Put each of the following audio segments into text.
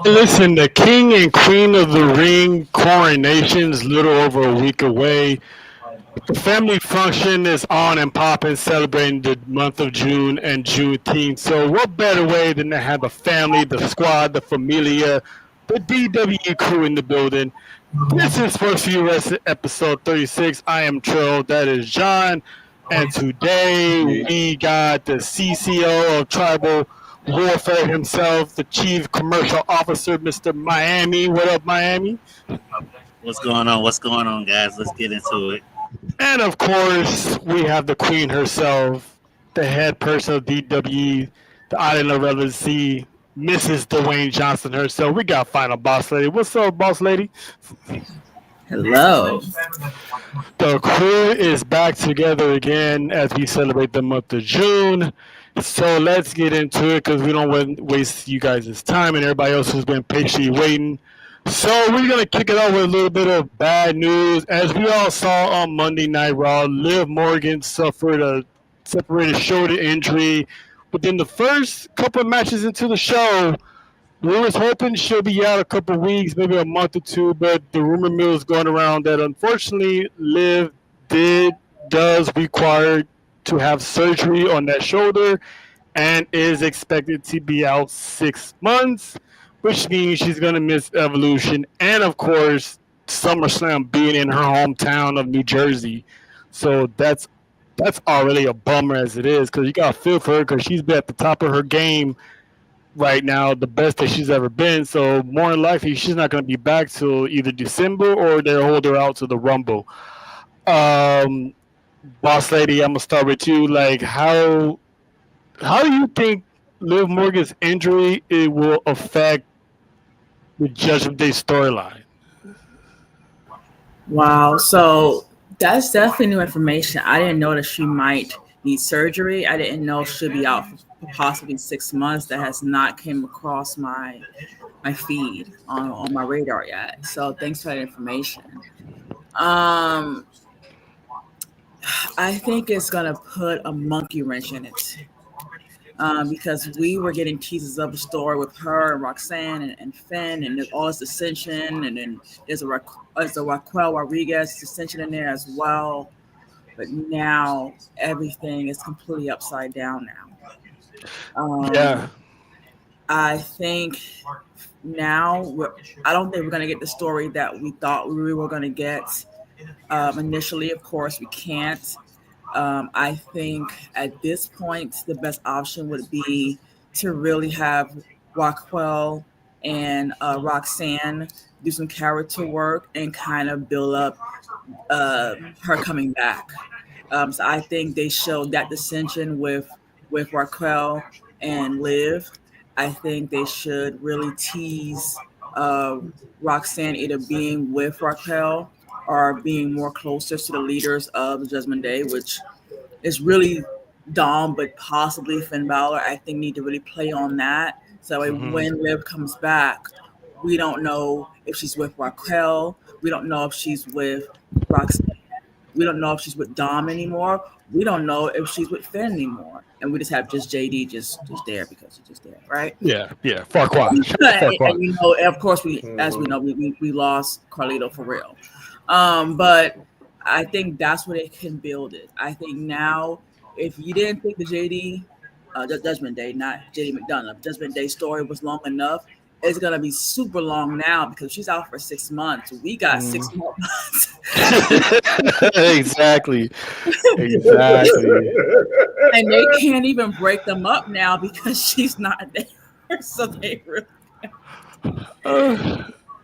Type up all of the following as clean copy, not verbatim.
Listen, the king and queen of the ring coronation's little over a week away. The family function is on and popping, celebrating the month of June and Juneteenth. So, what better way than to have the family, the squad, the familia, the DW crew in the building? This is First View Wrestling episode 36. I am Trill. That is John. And today we got the CCO of Tribal Warfare himself, the Chief Commercial Officer, Mr. Miami. What up, Miami? What's going on? What's going on, guys? Let's get into it. And of course, we have the Queen herself, the head person of DWE, the Island of Relevancy, Mrs. Dwayne Johnson herself. We got Final Boss Lady. What's up, Boss Lady? Hello. The crew is back together again as we celebrate the month of June. So let's get into it because we don't want to waste you guys' time and everybody else who's been patiently waiting. So we're going to kick it off with a little bit of bad news. As we all saw on Monday Night Raw, Liv Morgan suffered a separated shoulder injury within the first couple of matches into the show. We was hoping she'll be out a couple of weeks, maybe a month or two, but the rumor mill is going around that unfortunately Liv does require to have surgery on that shoulder and is expected to be out 6 months, which means she's going to miss Evolution and, of course, SummerSlam being in her hometown of New Jersey. So that's already a bummer as it is because you got to feel for her because she's been at the top of her game right now, the best that she's ever been. So more than likely, she's not going to be back till either December or they hold her out to the Rumble. Boss Lady, I'm gonna start with you. Like, how do you think Liv Morgan's injury it will affect the Judgment Day storyline? Wow. So that's definitely new information. I didn't know that she might need surgery. I didn't know she'd be out for possibly 6 months. That has not came across my feed on my radar yet. So thanks for that information. I think it's gonna put a monkey wrench in it. Because we were getting teases of the story with her and Roxanne and Finn and there's all this dissension and then there's a Raquel Rodriguez dissension in there as well. But now everything is completely upside down now. Yeah. I think now I don't think we're going to get the story that we thought we were going to get initially. Of course, we can't. I think at this point, the best option would be to really have Raquel and Roxanne do some character work and kind of build up her coming back. So I think they showed that dissension with Raquel and Liv. I think they should really tease Roxanne either being with Raquel or being more closer to the leaders of the Judgment Day, which is really Dom, but possibly Finn Balor. I think need to really play on that. So when Liv comes back, we don't know if she's with Raquel. We don't know if she's with Roxanne. We don't know if she's with Dom anymore. We don't know if she's with Finn anymore. And we just have JD just there because she's just there, right? Yeah. Farquaad. And you know, of course, as we know, we lost Carlito for real. But I think that's where they can build it. I think now, if you didn't think the Judgment Day, not JD McDonough, Judgment Day story was long enough, it's gonna be super long now because she's out for 6 months. We got 6 more months. Exactly. And they can't even break them up now because she's not there. So they really.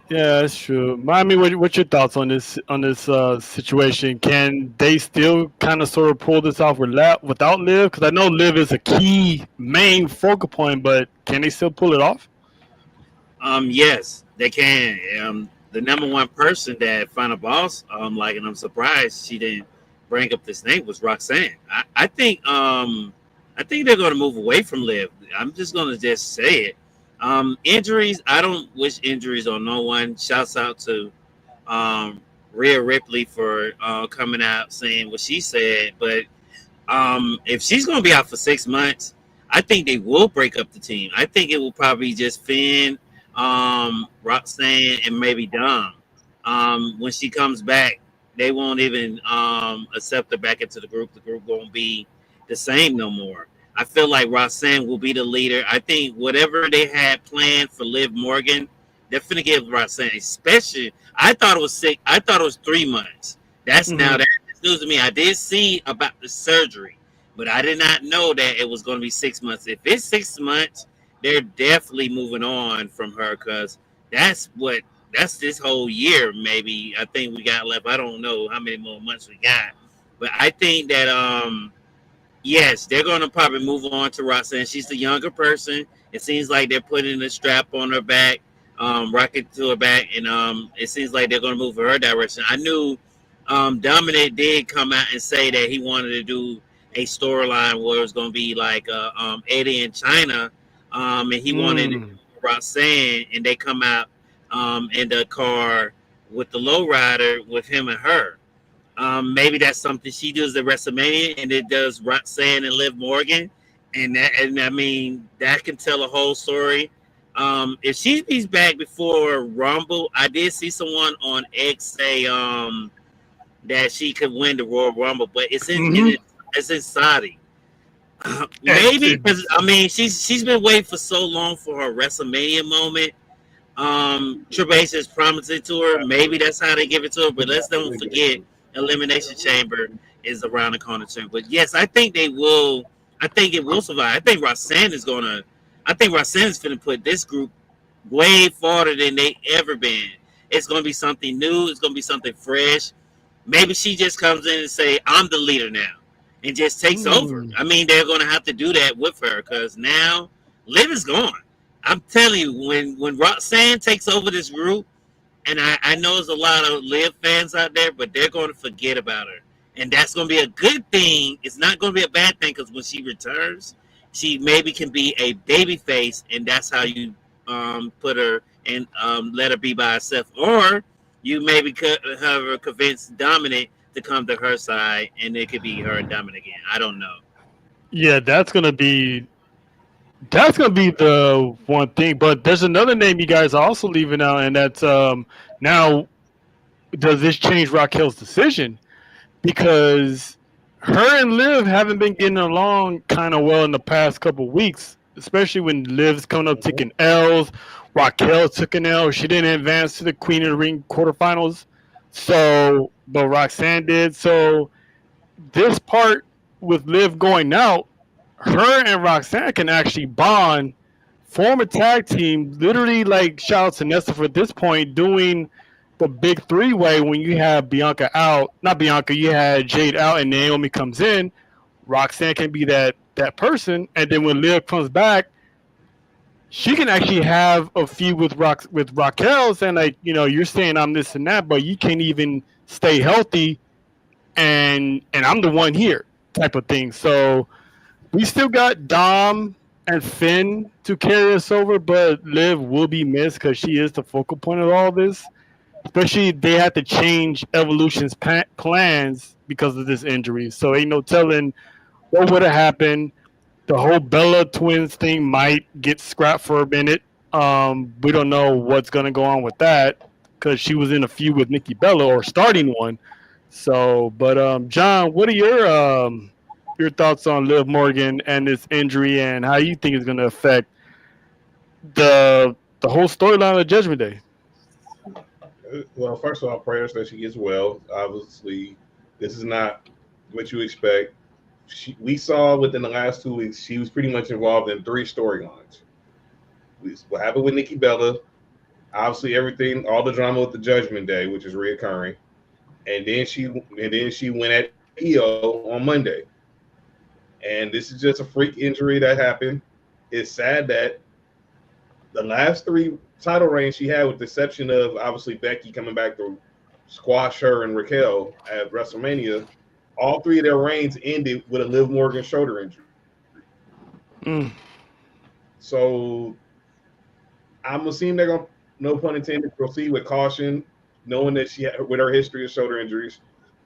Yeah, that's true. Miami, what's your thoughts on this situation? Can they still kind of sort of pull this off without Liv? Because I know Liv is a key main focal point, but can they still pull it off? Yes, they can. The number one person that Final Boss and I'm surprised she didn't bring up this name was Roxanne. I think they're going to move away from Liv. I'm just going to just say it. Injuries, I don't wish injuries on no one. Shouts out to Rhea Ripley for coming out saying what she said. But if she's going to be out for 6 months, I think they will break up the team. I think it will probably just Finn, Roxanne, and maybe Dom. When she comes back, they won't even accept her back into the group. The group won't be the same no more. I feel like Roxanne will be the leader. I think whatever they had planned for Liv Morgan, they're finna give Roxanne. Especially, I thought it was 6. I thought it was 3 months. That's now that's news to me. I did see about the surgery, but I did not know that it was going to be 6 months. If it's 6 months, they're definitely moving on from her because that's this whole year. Maybe I think we got left. I don't know how many more months we got, but I think that yes, they're going to probably move on to Roxanne. She's the younger person. It seems like they're putting a strap on her back, rocket to her back, and it seems like they're going to move in her direction. I knew Dominic did come out and say that he wanted to do a storyline where it was going to be like Eddie in China, and he wanted Roxanne, and they come out in the car with the lowrider with him and her. Maybe that's something she does at WrestleMania, and it does Roxanne and Liv Morgan, and I mean that can tell a whole story. If she's back before Rumble, I did see someone on X say that she could win the Royal Rumble, but it's in Saudi. Maybe because I mean she's been waiting for so long for her WrestleMania moment. Triple H has promised it to her. Maybe that's how they give it to her. But let's don't forget, Elimination Chamber is around the corner too. But yes, I think they will. I think it will survive. I think Roxanne is gonna. I think Roxanne is gonna put this group way farther than they ever been. It's gonna be something new. It's gonna be something fresh. Maybe she just comes in and say, "I'm the leader now," and just takes over. I mean, they're gonna have to do that with her because now Liv is gone. I'm telling you, when Roxanne takes over this group, and I know there's a lot of Liv fans out there, but they're going to forget about her. And that's going to be a good thing. It's not going to be a bad thing because when she returns, she maybe can be a baby face, and that's how you put her and let her be by herself. Or you maybe could have her convince Dominic to come to her side, and it could be her and Dominic again. I don't know. Yeah, that's gonna be the one thing. But there's another name you guys are also leaving out, and that's now does this change Raquel's decision? Because her and Liv haven't been getting along kind of well in the past couple of weeks, especially when Liv's coming up taking L's. Raquel took an L. She didn't advance to the Queen of the Ring quarterfinals. So, but Roxanne did. So this part with Liv going out, her and Roxanne can actually bond, form a tag team. Literally, like shout out to Nessa for this point, doing the big three-way when you have Bianca out. Not Bianca, you had Jade out and Naomi comes in. Roxanne can be that person, and then when Liv comes back, she can actually have a feud with Raquel, saying like, you're saying I'm this and that, but you can't even stay healthy, and I'm the one here, type of thing. So we still got Dom and Finn to carry us over, but Liv will be missed because she is the focal point of all this. Especially they had to change Evolution's plans because of this injury. So ain't no telling what would have happened. The whole Bella twins thing might get scrapped for a minute. We don't know what's going to go on with that because she was in a feud with Nikki Bella or starting one. So, but John, what are your thoughts on Liv Morgan and this injury and how you think it's going to affect the whole storyline of Judgment Day? Well, first of all, prayers that she gets well. Obviously, this is not what you expect. We saw within the last 2 weeks, she was pretty much involved in 3 storylines. What happened with Nikki Bella, obviously everything, all the drama with the Judgment Day, which is reoccurring, and then she went at EO on Monday. And this is just a freak injury that happened. It's sad that the last 3 title reigns she had, with the exception of obviously Becky coming back to squash her and Raquel at WrestleMania, all 3 of their reigns ended with a Liv Morgan shoulder injury. So I'm assuming they're going to, no pun intended, proceed with caution, knowing that she had, with her history of shoulder injuries.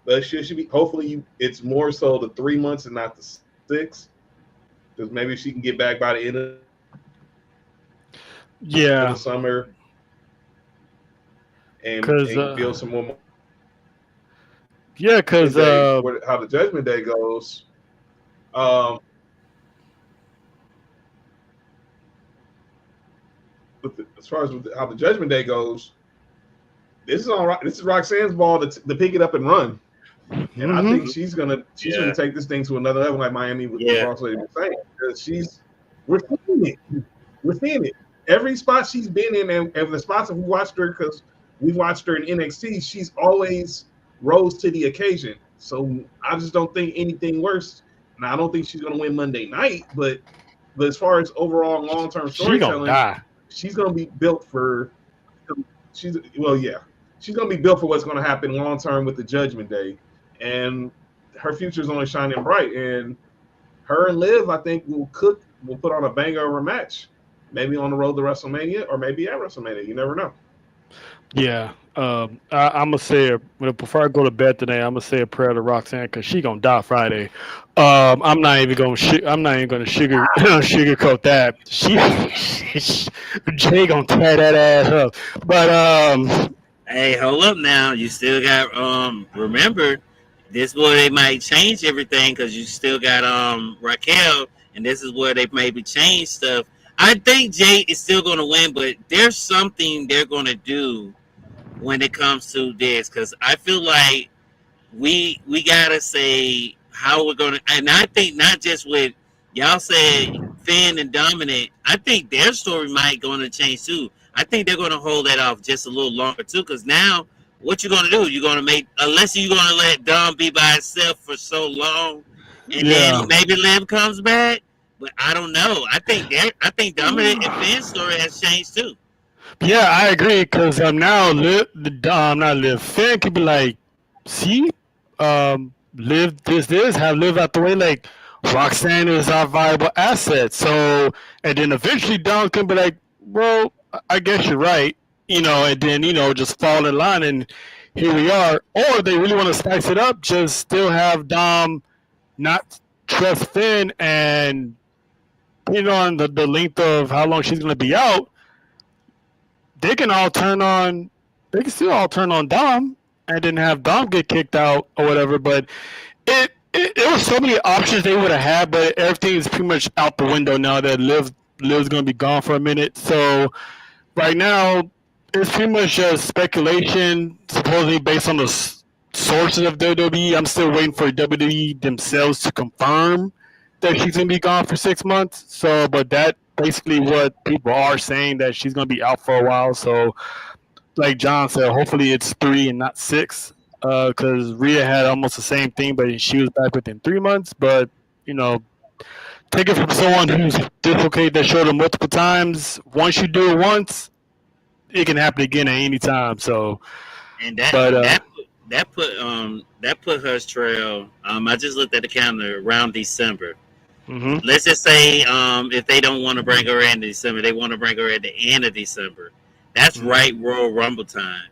But should she be, hopefully it's more so the 3 months and not the 6. because maybe she can get back by the end of Yeah, the summer and because build some more. yeah, because How the Judgment Day goes. As far as how the Judgment Day goes, this is all right. This is Roxanne's ball to pick it up and run, and I think she's gonna take this thing to another level, like Miami was also saying. Because we're seeing it. Every spot she's been in, and the spots that we watched her, because we watched her in NXT, she's always rose to the occasion. So I just don't think anything worse. Now I don't think she's gonna win Monday night, but as far as overall long-term storytelling, she's gonna be built for. She's gonna be built for what's gonna happen long-term with the Judgment Day, and her future is only shining bright. And her and Liv, I think, will put on a banger of a match. Maybe on the road to WrestleMania, or maybe at WrestleMania. You never know. Yeah, I'm gonna say before I go to bed today, I'm gonna say a prayer to Roxanne because she gonna die Friday. I'm not even gonna sugarcoat that. Jay gonna tear that ass up. But hey, hold up now. You still got remember this is where they might change everything because you still got Raquel, and this is where they maybe change stuff. I think Jay is still gonna win, but there's something they're gonna do when it comes to this, because I feel like we gotta say how we're gonna, and I think not just with y'all said Finn and Dominic, I think their story might gonna change too. I think they're gonna hold that off just a little longer too, because now what you gonna do? You're gonna make, unless you're gonna let Dom be by itself for so long, and then maybe Liv comes back. But I don't know. I think Dominic and Finn's story has changed too. Yeah, I agree because now not Liv. Finn could be like, see, Liv have Liv out the way. Like Roxanne is our viable asset. So, and then eventually Dom can be like, well, I guess you're right, and then just fall in line, and here we are. Or if they really want to spice it up, just still have Dom not trust Finn and on the length of how long she's going to be out. They can still all turn on Dom and then have Dom get kicked out or whatever. But it was so many options they would have had, but everything is pretty much out the window now that Liv's going to be gone for a minute. So right now, it's pretty much just speculation, supposedly based on the sources of WWE. I'm still waiting for WWE themselves to confirm that she's going to be gone for 6 months. So, but that basically what people are saying, that she's going to be out for a while. So, like John said, hopefully it's 3 and not 6, because Rhea had almost the same thing, but she was back within 3 months. But, take it from someone who's dislocated their shoulder multiple times. Once you do it once, it can happen again at any time. So, and that put her trail. I just looked at the calendar around December. Mm-hmm. Let's just say if they don't want to bring her in December, they want to bring her at the end of December. That's right, Royal Rumble time.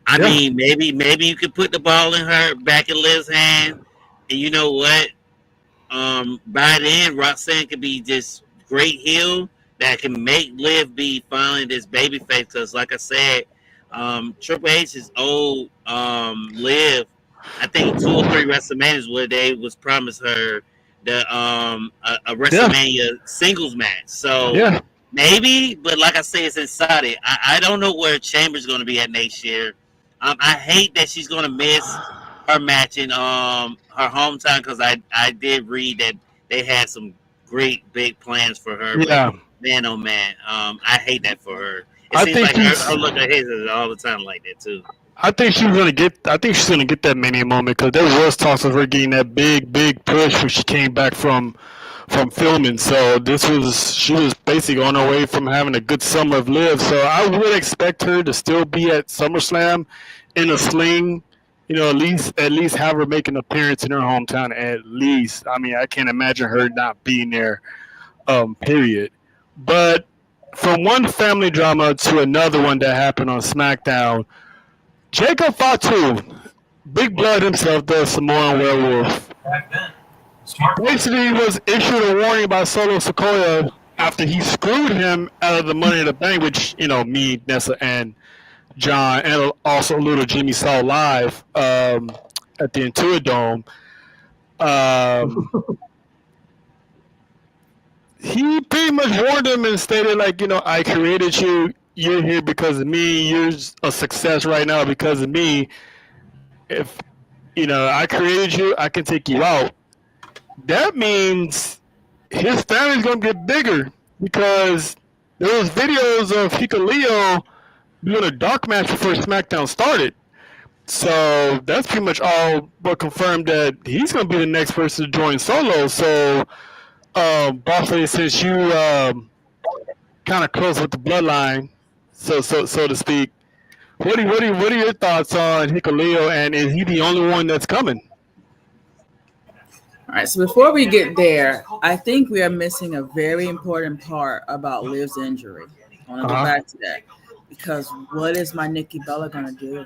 I mean, maybe you could put the ball in her back in Liv's hand, and you know what? By then, Roxanne could be this great heel that can make Liv be finally this baby face. Because, like I said, Triple H is old. Liv, I think 2 or 3 WrestleManias where they was promised her the a WrestleMania singles match. So maybe, but like I say, it's inside it. I don't know where Chamber's going to be at next year. I hate that she's going to miss her match in her hometown, because I did read that they had some great big plans for her. Yeah. But man, oh man, I hate that for her. It seems like her look at his is all the time like that too. I think she's gonna get that Mania moment, because there was talks of her getting that big push when she came back from filming. So she was basically on her way from having a good summer of Liv. So I would expect her to still be at SummerSlam in a sling. At least have her make an appearance in her hometown. At least, I mean, I can't imagine her not being there. Period. But from one family drama to another one that happened on SmackDown, Jacob Fatu, Big Blood himself, the Samoan werewolf. basically was issued a warning by Solo Sikoa after he screwed him out of the Money in the Bank, which me, Nessa, and John, and also little Jimmy saw live at the Intuit Dome. He pretty much warned him and stated, like, I created you. You're here because of me. You're a success right now because of me. If I created you, I can take you out. That means his family's gonna get bigger because there was videos of Hikuleo doing a dark match before SmackDown started. So that's pretty much all but confirmed that he's gonna be the next person to join Solo. So, Boss Lady, since you kind of close with the bloodline, so to speak, what are your thoughts on Hikuleo, and is he the only one that's coming? All right, so before we get there, I think we are missing a very important part about Liv's injury. I want to go back to that because what is my Nikki Bella gonna do?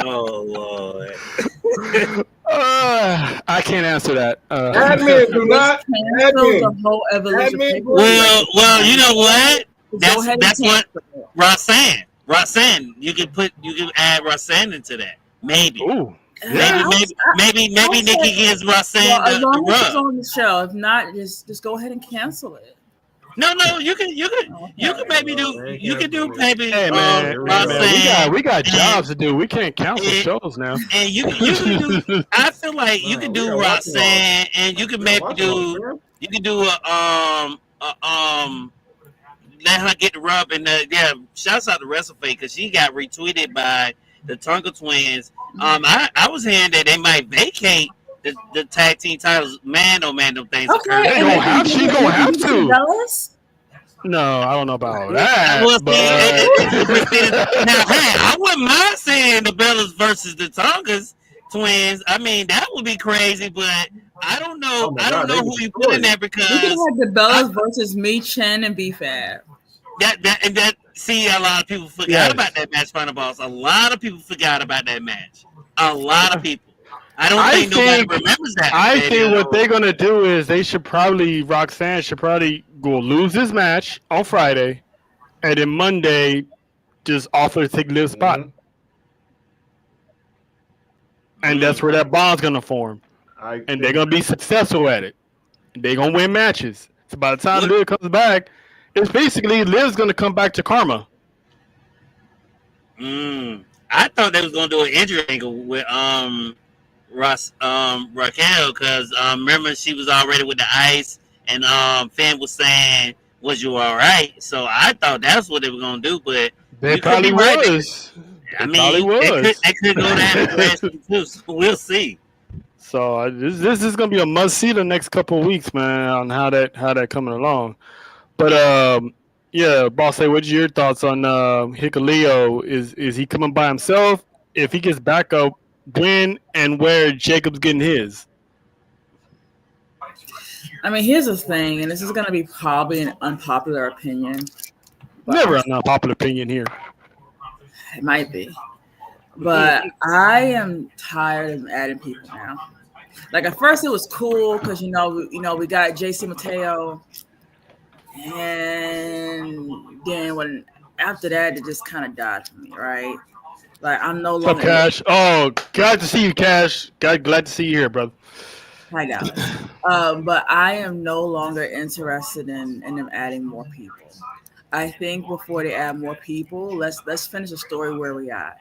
Oh Lord! I can't answer that. Admin, do not. Admin. The whole evolution. Admin. Well, you know what? That's what Roxanne. You can add Roxanne into that. Maybe. Ooh. Maybe Nikki gives Roxanne as long the as it's rub. on the show. If not, just go ahead and cancel it. No, you can maybe do maybe Hey man, Roxanne. we got jobs to do. We can't cancel shows now. And you can do. I feel like you can do Roxanne, and you can maybe do. You can do let her get the rub, and shouts out to WrestleFace because she got retweeted by the Tonga twins. I was hearing that they might vacate the tag team titles. Man, them things. Okay, She's gonna have to. No, I don't know about that. Now, hey, I wouldn't mind saying the Bellas versus the Tongas twins. I mean, that would be crazy, but I don't know. I don't know who you put in there because we can have the Bellas versus me, Chen, and B-Fab. See, a lot of people forgot about that match, Final Boss. A lot of people forgot about that match. A lot of people. I think nobody remembers that. I think what they're gonna do is Roxanne should probably go lose this match on Friday, and then Monday just offer to take Liv's spot, and that's where that bond's gonna form, and they're gonna be successful at it. They're gonna win matches. So by the time Liv comes back, it's basically Liv's gonna come back to Karma. I thought they was gonna do an injury angle with Raquel, because remember she was already with the ice, and Finn was saying, "Was you all right?" So I thought that's what they were gonna do, but they probably was. I mean, they could go that direction too. So we'll see. So this is gonna be a must see the next couple of weeks, man, on how that coming along. But Boss, what's your thoughts on Hikuleo? Is he coming by himself? If he gets back up, when and where Jacob's getting his? I mean, here's the thing, and this is going to be probably an unpopular opinion. Never an unpopular opinion here. It might be. But I am tired of adding people now. Like, at first it was cool because, we got JC Mateo. And then after that, it just kind of died for me, right? Like, I'm no longer. What's up, Cash? Oh, glad to see you, Cash. Glad to see you here, brother. Hi, guys. But I am no longer interested in them adding more people. I think before they add more people, let's finish the story where we at.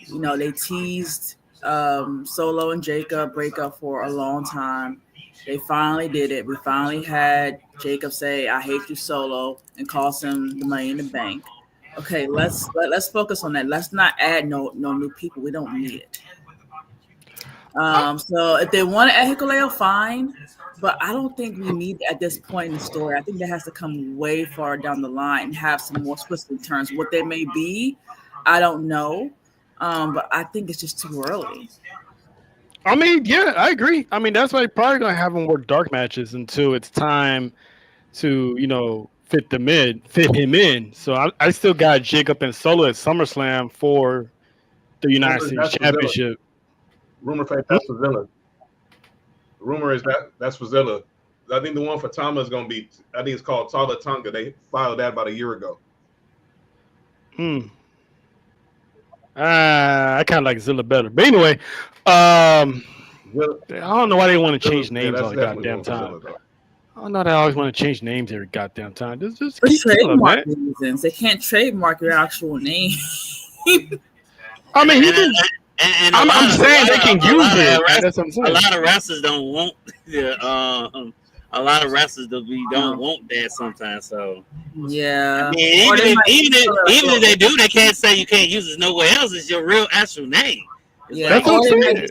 They teased Solo and Jacob break up for a long time. They finally did it. We finally had Jacob say, "I hate you, Solo," and cost him the Money in the Bank. Okay, let's focus on that. Let's not add no new people. We don't need it. So if they want to add Hikuleo, fine. But I don't think we need it at this point in the story. I think that has to come way far down the line and have some more twists and turns. What they may be, I don't know. But I think it's just too early. I mean, yeah, I agree. I mean, that's why they're probably going to have them work dark matches until it's time to, fit him in. So I still got Jacob and Solo at SummerSlam for the United States That's Championship. Rumor fake that's Fazilla. Rumor is that's Fazilla. I think the one for Tama is going to be, I think it's called Tala Tonga. They filed that about a year ago. I kind of like Zilla better. But anyway, I don't know why they want to change names all the goddamn time. I don't know they always want to change names every goddamn time. Just keep trademark reasons. They can't trademark your actual name. I mean, he can. I'm saying they can use it. That's what I'm saying. A lot of wrestlers don't want the. A lot of wrestlers don't want that sometimes. So yeah, I mean, even if they do, they can't say you can't use it nowhere else. It's your real actual name. That's what I'm saying.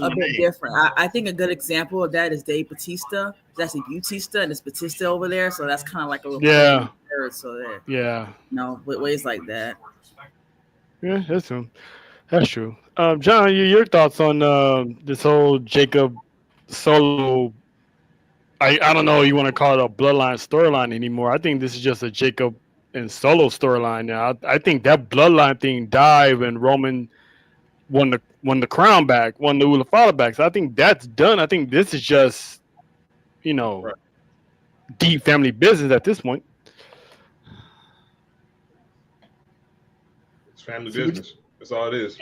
A bit different. I think a good example of that is Dave Bautista. It's actually Bautista and it's Batista over there, so that's kind of like a little So ways like that. Yeah, that's true. That's true. John, your thoughts on this whole Jacob Solo? I don't know. You want to call it a bloodline storyline anymore? I think this is just a Jacob and Solo storyline now. I think that bloodline thing died when Roman won the crown back, won the Ula Fala back. So I think that's done. I think this is just, deep family business at this point. It's family business. That's all it is.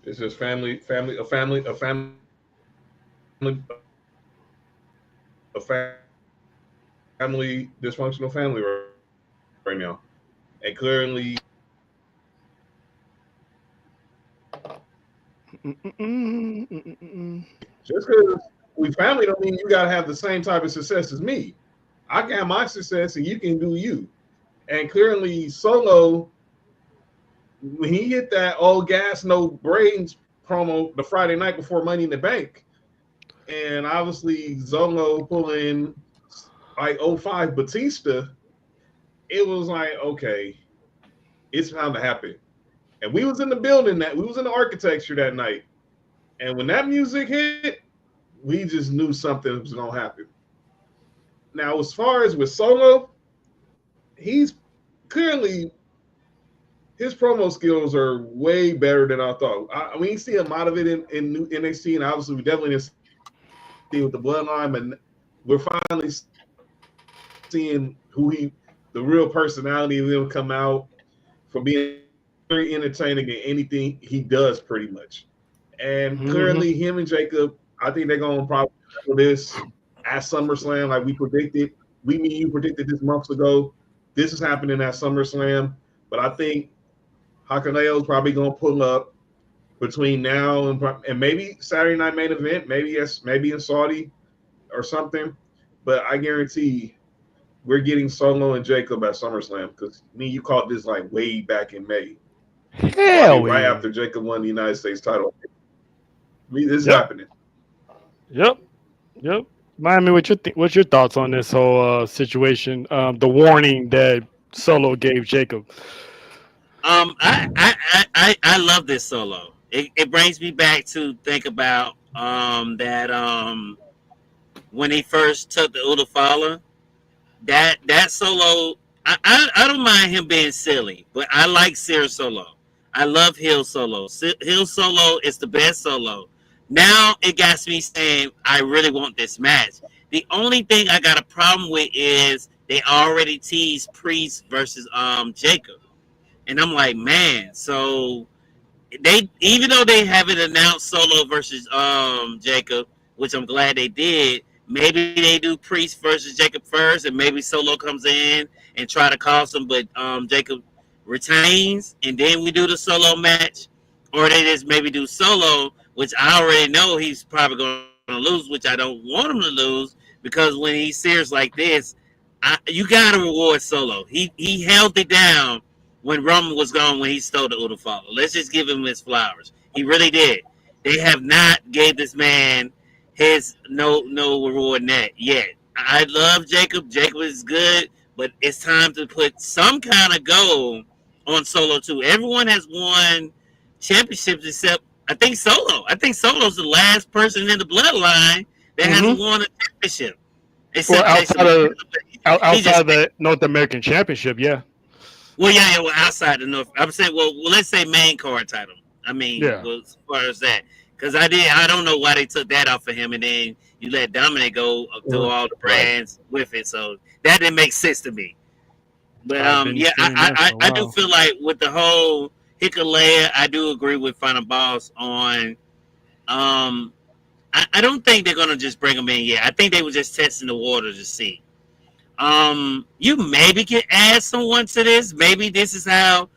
It's just family dysfunctional family right now, and clearly. Just because we family don't mean you gotta have the same type of success as me. I got my success and you can do you. And clearly Solo, when he hit that old gas, no brains promo the Friday night before Money in the Bank, and obviously Solo pulling like 05 Batista, it was like, okay, it's time to happen. And we was in the building we was in the architecture that night. And when that music hit, we just knew something was going to happen. Now, as far as with Solo, he's clearly, his promo skills are way better than I thought. We see a lot of it in new NXT, and obviously we definitely didn't see with the Bloodline, but we're finally seeing the real personality of him come out from being very entertaining in anything he does, pretty much. And clearly, him and Jacob, I think they're going to probably do this at SummerSlam, like we predicted. You predicted this months ago. This is happening at SummerSlam, but I think Hakaneo is probably going to pull up between now and maybe Saturday Night Main Event, maybe in Saudi or something. But I guarantee we're getting Solo and Jacob at SummerSlam, because you called this like way back in May. Right after Jacob won the United States title. This is happening. Yep. Miami, what's your thoughts on this whole situation? The warning that Solo gave Jacob. I love this Solo. It brings me back to think about that when he first took the Udafala, that Solo. I don't mind him being silly, but I like Sear Solo. I love Hill Solo. Hill Solo is the best Solo. Now it got me saying I really want this match. The only thing I got a problem with is they already teased Priest versus Jacob, and I'm like, man. So they, even though they haven't announced Solo versus Jacob, which I'm glad they did, maybe they do Priest versus Jacob first, and maybe Solo comes in and try to cause him, but Jacob retains, and then we do the Solo match, or they just maybe do Solo, which I already know he's probably going to lose, which I don't want him to lose, because when he's serious like this, you got to reward Solo. He held it down when Roman was gone, when he stole the Udafala. Let's just give him his flowers. He really did. They have not gave this man his no reward net yet. I love Jacob. Jacob is good, but it's time to put some kind of goal on Solo too. Everyone has won championships except I think Solo. I think Solo's the last person in the bloodline that hasn't won a championship. Outside of the North American Championship, yeah. Well, yeah. Well, outside the North, I'm saying, well, let's say main card title. I mean, Yeah. as far as that, because I don't know why they took that off of him, and then you let Dominic go through all the brands with it. So that didn't make sense to me. But I've been yeah, saying that for a I do while. feel like with the whole Hikalea, I do agree with Final Boss on. I don't think they're gonna just bring him in yet. I think they were just testing the water to see. You maybe can add someone to this. Maybe this is how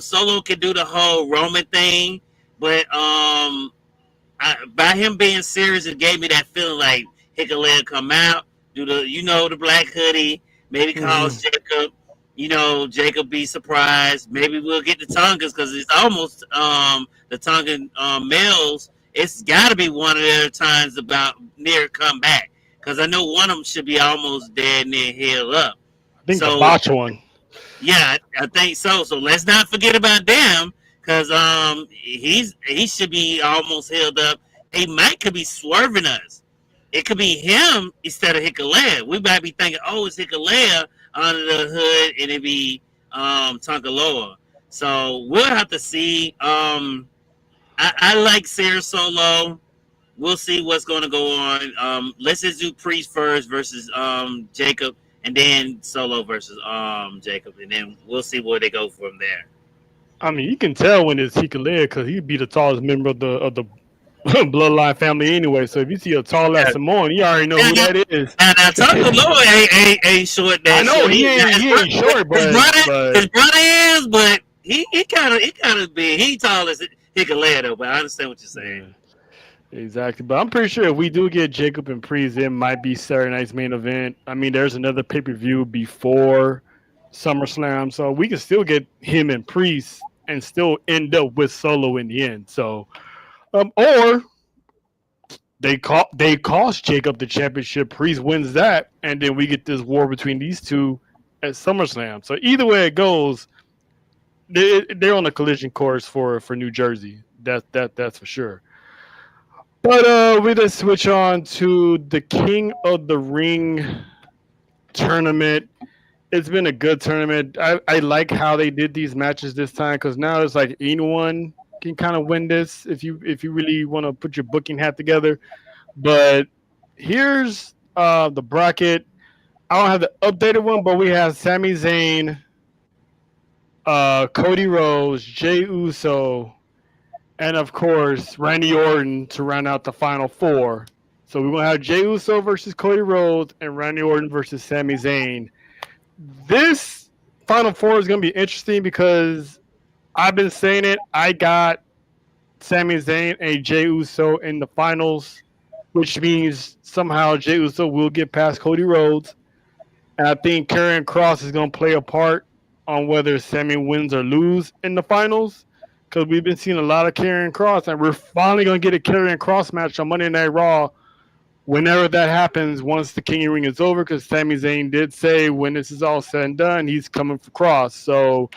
Solo can do the whole Roman thing, but by him being serious, it gave me that feeling like Hikalea come out, do the black hoodie, maybe calls Jacob. Jacob be surprised. Maybe we'll get the Tongas because it's almost the Tongan males. It's got to be one of their times about near come back because I know one of them should be almost dead near healed up. I think So the botch one. yeah, I think so. So let's not forget about them because he should be almost healed up. He could be swerving us. It could be him instead of Hikalea. We might be thinking, oh, it's Hikalea under the hood, and it be Tongaloa. So we'll have to see. I like Sarah Solo. We'll see what's going to go on. Let's just do Priest first versus Jacob, and then Solo versus Jacob, and then we'll see where they go from there. I mean, you can tell when it's Hikalea because he'd be the tallest member of the bloodline family anyway. So if you see a tall ass Samoan, you already know who that is. Now Tongaloa ain't short. That I know short. he ain't short, his brother is, but he kind of big. He tall as Hikalea though, but I understand what you're saying. Yeah, exactly. But I'm pretty sure if we do get Jacob and Priest, it might be Saturday night's main event. I mean, there's another pay-per-view before SummerSlam, so we can still get him and Priest and still end up with Solo in the end. So, or they cost Jacob the championship. Priest wins that, and then we get this war between these two at SummerSlam. So either way it goes, they're on a collision course for New Jersey. That's for sure. But we just switch on to the King of the Ring tournament. It's been a good tournament. I like how they did these matches this time because now it's like anyone can kind of win this if you really want to put your booking hat together. But here's the bracket. I don't have the updated one, but we have Sami Zayn, Cody Rhodes, Jey Uso, and of course Randy Orton to round out the final four. So we're gonna have Jey Uso versus Cody Rhodes and Randy Orton versus Sami Zayn. This final four is gonna be interesting because I've been saying it. I got Sami Zayn and Jey Uso in the finals, which means somehow Jey Uso will get past Cody Rhodes. And I think Karrion Kross is going to play a part on whether Sami wins or lose in the finals because we've been seeing a lot of Karrion Kross, and we're finally going to get a Karrion Kross match on Monday Night Raw whenever that happens once the King of the Ring is over because Sami Zayn did say when this is all said and done, he's coming for Kross. So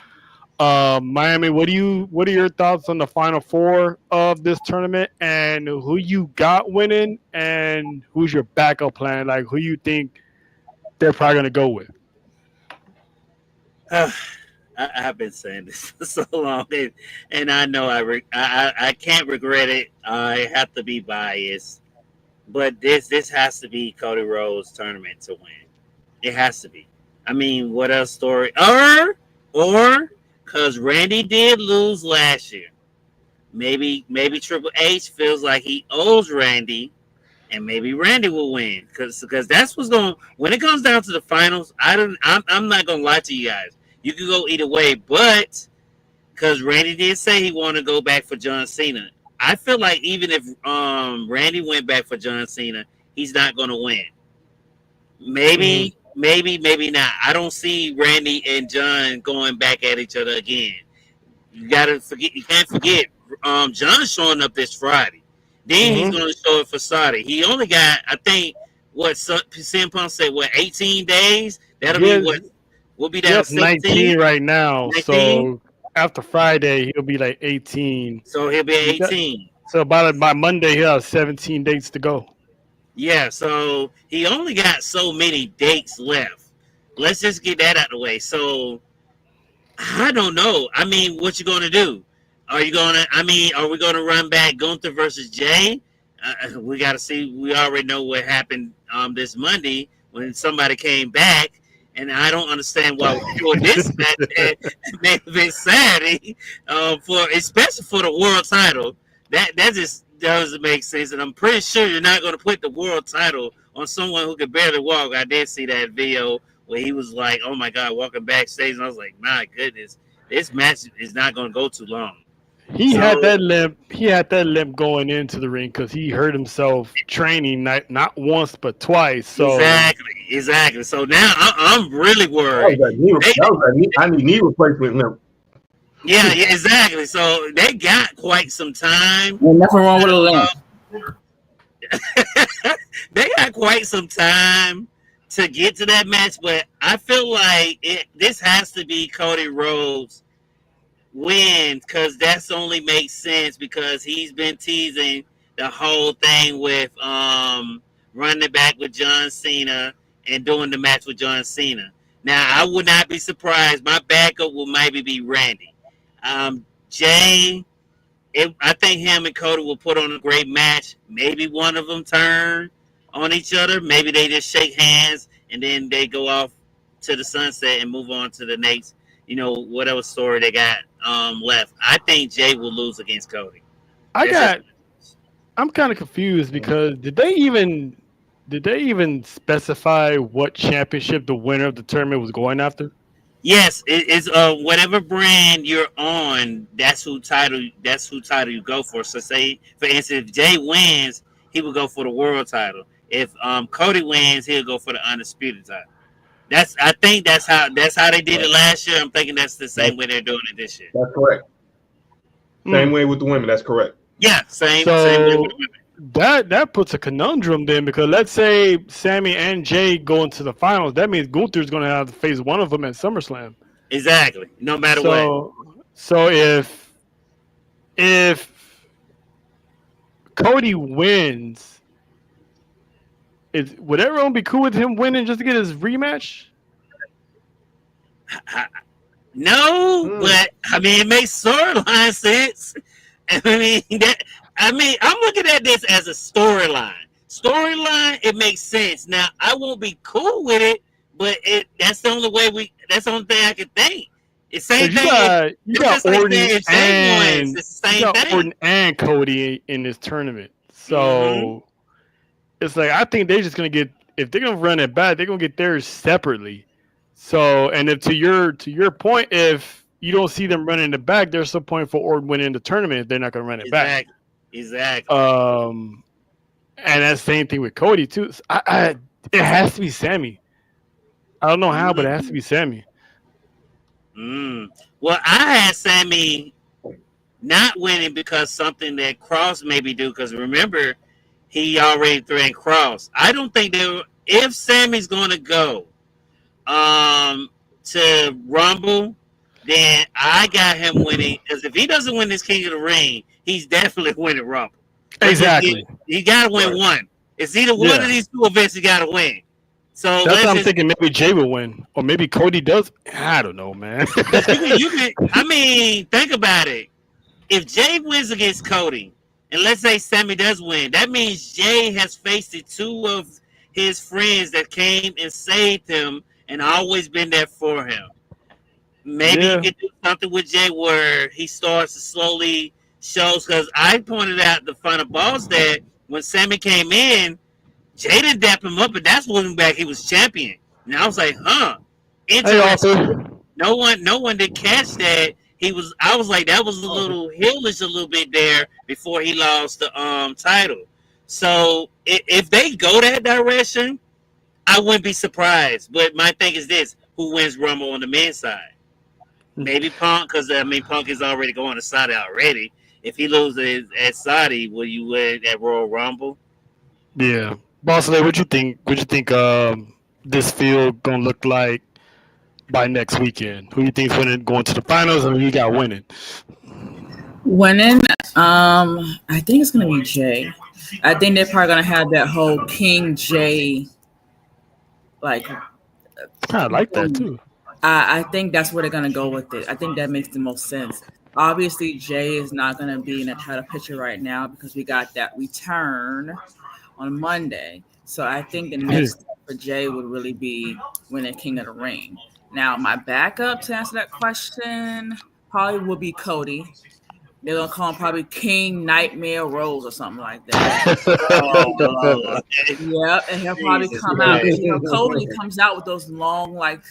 Miami, what are your thoughts on the final four of this tournament and who you got winning and who's your backup plan? Like who you think they're probably going to go with? I've been saying this for so long, and I know I can't regret it. I have to be biased, but this has to be Cody Rhodes' tournament to win. It has to be. I mean, what else story? Or because Randy did lose last year. Maybe Triple H feels like he owes Randy, and maybe Randy will win. Because that's what's going. When it comes down to the finals, I'm not gonna lie to you guys. You can go either way, but because Randy did say he wanted to go back for John Cena, I feel like even if Randy went back for John Cena, he's not gonna win. Maybe not. I don't see Randy and John going back at each other again. You can't forget. John's showing up this Friday. Then he's going to show up for Saudi. He only got, I think, what CM Punk said, 18 days? That'll be what? We'll be down 19 right now. 19? So after Friday, he'll be like 18. So he'll be 18. So by Monday, he'll have 17 dates to go. Yeah, so he only got so many dates left. Let's just get that out of the way. So I don't know. I mean, what you going to do? Are we gonna run back Gunther versus Jay? We got to see. We already know what happened this Monday when somebody came back, and I don't understand why we're doing this match may have been Saturday especially for the world title. That just doesn't make sense, and I'm pretty sure you're not going to put the world title on someone who can barely walk. I did see that video where he was like, "Oh my God," walking backstage, and I was like, "My goodness, this match is not going to go too long." He had that limp. He had that limp going into the ring because he hurt himself training not once but twice. So exactly. So now I'm really worried. I need knee replacement limp. Yeah, exactly. So they got quite some time. Well, nothing wrong with a limp. They got quite some time to get to that match, but I feel like this has to be Cody Rhodes win because that's only makes sense because he's been teasing the whole thing with running it back with John Cena and doing the match with John Cena. Now I would not be surprised. My backup will maybe be Randy. Jay, I think him and Cody will put on a great match. Maybe one of them turn on each other. Maybe they just shake hands and then they go off to the sunset and move on to the next, whatever story they got left. I think Jay will lose against Cody. I'm kind of confused because did they even specify what championship the winner of the tournament was going after? Yes, it's whatever brand you're on, that's who title you go for. So say, for instance, if Jay wins, he will go for the world title. If Cody wins, he'll go for the undisputed title. I think that's how they did it last year. I'm thinking that's the same way they're doing it this year. That's correct. Same way with the women. That's correct. Yeah, same way with the women. That puts a conundrum then because let's say Sammy and Jay go into the finals. That means Gunther's going to have to face one of them at SummerSlam. Exactly. No matter what. So if Cody wins, would everyone be cool with him winning just to get his rematch? No, but it makes storyline sense. I'm looking at this as a storyline. It makes sense. Now, I won't be cool with it, but that's the only way that's the only thing I can think. It's the same thing. You got Orton and Cody in this tournament. So it's like I think they're just gonna get, if they're gonna run it back, they're gonna get theirs separately. So, and if to your point, if you don't see them running it back, there's some point for Orton winning the tournament if they're not gonna run it back. Exactly. And that's the same thing with Cody too. It has to be Sammy. I don't know how, but it has to be Sammy. Well, I had Sammy not winning because something that Cross maybe do. Because remember, he already threatened Cross. I don't think if Sammy's going to go to Rumble, then I got him winning. Because if he doesn't win this King of the Ring, he's definitely winning Rumble. Exactly. He got to win one. It's either one of these two events he got to win. So that's what I'm thinking. Maybe Jay will win, or maybe Cody does. I don't know, man. you can, think about it. If Jay wins against Cody, and let's say Sammy does win, that means Jay has faced two of his friends that came and saved him and always been there for him. Maybe you can do something with Jay where he starts to slowly shows, because I pointed out the Final Balls that when Sammy came in, Jay didn't dap him up, but that's looking back, he was champion. And I was like, interesting. No one did catch that. I was like, that was a little heelish a little bit there before he lost the title. So if they go that direction, I wouldn't be surprised. But my thing is this: who wins Rumble on the men's side? Maybe Punk, because Punk is already going to Saudi already. If he loses at Saudi, will you win at Royal Rumble? Yeah. Boss Lady, what you think? What you think this field gonna look like by next weekend? Who you think's going to the finals, and who you got winning? Winning, I think it's gonna be Jay. I think they're probably gonna have that whole King Jay, like. I like that too. I think that's where they're gonna go with it. I think that makes the most sense. Obviously, Jay is not going to be in the title picture right now because we got that return on Monday. So I think the next step for Jay would really be winning King of the Ring. Now, my backup to answer that question probably would be Cody. They're gonna call him probably King Nightmare Rose or something like that. Oh, Lord. Yep, and he'll probably Jesus come out. Christ. Cody comes out with those long, like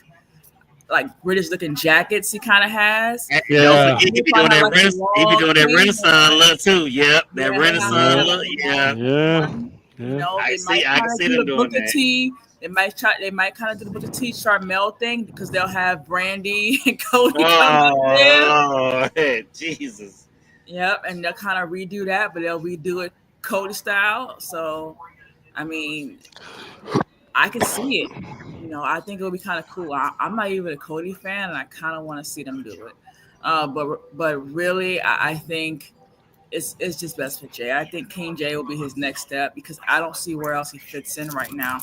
British looking jackets he kind of has. And Yeah. don't forget, he be doing that, Like he be doing that long Renaissance look too. Yep, that Yeah, Renaissance look. Yeah. Yeah. You know, I they can might see do them the doing Booker that. T. They might kind of do the Booker T. Charmel thing because they'll have Brandy and Cody come up there. Oh, Lord. Jesus. Yep, and they'll kind of redo that, but they'll redo it Cody style. So, I mean, I can see it. You know, I think it'll be kind of cool. I'm not even a Cody fan, and I kind of want to see them do it. But really, I think it's just best for Jay. I think King Jay will be his next step because I don't see where else he fits in right now.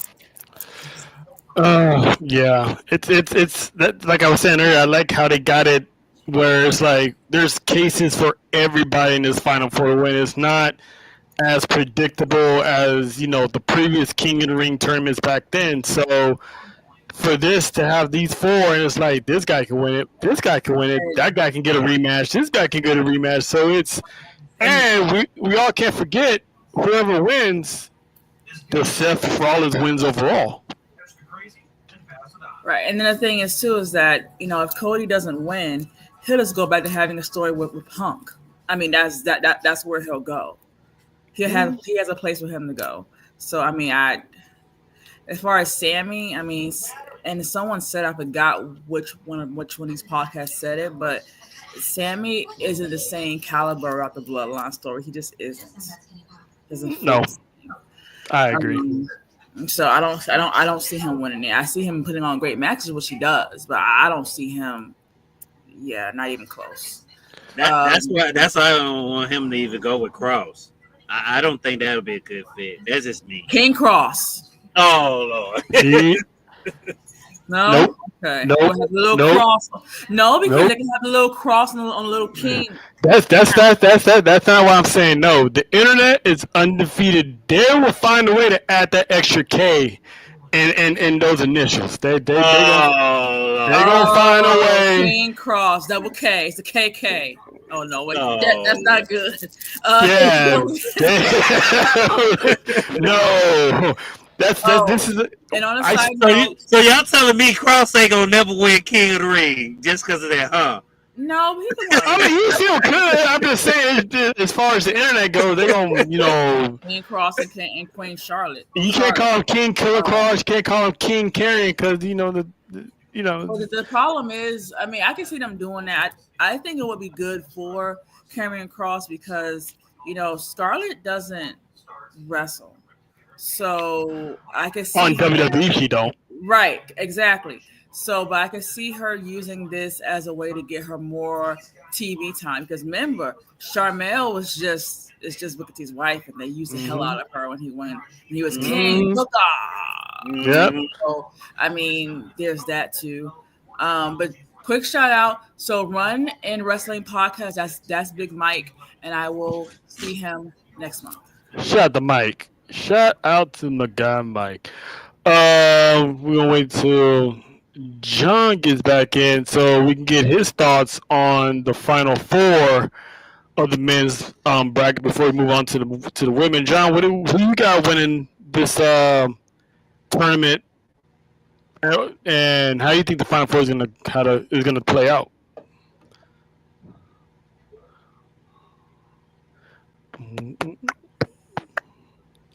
Yeah. It's that, like I was saying earlier, I like how they got it where it's like there's cases for everybody in this Final Four win. It's not as predictable as, you know, the previous King of the Ring tournaments back then. So for this to have these four, and it's like this guy can win it, this guy can win it, that guy can get a rematch, this guy can get a rematch. So it's, and we all can't forget whoever wins the Seth for all his wins overall. Right, and then the thing is too is that, you know, if Cody doesn't win, he'll just go back to having a story with Punk. I mean, that's where he'll go. He has a place for him to go. So I mean, as far as Sammy, I mean, and someone said, I forgot which one of these podcasts said it, but Sammy isn't the same caliber of the Bloodline story. He just isn't. No, I agree. So I don't see him winning it. I see him putting on great matches, which he does, but I don't see him. Yeah, not even close. That's why I don't want him to even go with Cross. I don't think that'll be a good fit. That's just me. King Cross. Oh, Lord. No. Nope. Okay. Nope. Have a little Nope. cross. No, because Nope. they can have a little cross on a little king. That's not what I'm saying. No, the internet is undefeated. They will find a way to add that extra K in those initials. They gonna find a way. King Cross, double K. It's a KK. Oh no, wait, Oh. that's not good. Yeah. No. This is. And on a I- side note, So y'all telling me Cross ain't gonna never win King of the Ring just because of that, huh? no, he I mean, he still could. I'm just saying, as far as the internet goes, they gonna, you know. King Cross and Queen Charlotte. You can't call him King Killer Cross. You can't call him King Carrion because you know Well, the problem is, I mean, I can see them doing that. I think it would be good for Karrion Kross because, you know, Scarlett doesn't wrestle. So I can see on WWE she don't. Right, exactly. So, but I can see her using this as a way to get her more TV time because remember, Charmel is just Booker T's wife, and they used the hell out of her when he was King Booker. Yep. So, I mean, there's that too. But quick shout out. So, Run and Wrestling Podcast. That's Big Mike, and I will see him next month. Shout out to Mike. Shout out to my guy Mike. We're gonna wait till John gets back in so we can get his thoughts on the final four of the men's bracket before we move on to the women. John, who you got winning this tournament, and how do you think the final four is gonna play out?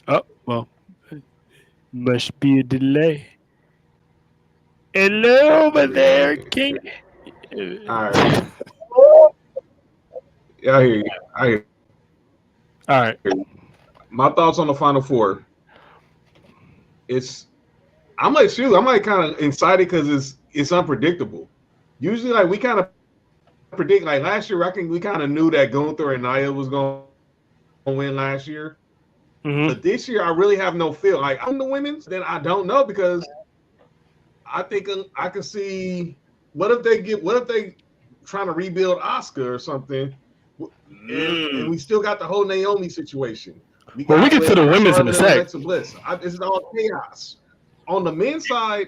Oh well, must be a delay. Hello over there, King. All right. Yeah, I hear you. All right. My thoughts on the Final Four. I'm like kind of excited because it's unpredictable. Usually, like we kind of predict. Like last year, I think we kind of knew that Gunther and Nia was going to win last year. Mm-hmm. But this year, I really have no feel. Like I'm the women's, then I don't know because I think I can see what if they trying to rebuild Asuka or something, and we still got the whole Naomi situation. We get to the women's in a sec. Alexa Bliss. This is all chaos. On the men's side,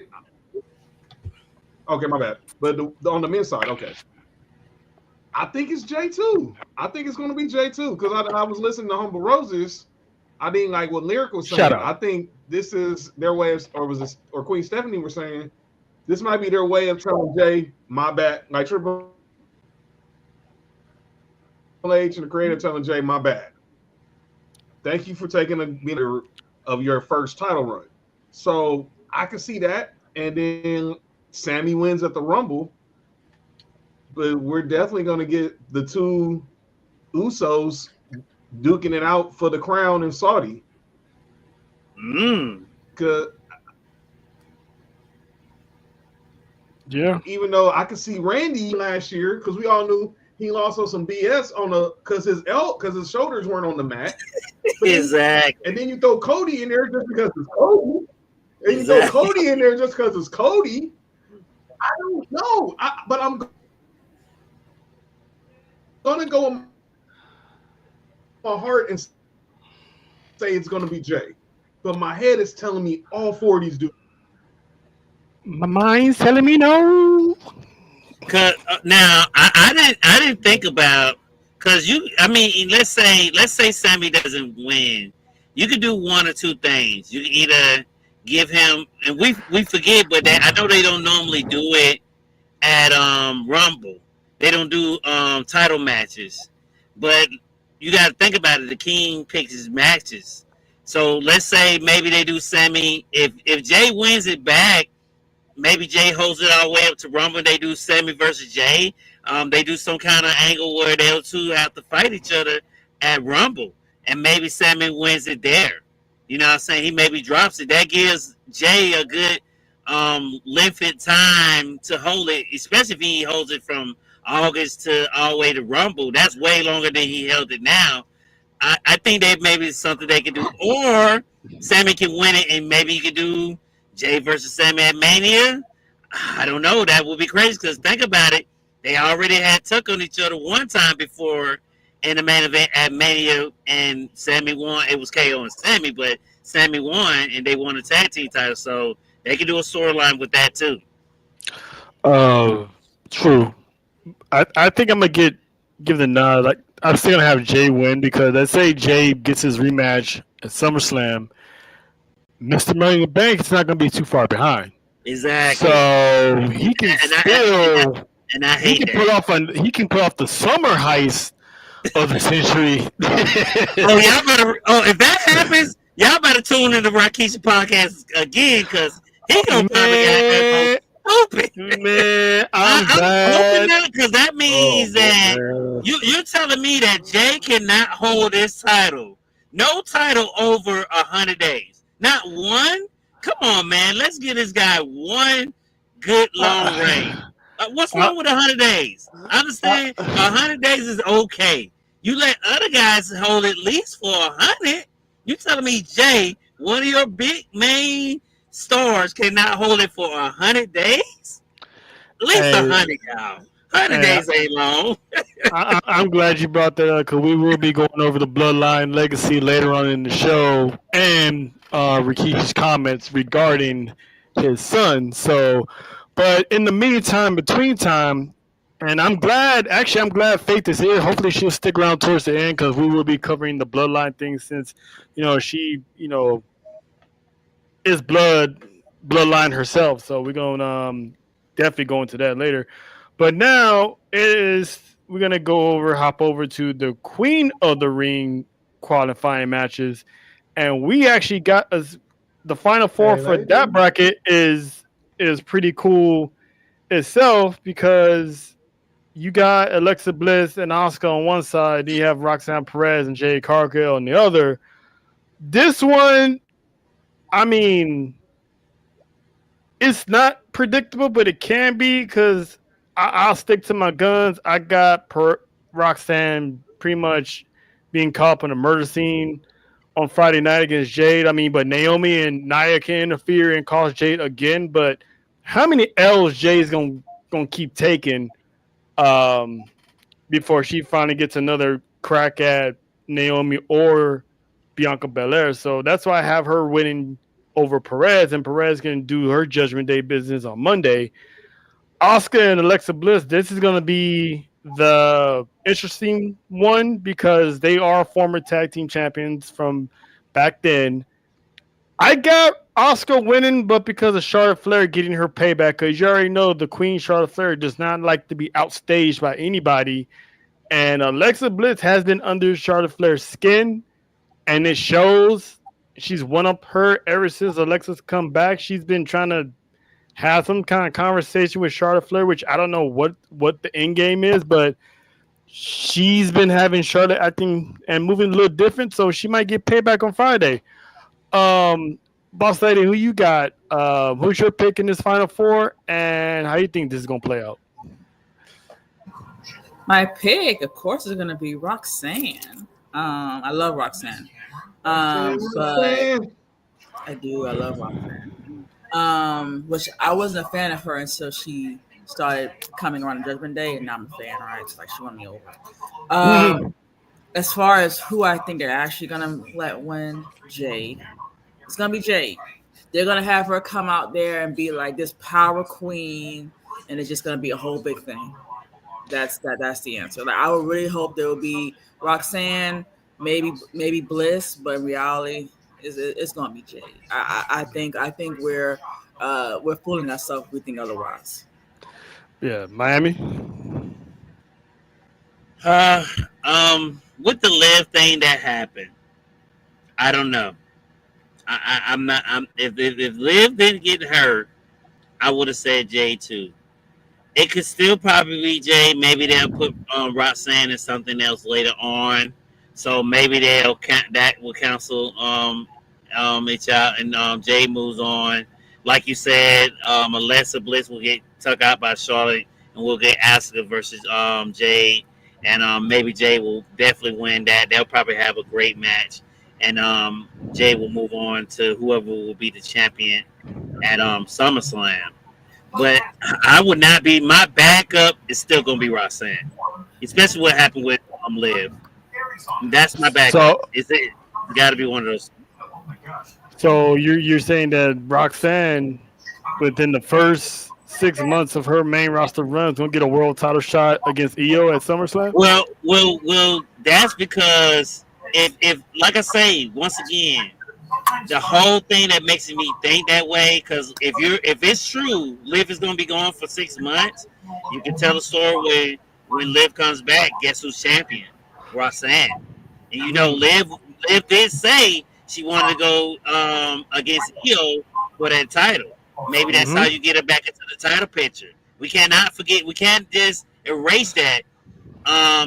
okay, my bad. But on the men's side, okay. I think it's Jay too. I think it's going to be Jay too because I was listening to Humble Roses. I didn't like what Lyric was saying. I think this is their way of, or Queen Stephanie were saying, this might be their way of telling Jay, my bad. Like Triple H and the creator telling Jay, my bad. Thank you for taking a minute of your first title run. So I can see that. And then Sammy wins at the Rumble. But we're definitely going to get the two Usos duking it out for the crown in Saudi. Yeah. Even though I could see Randy last year, because we all knew he lost on some BS because his shoulders weren't on the mat. Exactly. And then you throw Cody in there just because it's Cody. And you throw Cody in there just because it's Cody. I don't know. But I'm gonna go in my heart and say it's gonna be Jay, but my head is telling me all four of these dudes. My mind's telling me no. Cause now I didn't think about because let's say Sammy doesn't win, you could do one or two things. You can either give him, and we forget, but I know they don't normally do it at Rumble. They don't do title matches, but you got to think about it. The King picks his matches, so let's say maybe they do Sammy. If Jay wins it back, maybe Jay holds it all the way up to Rumble. They do Sammy versus Jay. They do some kind of angle where they'll two have to fight each other at Rumble, and maybe Sammy wins it there. You know what I'm saying? He maybe drops it. That gives Jay a good lengthened time to hold it, especially if he holds it from August to all the way to Rumble. That's way longer than he held it now. I think that maybe it's something they can do. Or Sammy can win it and maybe you could do Jay versus Sammy at Mania. I don't know. That would be crazy because think about it. They already had tuck on each other one time before in the main event at Mania and Sammy won. It was KO and Sammy, but Sammy won and they won the tag team title. So they could do a storyline with that too. True. I think I'm gonna give the nod. Like I'm still gonna have Jay win because let's say Jay gets his rematch at SummerSlam, Mr. Money in the Bank is not gonna be too far behind. Exactly. So he can he can pull off the summer heist of the century. If that happens, y'all better tune in to Rakisha podcast again because he gonna probably get stupid. Man, I'm hoping that because that means that you're telling me that Jay cannot hold this title. No title over 100 days. Not one. Come on, man. Let's give this guy one good long reign. What's wrong with 100 days? I understand 100 days is okay. You let other guys hold at least for 100. You telling me Jay, one of your big main stars, cannot hold it for 100 days? At least 100, y'all. 100 days ain't long. I'm glad you brought that up because we will be going over the Bloodline legacy later on in the show and Rikishi's comments regarding his son. So, but in the meantime, between time, and I'm glad Faith is here. Hopefully she'll stick around towards the end because we will be covering the Bloodline thing since, she, is Bloodline herself. So we're going to definitely go into that later. But now we're going to hop over to the Queen of the Ring qualifying matches. And we actually got the final four for that bracket is pretty cool itself because you got Alexa Bliss and Asuka on one side. You have Roxanne Perez and Jade Cargill on the other. This one, it's not predictable, but it can be because I'll stick to my guns. I got Roxanne pretty much being caught up in a murder scene on Friday night against Jade. But Naomi and Nia can interfere and cause Jade again. But how many L's Jade's gonna keep taking um, before she finally gets another crack at Naomi or Bianca Belair. So that's why I have her winning over Perez, and Perez can do her Judgment Day business on Monday. Oscar and Alexa Bliss, this is going to be the interesting one because they are former tag team champions from back then. I got Oscar winning, but because of Charlotte Flair getting her payback, because you already know the Queen Charlotte Flair does not like to be outstaged by anybody. And Alexa Bliss has been under Charlotte Flair's skin, and it shows. She's won up her ever since Alexa's come back. She's been trying to have some kind of conversation with Charlotte Flair, which I don't know what the end game is, but she's been having Charlotte acting and moving a little different, so she might get payback on Friday. Boss lady, who you got? Who's your pick in this Final Four, and how you think this is gonna play out? My pick, of course, is going to be Roxanne. I love Roxanne, but I do. I love Roxanne. Which I wasn't a fan of her until she started coming around on Judgment Day, and now I'm a fan. Right, it's like she won me over. As far as who I think they're actually gonna let win, Jade. It's gonna be Jade. They're gonna have her come out there and be like this power queen, and it's just gonna be a whole big thing. That's the answer. Like, I would really hope there will be Roxanne, maybe Bliss, but in reality, it's gonna be Jade. I think we're fooling ourselves if we think otherwise. Yeah, Miami. With the Liv thing that happened, I don't know. I'm not. If Liv didn't get hurt, I would have said Jade too. It could still probably be Jay. Maybe they'll put Roxanne in something else later on. So maybe that will cancel each out, and Jay moves on. Like you said, Alexa Bliss will get tucked out by Charlotte, and we'll get Asuka versus Jay, and maybe Jay will definitely win that. They'll probably have a great match, and Jay will move on to whoever will be the champion at SummerSlam. But I would not be. My backup is still going to be Roxanne, especially what happened with Liv. That's my backup. So it's got to be one of those. So you're saying that Roxanne, within the first 6 months of her main roster run, is going to get a world title shot against Io at SummerSlam? Well, that's because if like I say once again. The whole thing that makes me think that way, because if it's true, Liv is going to be gone for 6 months. You can tell the story when Liv comes back. Guess who's champion? Roxanne. And you know, Liv did say she wanted to go against Io for that title. Maybe that's how you get her back into the title picture. We cannot forget. We can't just erase that.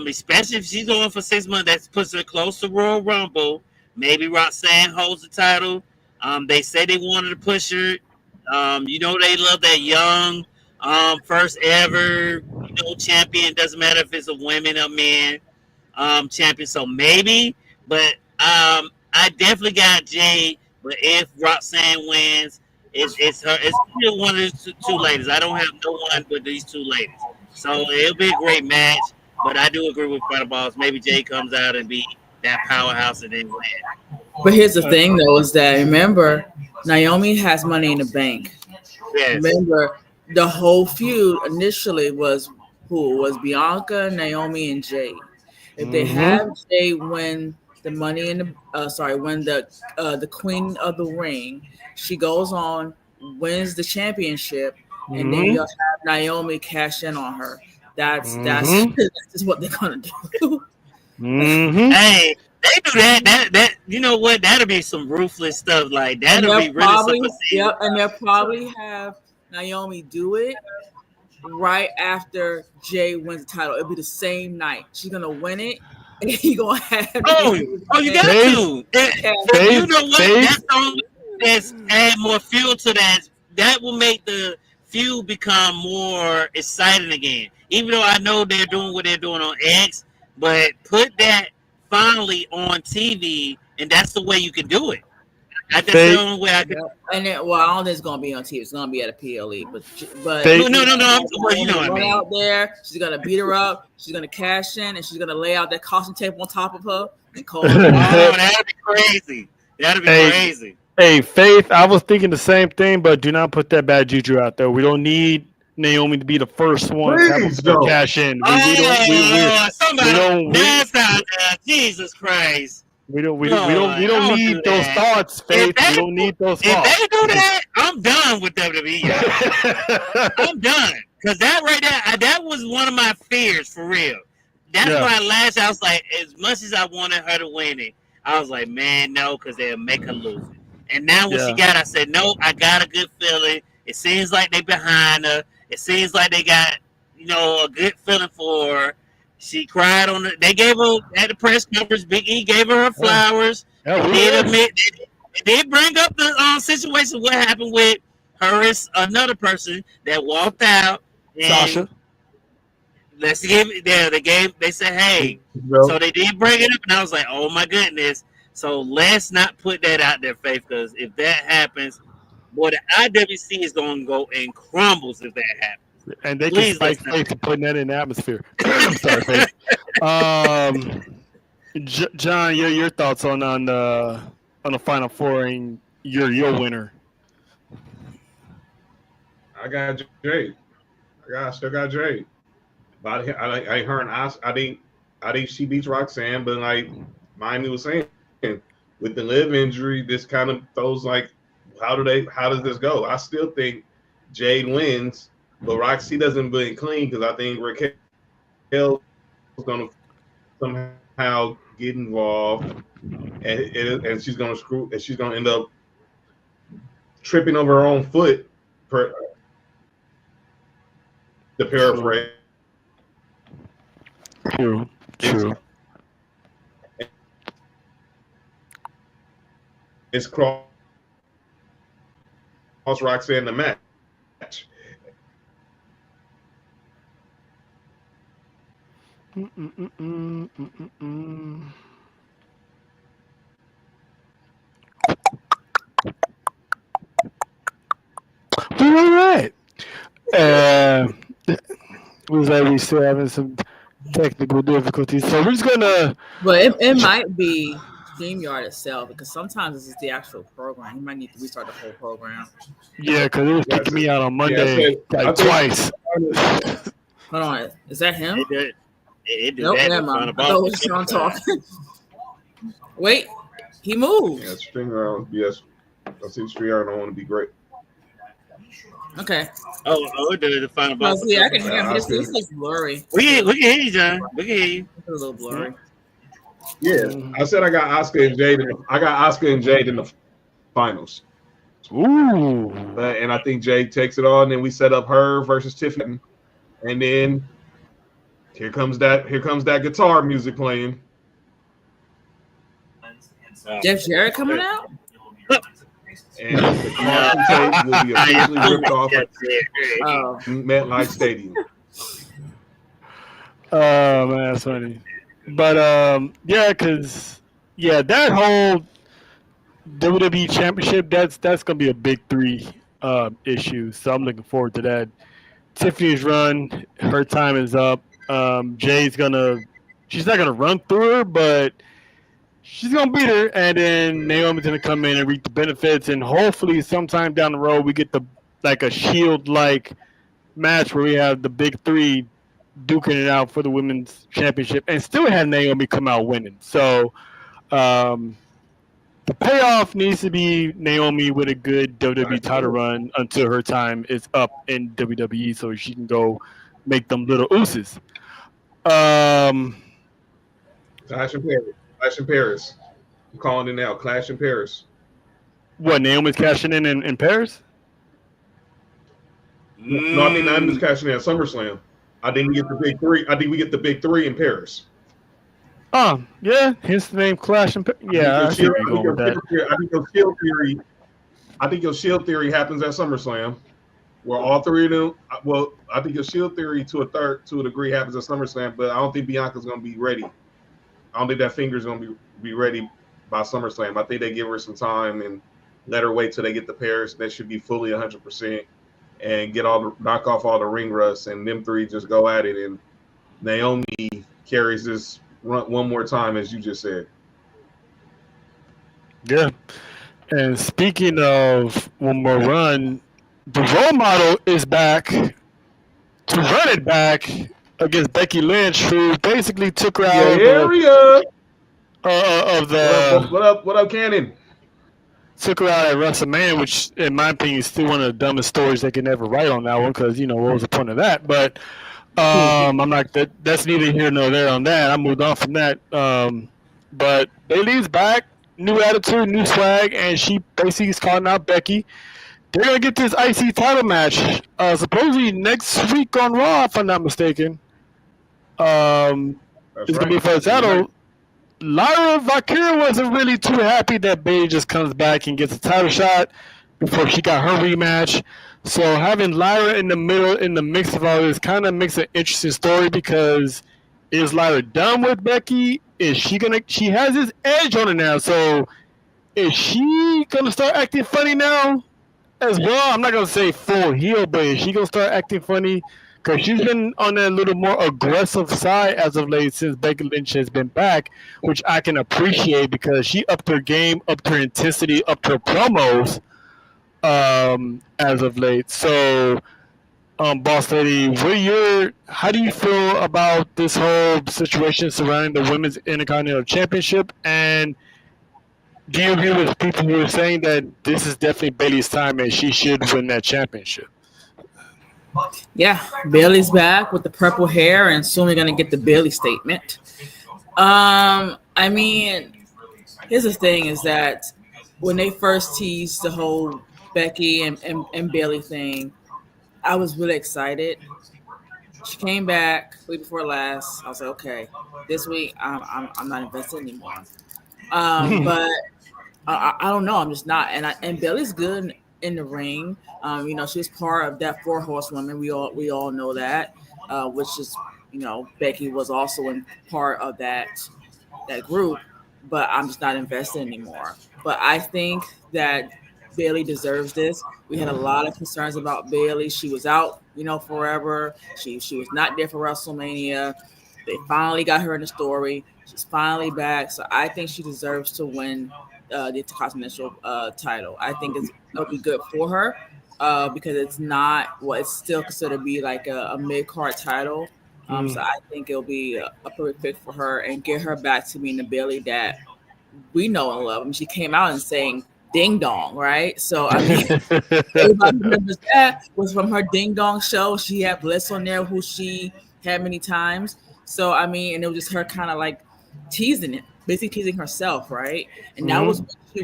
Especially if she's going for 6 months, that puts her close to Royal Rumble. Maybe Roxanne holds the title. They say they wanted to push her. You know, they love that young, first ever, champion. Doesn't matter if it's a woman or man champion. So maybe, but I definitely got Jade. But if Roxanne wins, it's her. It's still one of the two ladies. I don't have no one but these two ladies. So it'll be a great match. But I do agree with Final Balls. Maybe Jade comes out and be that powerhouse and then win. But here's the thing, though, is that remember, Naomi has Money in the Bank. Yes. Remember, the whole feud initially was Bianca, Naomi, and Jade. If they have Jade win the Money in the win the Queen of the Ring, she goes on, wins the championship, and then you'll have Naomi cash in on her. That's just what they're gonna do. Hey, they do that. That you know what? That'll be some ruthless stuff. Like that'll be really super. Yep, and they'll probably have Naomi do it right after Jay wins the title. It'll be the same night. She's gonna win it, and he's gonna have. You got to. You know what? That's add more fuel to that. That will make the feud become more exciting again. Even though I know they're doing what they're doing on X, but put that finally on TV, and that's the way you can do it. That's the only way I could. And then, well, I don't think it's gonna be on TV. It's gonna be at a PLE, but no. Well, you know what I mean. Out there, she's gonna beat her up. She's gonna cash in, and she's gonna lay out that caution tape on top of her and call. Oh, that'd be crazy. That'd be crazy. Hey, Faith, I was thinking the same thing, but do not put that bad juju out there. We don't need Naomi to be the first one to cash in. Jesus Christ. We don't need those thoughts, Faith. We don't need those thoughts. If they do that, I'm done with WWE. I'm done. Because that right there, that was one of my fears for real. That's why I was like, as much as I wanted her to win it, I was like, man, no, because they'll make her lose it. And now when she got, I said, no, I got a good feeling. It seems like they behind her. It seems like they got, a good feeling for her. She cried on it. They gave her at the press conference. Big E gave her flowers. They did bring up the situation. What happened with her is another person that walked out. Sasha. Let's give it there. They said, hey. So they did bring it up, and I was like, oh my goodness. So let's not put that out there, Faith, because if that happens, boy, the IWC is going to go and crumbles if that happens. And they can spike Faith for putting that in the atmosphere. I'm sorry, Faith. John, your thoughts on the Final Four and your winner? I got Jade. I still got Jade. But I heard I think she beats Roxanne, but like Miami was saying, with the Liv injury, this kind of throws like, how does this go? I still think Jade wins, but Roxy doesn't win clean because I think Raquel is going to somehow get involved, and she's going to end up tripping over her own foot. The paraphrase. True. It's cross Roxanne the match. All right. Looks like we still having some technical difficulties, so we're just gonna. But it might be StreamYard itself, because sometimes this is the actual program. You might need to restart the whole program. Yeah, because it was kicking me out on Monday twice. Hold on, is that him? It did nope, that. Never mind. I thought it was Sean talking. Wait, he moved. Yeah, StreamYard. Yes, I see StreamYard. I don't want to be great. Okay. Oh, the final boss. Yeah, I can hear him. This looks blurry. We can hear you, John. We can hear you. It's a little blurry. Yeah, I said I got Oscar and Jade. I got Oscar and Jade in the finals. Ooh. And I think Jade takes it on. And then we set up her versus Tiffany, and then here comes that guitar music playing. Jeff Jarrett coming out. And the caution tape will be officially ripped off at MetLife Stadium. Oh man, that's funny. But that whole WWE Championship, that's gonna be a big three issue. So I'm looking forward to that. Tiffany's run, her time is up. Jay's she's not gonna run through her, but she's gonna beat her, and then Naomi's gonna come in and reap the benefits, and hopefully sometime down the road we get a Shield-like match where we have the big three duking it out for the women's championship, and still have Naomi come out winning. So the payoff needs to be Naomi with a good WWE title run until her time is up in WWE, so she can go make them little ooses. Clash in Paris. I'm calling it now. Clash in Paris. What, Naomi's cashing in Paris? No, I think Naomi's cashing in at SummerSlam. I think we get the big three. I think we get the big three in Paris. Oh, yeah. Hence the name Clash in Paris. Yeah, I see where you're going with that. I think your Shield theory happens at SummerSlam, where all three of them. Well, I think your Shield theory to a degree happens at SummerSlam, but I don't think Bianca's going to be ready. I don't think that finger's going to be ready by SummerSlam. I think they give her some time, and let her wait till they get the pairs that should be fully 100% and knock off all the ring rust, and them three just go at it. And Naomi carries this run one more time, as you just said. Yeah. And speaking of one more run, the role model is back to run it back against Becky Lynch, who basically took her out of the What up, Cannon? Took her out at WrestleMania, which, in my opinion, is still one of the dumbest stories they could ever write on that one. Because what was the point of that? But I'm not that. That's neither here nor there on that. I moved on from that. But Bayley's back, new attitude, new swag, and she basically is calling out Becky. They're gonna get this IC title match supposedly next week on Raw, if I'm not mistaken. It's gonna be for the title. Lyra Valkyria wasn't really too happy that Bayley just comes back and gets a title shot before she got her rematch. So having Lyra in the middle, in the mix of all this, kind of makes an interesting story because is Lyra done with Becky? Is she gonna? She has this edge on her now. So is she gonna start acting funny now as well? I'm not gonna say full heel, but is she gonna start acting funny? Because she's been on a little more aggressive side as of late since Becky Lynch has been back, which I can appreciate because she upped her game, upped her intensity, upped her promos as of late. So, Boss Lady, how do you feel about this whole situation surrounding the Women's Intercontinental Championship? And do you agree with people who are saying that this is definitely Bayley's time and she should win that championship? Yeah, Bayley's back with the purple hair, and soon we're gonna get the Bayley statement. I mean, here's the thing: is that when they first teased the whole Becky and Bayley thing, I was really excited. She came back week before last. I was like, okay, this week I'm not invested anymore. But I don't know. I'm just not. And Bayley's good in the ring. She was part of that 4 horsewomen. We all know that, which is, Becky was also in part of that group, but I'm just not invested anymore. But I think that Bayley deserves this. We had a lot of concerns about Bayley. She was out, forever. She was not there for WrestleMania. They finally got her in the story. She's finally back. So I think she deserves to win the Intercontinental title. I think it'll be good for her because it's still considered to be like a mid-card title. So I think it'll be a perfect fit for her and get her back to being the Bayley that we know and love. I mean, she came out and saying "Ding Dong," right? So I mean, everybody remembers that was from her Ding Dong show. She had Bliss on there, who she had many times. So I mean, and it was just her kind of like teasing it, basically teasing herself, right? And that was she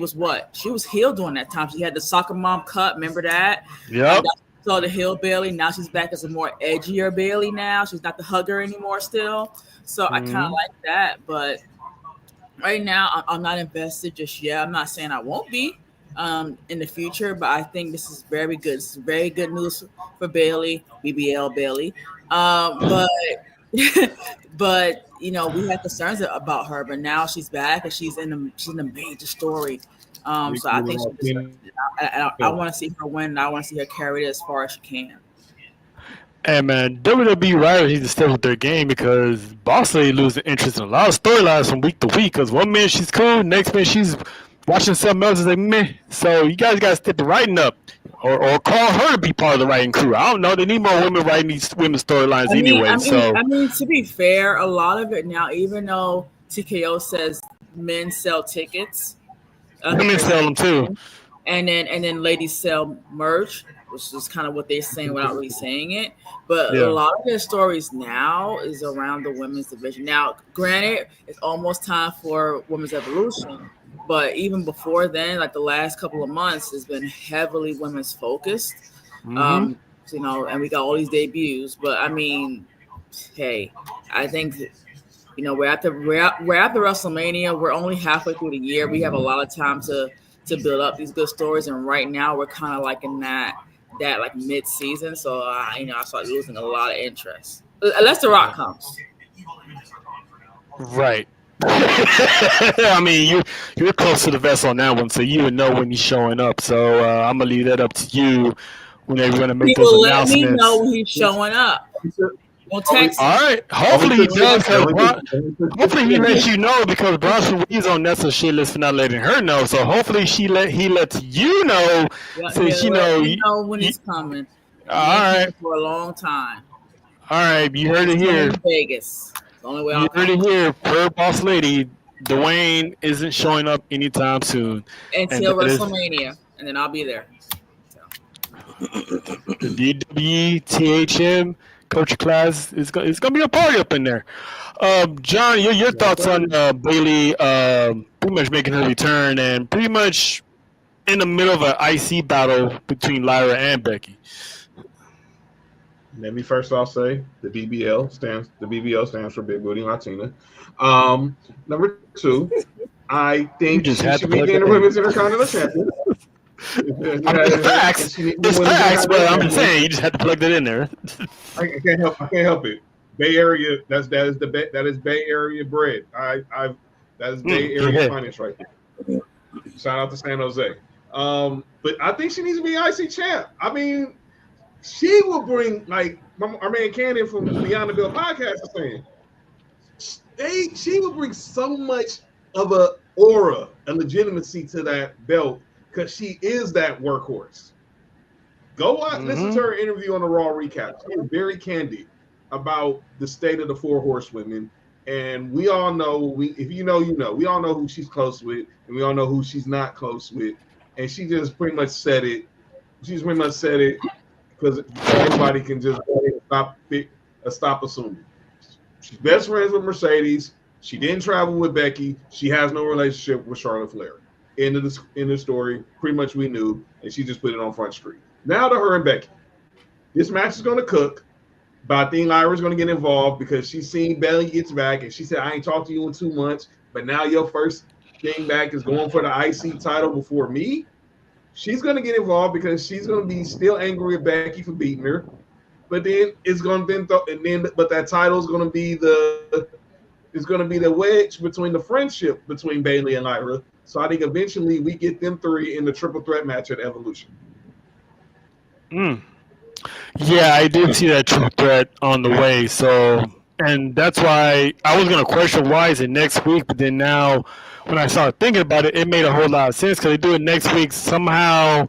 was heel during that time. She had the soccer mom cut. Remember that? Yep. So the heel Bayley. Now she's back as a more edgier Bayley. Now she's not the hugger anymore. Still, so I kind of like that. But right now, I'm not invested just yet. I'm not saying I won't be in the future, but I think this is very good. This is very good news for Bayley, BBL Bayley. But we had concerns about her, but now she's back and she's in a major story. So I think I want to see her win. And I want to see her carry it as far as she can. And man, WWE writers need to step with their game because Boss Lady losing interest in a lot of storylines from week to week. Because one minute she's cool, next minute she's watching something else and like meh. So you guys got to step the writing up, or call her to be part of the writing crew. I don't know. They need more women writing these women's storylines anyway. I mean, to be fair, a lot of it now, even though TKO says men sell tickets, women sell them too, and then ladies sell merch, which is kind of what they're saying without really saying it. But a lot of their stories now is around the women's division. Now, granted, it's almost time for Women's Evolution. But even before then, like the last couple of months, has been heavily women's focused. And we got all these debuts. But I mean, hey, I think we're after WrestleMania. We're only halfway through the year. We have a lot of time to build up these good stories. And right now, we're kind of like in that like mid season. So I start losing a lot of interest unless The Rock comes. Right. I mean, you're close to the vest on that one, so you would know when he's showing up. So I'm gonna leave that up to you whenever you're gonna He make those will let me know announcements. when he's showing up. Don't text All me. right. Only Hopefully he took does, six. because hopefully he lets Only you know, because Bronson Reed's on that's a shit list for not letting her know. So hopefully he lets you know, since He'll you let know. me know when he's coming. He All ain't right. coming for a long time. All right. You heard He's it coming here. to Vegas. It's the only way You I'll heard come. it here. Per boss lady, Dwayne isn't showing up anytime soon, and Until that is WrestleMania, and then I'll be there. So. the DWTHM coach class is it's gonna be a party up in there. John, your thoughts on Bayley pretty much making her return and pretty much in the middle of an IC battle between Lyra and Becky. Let me first off say the BBL stands for Big Booty Latina. Number two, I You think just she had to should be plug getting that the in. Women's Intercontinental Champion. I mean, it's And facts. she needs to be It's Women's facts, but Intercontinental I'm just Champion. saying you just had to plug that in there. I can't help it. Bay Area, that is Bay Area bread. That is Bay Area Yeah. finance right there. Shout out to San Jose. But I think she needs to be IC champ. I mean, she will bring, like our man Cannon from Beyond the Bill podcast is saying, she will bring so much of a aura and legitimacy to that belt because she is that workhorse. Go watch, listen to her interview on the Raw recap. She is very candid about the state of the four horsewomen. And we all know, if you know, you know. We all know who she's close with, and we all know who she's not close with. And she just pretty much said it. She's pretty much said it because so everybody can just stop assuming. She's best friends with Mercedes. She didn't travel with Becky. She has no relationship with Charlotte Flair. End of the story. Pretty much we knew, and she just put it on Front Street. Now to her and Becky. This match is going to cook, but I think Lyra's going to get involved because she's seen Bayley gets back, and she said, I ain't talked to you in 2 months, but now your first thing back is going for the IC title before me. She's going to get involved because she's going to be still angry at Becky for beating her. But then it's going to but that title is going to be the wedge between the friendship between Bayley and Lyra. So I think eventually we get them three in the triple threat match at Evolution. Yeah, I did see that triple threat on the way. So, and that's why I was gonna question why is it next week, but then now when I started thinking about it, it made a whole lot of sense because they do it next week. Somehow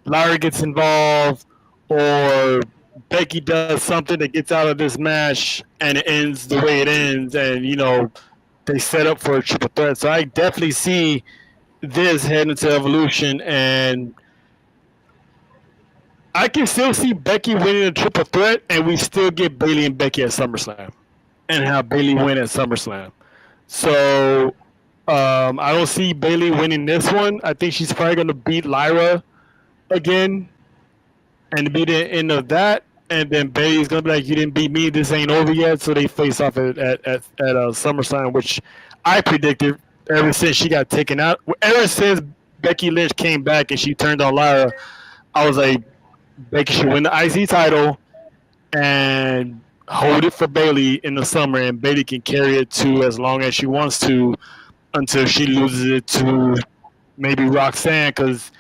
Lyra gets involved, or Becky does something that gets out of this match, and it ends the way it ends, and they set up for a triple threat. So I definitely see this heading into Evolution, and I can still see Becky winning a triple threat, and we still get Bayley and Becky at SummerSlam, and have Bayley win at SummerSlam. So I don't see Bayley winning this one. I think she's probably going to beat Lyra again, and be the end of that. And then Bayley's going to be like, "You didn't beat me. This ain't over yet." So they face off at SummerSlam, which I predicted ever since she got taken out. Ever since Becky Lynch came back and she turned on Lyra, I was like, Becky should win the IC title and hold it for Bayley in the summer, and Bayley can carry it to as long as she wants to until she loses it to maybe Roxanne, because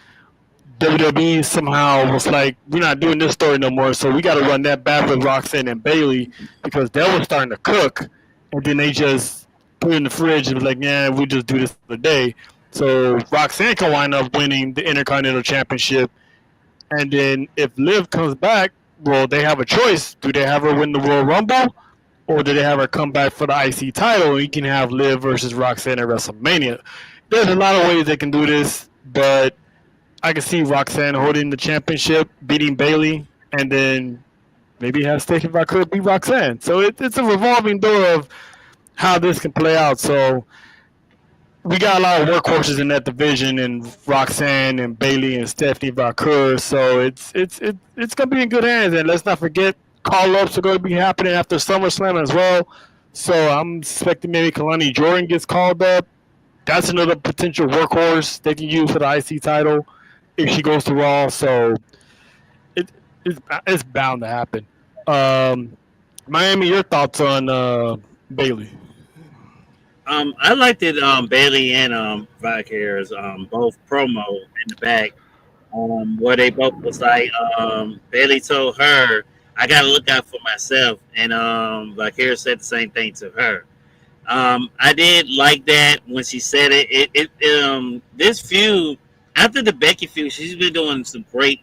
WWE somehow was like, we're not doing this story no more, so we got to run that back with Roxanne and Bayley because they were starting to cook, and then they just put it in the fridge and was like, yeah, we just do this the day. So Roxanne can wind up winning the Intercontinental Championship. And then if Liv comes back, well, they have a choice. Do they have her win the Royal Rumble, or do they have her come back for the IC title? And you can have Liv versus Roxanne at WrestleMania. There's a lot of ways they can do this, but I can see Roxanne holding the championship, beating Bayley, and then maybe have Stephanie Vaquer beat Roxanne. So it's a revolving door of how this can play out. So we got a lot of workhorses in that division, and Roxanne and Bayley and Stephanie Vaquer. So it's gonna be in good hands. And let's not forget, call-ups are going to be happening after SummerSlam as well. So I'm expecting maybe Kalani Jordan gets called up. That's another potential workhorse they can use for the IC title if she goes to Raw. So it's bound to happen. Miami, your thoughts on Bayley? I liked it. Bailey and Vicaris both promo in the back. Where they both was like, Bailey told her, "I gotta look out for myself," and Vicaris said the same thing to her. I did like that when she said it. This feud after the Becky feud, she's been doing some great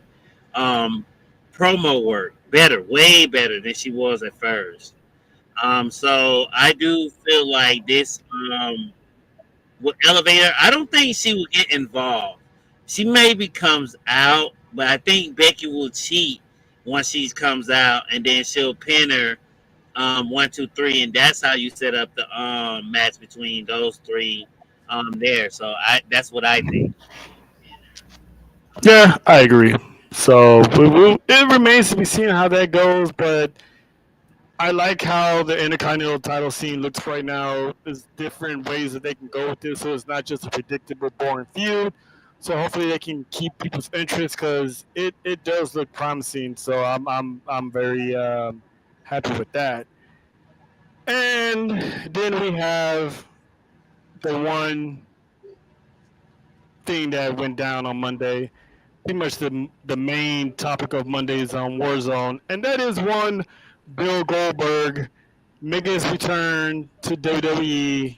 um promo work, better, way better than she was at first. So I do feel like this with Elevator. I don't think she will get involved. She maybe comes out, but I think Becky will cheat once she comes out, and then she'll pin her 1, 2, 3, and that's how you set up the match between those three there. So that's what I think. Yeah, I agree. So it remains to be seen how that goes, but I like how the Intercontinental title scene looks right now. There's different ways that they can go with this, so it's not just a predictable, boring feud. So hopefully they can keep people's interest because it does look promising. So I'm very happy with that. And then we have the one thing that went down on Monday. Pretty much the main topic of Monday's on Warzone, and that is one Bill Goldberg making his return to WWE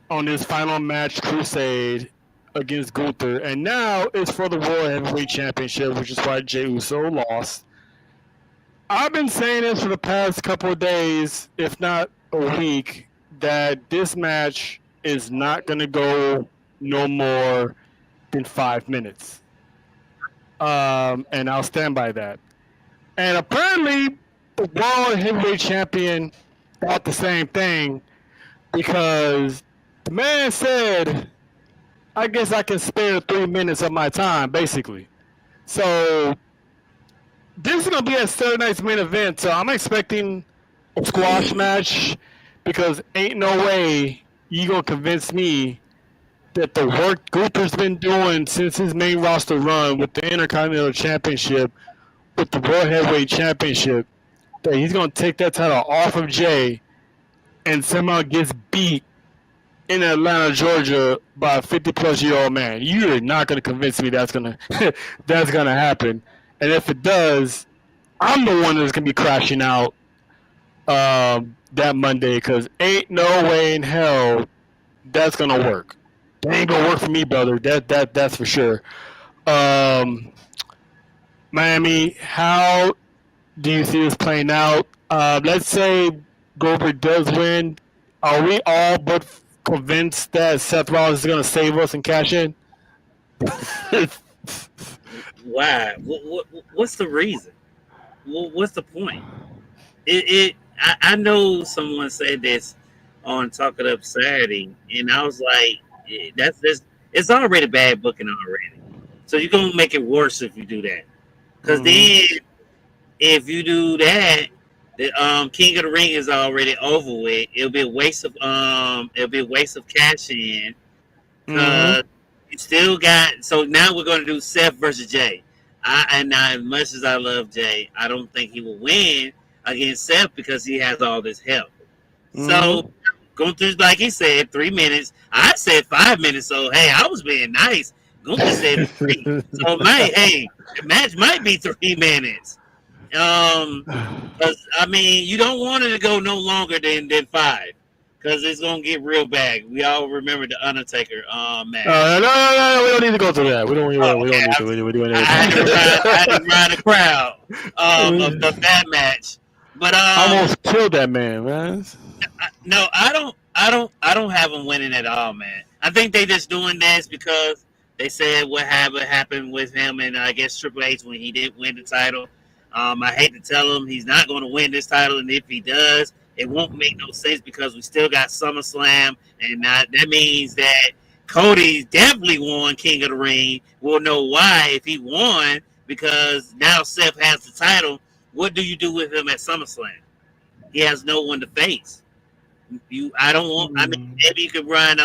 on his final match crusade against Gunther, and now it's for the World Heavyweight Championship, which is why Jey Uso lost. I've been saying this for the past couple of days, if not a week, that this match is not going to go no more than 5 minutes. And I'll stand by that. And apparently, the World Heavyweight Champion thought the same thing because the man said, I guess I can spare 3 minutes of my time, basically. So this is going to be a Saturday night's main event. So I'm expecting a squash match because ain't no way you going to convince me that the work Gunther's been doing since his main roster run with the Intercontinental Championship, with the World Heavyweight Championship, that he's going to take that title off of Jay and somehow gets beat in Atlanta, Georgia by a 50-plus-year-old man. You're not going to convince me that's going to that's going to happen. And if it does, I'm the one that's going to be crashing out that Monday because ain't no way in hell that's going to work. That ain't going to work for me, brother. That's for sure. Miami, how do you see this playing out? Let's say Goldberg does win. Are we all but convinced that Seth Rollins is going to save us and cash in? Why? What's the reason? What's the point? I know someone said this on Talk It Up Saturday, and I was like, that's this. It's already bad booking already. So you're gonna make it worse if you do that. Because then, if you do that, the King of the Ring is already over with. It'll be a waste of cash in. You still got, so now we're gonna do Seth versus Jay. And now, as much as I love Jay, I don't think he will win against Seth because he has all this help. So going through, like he said, 3 minutes. I said 5 minutes. So hey, I was being nice. Gunther said 3. So hey, the match might be 3 minutes. Because I mean, you don't want it to go no longer than 5, because it's gonna get real bad. We all remember the Undertaker match. No, we don't need to go through that. We don't need to. We're doing I had to ride the crowd of that match, but I almost killed that man. No, I don't have them winning at all, man. I think they just doing this because they said what happened with him and I guess Triple H when he didn't win the title. I hate to tell him he's not going to win this title, and if he does, it won't make no sense because we still got SummerSlam, and that means that Cody definitely won King of the Ring. We'll know why if he won, because now Seth has the title. What do you do with him at SummerSlam? He has no one to face. I don't want. I mean, maybe you could run.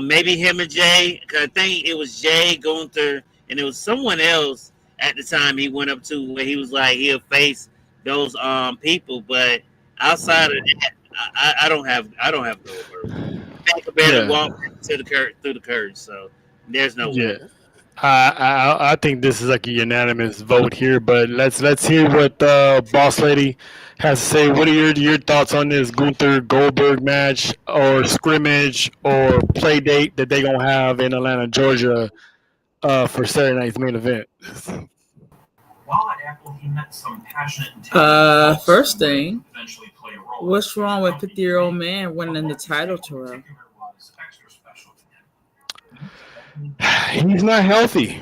Maybe him and Jay. Cause I think it was Jay Gunther, and it was someone else at the time he went up to where he was like he'll face those people. But outside of that, I don't have Goldberg. I could barely walk to the through the curtain, so there's no way. I think this is like a unanimous vote here, but let's hear what Boss Lady has to say. What are your thoughts on this Gunther Goldberg match or scrimmage or play date that they gonna have in Atlanta, Georgia, for Saturday night's main event? First thing, what's wrong with 50-year-old man winning the title, Terrell? He's not healthy.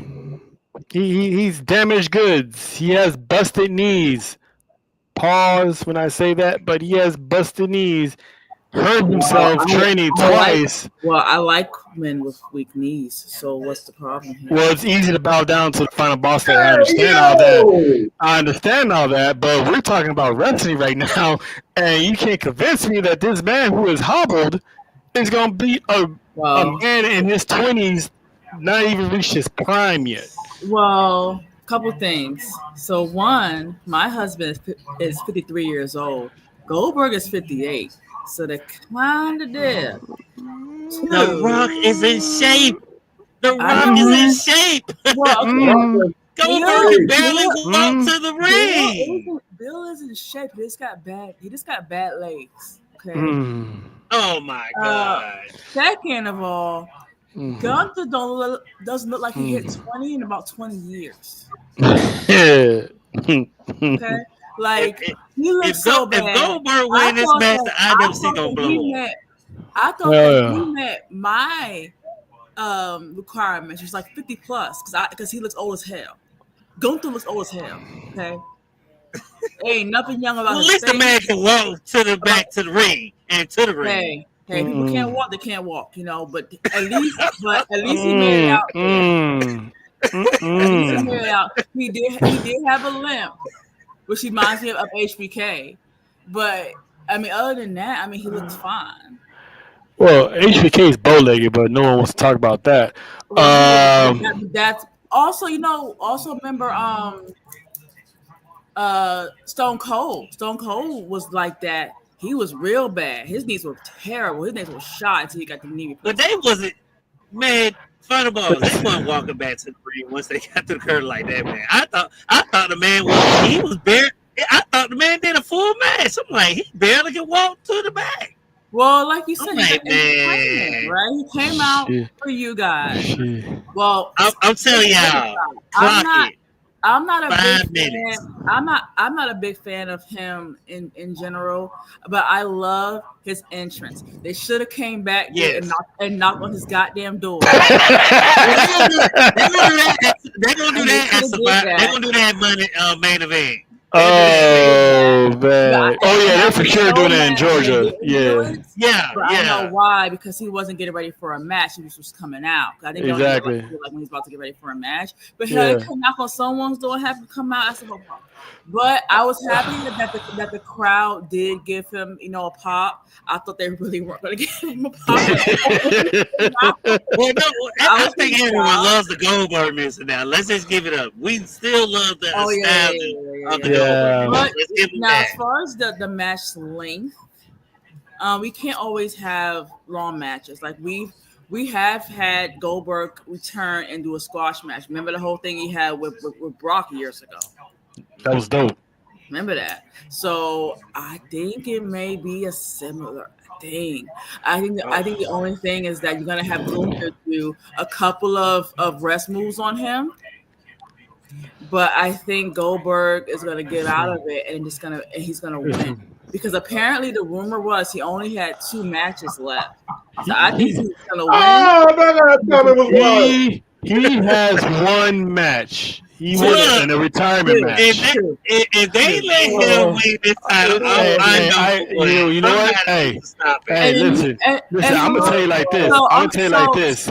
He's damaged goods. He has busted knees. Pause when I say that, but he has busted knees. Hurt himself training twice. I like men with weak knees. So what's the problem here? Well, it's easy to bow down to the final boss. I understand all that. I understand all that, but we're talking about wrestling right now, and you can't convince me that this man who is hobbled is going to be a man in his 20s, not even reached his prime yet. Well, couple things. So one, my husband is 53 years old. Goldberg is 58. So they're kind of there. The Rock is in shape. The Rock is in shape. Goldberg can barely walk to the ring. Bill is in shape. He just got bad legs. Okay. Oh my God. Second of all, Gunther doesn't look like he hit 20 in about 20 years. Okay. Like he looks so bad. If Goldberg win this match, the IWC gonna blow up. I thought that he met my requirements. He's like 50 plus because he looks old as hell. Gunther looks old as hell. Okay. Ain't nothing young about his face. At least the man can walk to the back to the ring and to the ring. Hey, people can't walk, they can't walk, but at least he made it out. He made it out. He did have a limp, which reminds me of HBK. But other than that, he looks fine. Well, HBK is bow-legged, but no one wants to talk about that. That's also, also remember Stone Cold. Stone Cold was like that. He was real bad. His knees were terrible. His knees were shot until he got the knee replaced. But they wasn't, man. Funny balls. They weren't walking back to the ring once they got to the curtain like that, man. I thought the man was bare. I thought the man did a full match. I'm like, he barely can walk to the back. Well, like you said, right? He came out for you guys. Well, I'm telling y'all, I'm not a big fan. I'm not a big fan of him in general, but I love his entrance. They should have came back and knocked on his goddamn door. They're gonna do that money main event. Oh man! They're for sure doing that in Georgia. Yeah. I don't know why, because he wasn't getting ready for a match. He was just coming out. I didn't exactly like when he's about to get ready for a match. But he had to come knock on someone's door, have to come out. I said, but I was happy that the crowd did give him, a pop. I thought they really weren't going to give him a pop. I think everyone loves the Goldberg music now. Let's just give it up. We still love the styling of the Goldberg. But now, as far as the match length, we can't always have long matches. Like we have had Goldberg return and do a squash match. Remember the whole thing he had with Brock years ago? That was dope. Remember that? So I think it may be a similar thing. I think the only thing is that you're gonna have Gunther do a couple of rest moves on him, but I think Goldberg is gonna get out of it and he's gonna win, because apparently the rumor was he only had 2 matches left. So I think he's gonna win. He has 1 match. He was in a retirement match. If they let him win this title, you know what? Hey, listen. I'm gonna tell you like this.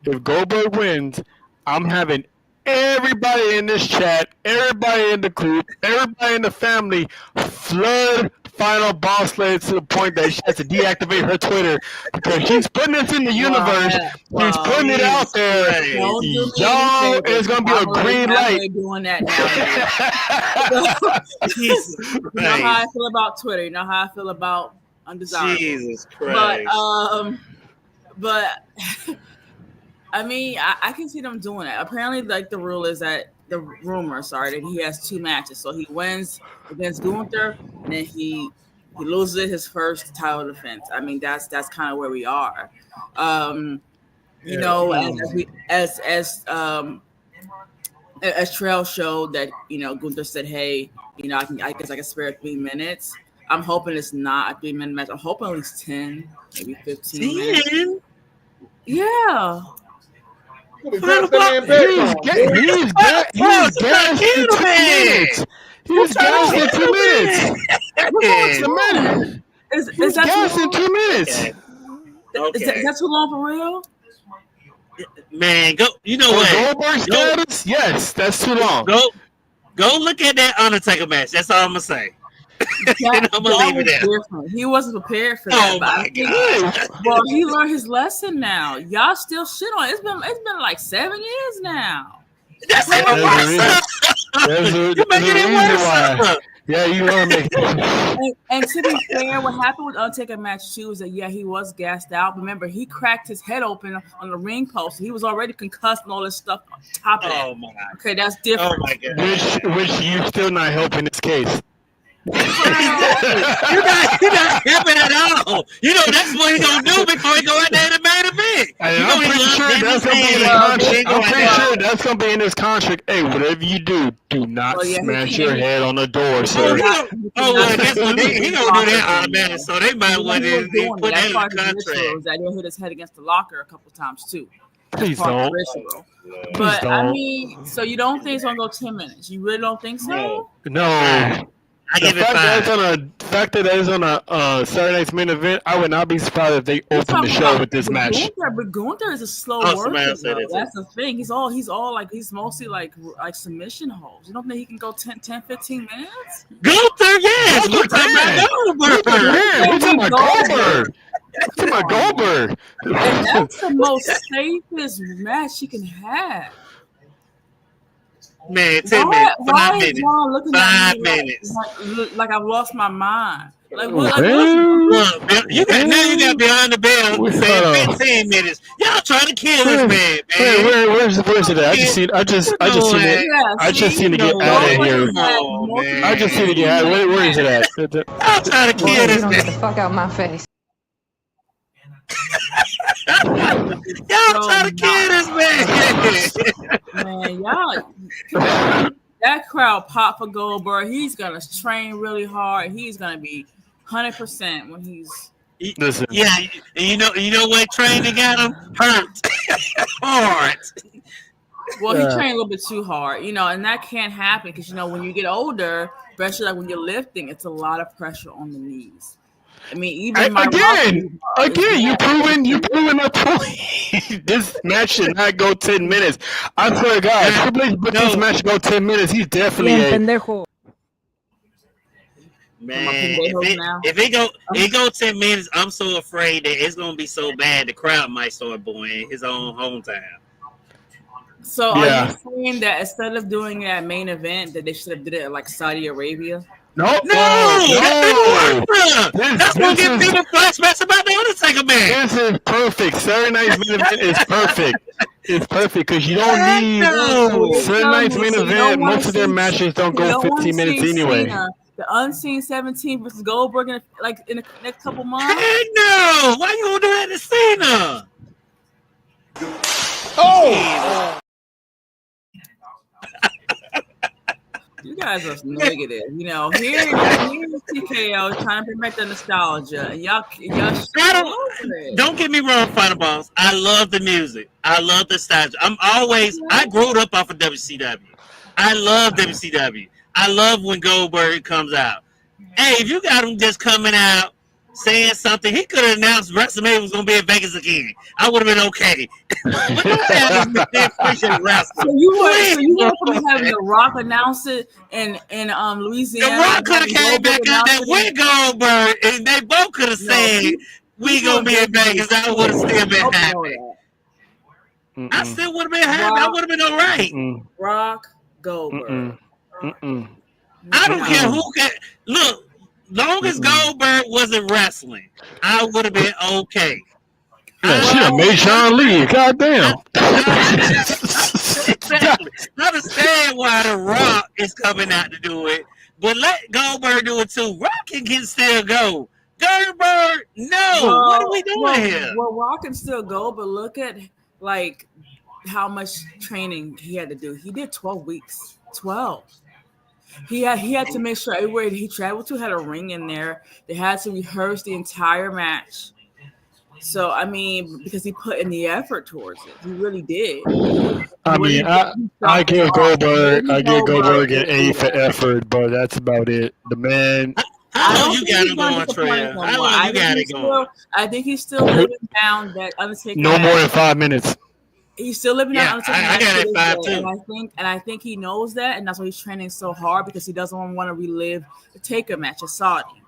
If Goldberg wins, I'm having everybody in this chat, everybody in the group, everybody in the family flood final boss lady to the point that she has to deactivate her Twitter because she's putting this in the universe. She's putting it out there. Don't do me Y'all, any it's gonna be a green light. Doing that now. Jesus You know how I feel about Twitter. You know how I feel about undesirable. Jesus Christ. But I mean, I can see them doing that. Apparently, like the rule is that the rumor, that he has 2 matches. So he wins against Gunther, and then he loses his first title defense. I mean, that's kind of where we are. You know, as Trail showed that, you know, Gunther said, hey, you know, I guess I can spare 3 minutes. I'm hoping it's not a 3-minute match. I'm hoping at least 10, maybe 15 minutes. Yeah. He's gassed in 2 minutes. He's gassed in 2 minutes. What's the matter? He's gassed in 2 minutes. Is that too long for real? Man, go. You know what? GOLDBERG status? Yes, that's too long. Go look at that Undertaker match. That's all I'm gonna say. I'm gonna leave it there. Different. He wasn't prepared for that. Oh my God! Well, he learned his lesson now. Y'all still shit on it. It's been like 7 years now. That's it. You're making it worse. Yeah, you are making it. And to be fair, what happened with Undertaker match 2 is that he was gassed out. Remember, he cracked his head open on the ring post. He was already concussed and all this stuff on top of it. Oh my God! Okay, that's different. Oh my God! Which you still not helping this case. You're not helping at all. You know that's what he's gonna do before he go out there in the main event. I'm pretty sure that's gonna be in the contract. I'm pretty sure that's gonna be in his contract. Hey, whatever you do, do not smash your head on the door, sir. Well, that's what he gonna do that automatically. So they might want to put that in the contract. That he'll hit his head against the locker a couple times too. Please don't. But I mean, so you don't think it's gonna go 10 minutes? You really don't think so? No. The fact that it's on a Saturday night's main event, I would not be surprised if they open the show with this match. But Gunther is a slow worker. That's the thing. He's mostly like submission holds. You don't think he can go 10, 15 minutes? Gunther, yes. We're talking about GOLDBERG. GOLDBERG. And that's the most safest match he can have. Man, 10 minutes. 5 minutes. 5 minutes. Like I've lost my mind. Like, look, you got behind the bell saying 15 minutes. Y'all trying to kill this man, man. Where's it at? I just seen it get out of here. I just seen it get out. Where is it at? Y'all trying to kill this man. Get the fuck out my face. Y'all trying to kill this man. Man, y'all, that crowd pop for GOLDBERG. He's gonna train really hard. He's gonna be 100% when he's. Listen. Yeah, and you know what training got him hurt hard. Well, he trained a little bit too hard, you know, and that can't happen because when you get older, especially like when you're lifting, it's a lot of pressure on the knees. I mean, even you proven a point. This match should not go 10 minutes. I swear to God, if this match go 10 minutes, he's definitely Man, if it go 10 minutes, I'm so afraid that it's gonna be so bad the crowd might start booing his own hometown. So are you saying that instead of doing that main event, that they should have did it like Saudi Arabia? No. That's gonna give people flashbacks about the Undertaker man. This is perfect. Saturday night's main event is perfect. It's perfect because you don't need Saturday night's main event. Most of their matches don't go 15 minutes anyway. The Unseen 17 versus GOLDBERG in the next couple months. Heck no! Why you gonna do that to Cena? Oh! You guys are negative. Here's TKO trying to bring back the nostalgia. And y'all don't get me wrong, Final Boss. I love the music. I love the nostalgia. I grew up off of WCW. I love WCW. I love when GOLDBERG comes out. Hey, if you got him just coming out saying something, he could have announced WrestleMania was going to be in Vegas again. I would have been okay. But don't have this efficient wrestler. So you want to have The Rock announce it in Louisiana? The Rock could have came back out there with Goldberg, and they both could have said, "We gonna be in Vegas." I would have still been happy. I still would have been happy. I would have been all right. Rock Goldberg. I don't care who can look. Long as Goldberg wasn't wrestling, I would have been okay. Yeah, she done made Sean leave. Goddamn. Exactly. I understand why The Rock is coming out to do it, but let Goldberg do it too. Rock can still go. Goldberg, no. What are we doing here? Well, Rock can still go, but look at like how much training he had to do. He did 12 weeks. 12. He had to make sure everywhere he traveled to had a ring in there. They had to rehearse the entire match. So I mean, because he put in the effort towards it, he really did. I give Goldberg an A for effort, but that's about it. The man. How long you got it going, Trey? How long you got it going? I think he's still living down that Undertaker. No more than 5 minutes. He's still living down Undertaker. I got it 5 too. And I think he knows that, and that's why he's training so hard because he doesn't want to relive the Taker match at Saudi.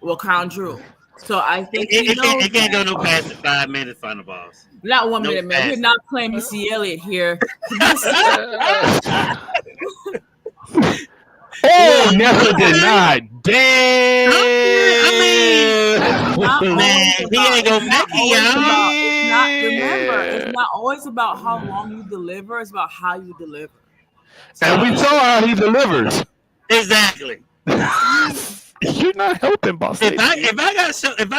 Well, Crown Jewel. So I think it can't go no past the 5 minutes, Final Boss. Not 1 minute, man. We're not playing Missy Elliott here. Oh, never denied. Damn. Man, he ain't gonna make it's not always about how long you deliver. It's about how you deliver. And we saw how he delivers. Exactly. You're not helping, boss. If I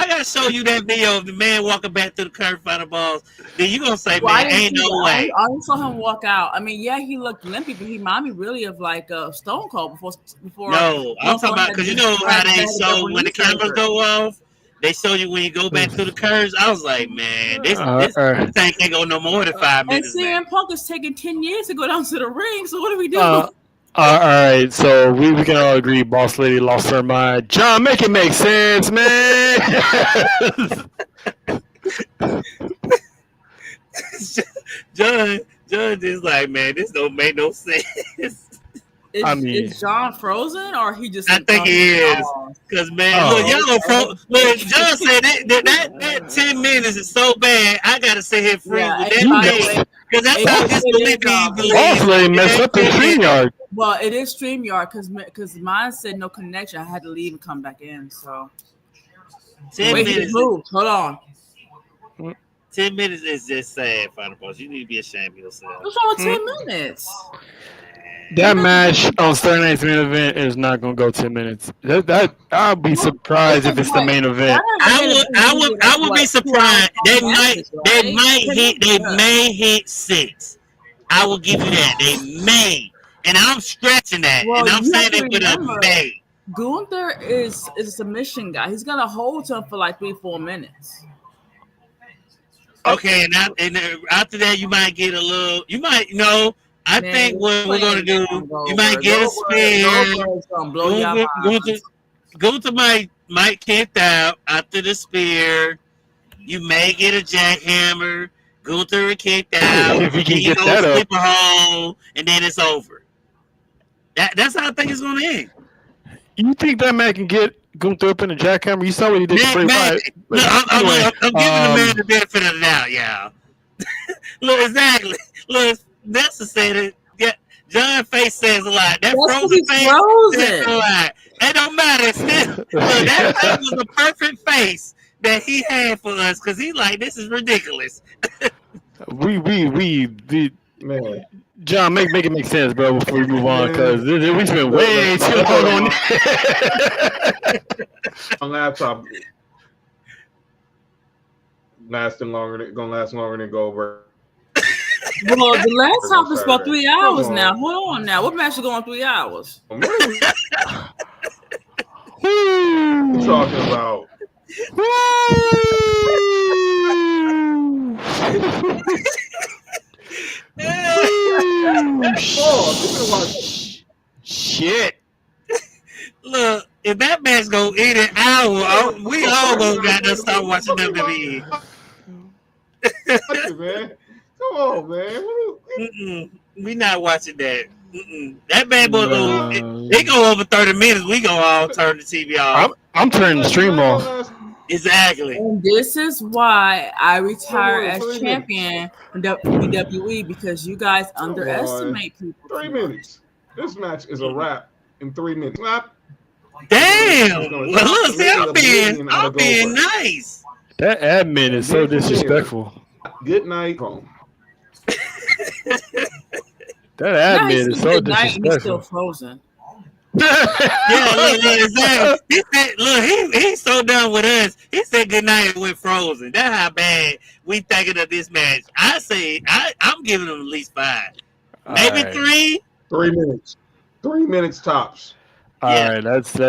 gotta show you that video of the man walking back to the curb Final Boss, then you gonna say, man, ain't no way. I saw him walk out. I mean, yeah, he looked limpy, but he reminded me really of like Stone Cold before. No, I'm talking about because you know how they show when the cameras go off. They show you when you go back to the curves. I was like, man, this thing can't go no more than 5 minutes. And CM Punk is taking 10 years to go down to the ring. So what do we do? All right, so we can all agree Boss Lady lost her mind. John, make it make sense, man. John is like, man, this don't make no sense. Is John frozen or he just? I think he is. Because man, look, John said that 10 minutes is so bad. I gotta sit here free with that. Because that's how disbelieving. Boss Lady messed up the StreamYard. Well, it is StreamYard because mine said no connection. I had to leave and come back in. So 10 minutes. Hold on. 10 minutes is just sad, Final Boss. You need to be ashamed of yourself. What's wrong with 10 minutes? That match on Saturday Night's main event is not gonna go 10 minutes. That I'll be surprised if it's the main event. I would be surprised. They may hit 6. I will give you that. They may, and I'm stretching that, and I'm saying it with a may. Gunther is a submission guy. He's gonna hold him for like 3-4 minutes. Okay, and after that, you might get a little. You might know. I think what we're gonna do, you might get a spear. Gunther might kick out after the spear. You may get a jackhammer. Gunther will kick out. If you can get that up, a hole, and then it's over. That's how I think it's gonna end. You think that man can get Gunther up in a jackhammer? You saw what he did to Bray Wyatt. I'm giving the man the benefit of the doubt, yeah. Look, exactly. Look. Nelson said it. Yeah, John face says a lot. That frozen face says a lot. It don't matter. Still, look, that was the perfect face that he had for us because he's like, this is ridiculous. we man. John, make it make sense, bro, before we move on, because we spent way too long on on laptop. Gonna last longer than Goldberg. Well, the last time was about 3 hours now. Hold on now. What match is going 3 hours? What are we talking about? Shit. Look, if that match go in an hour, we all gonna got to start watching WWE. Man. on, man. We not watching that. That bad boy, No. they go over 30 minutes. We gonna all turn the TV off. I'm turning the stream off. Exactly. And this is why I retire Come on, as 3 champion from WWE because you guys underestimate people. 3 minutes. This match is a wrap in 3 minutes. Wrap. Damn. Well, look, see, I'm being nice. That admin is so disrespectful. Good night, home. That admin is so Good night, and he's still disrespectful. frozen. Yeah, look, exactly. He said, look, he's so done with us. He said good night and went frozen. That's how bad we thinking of this match. I say I'm giving him at least 5. Maybe 3. 3 minutes. 3 minutes tops. All right, that's He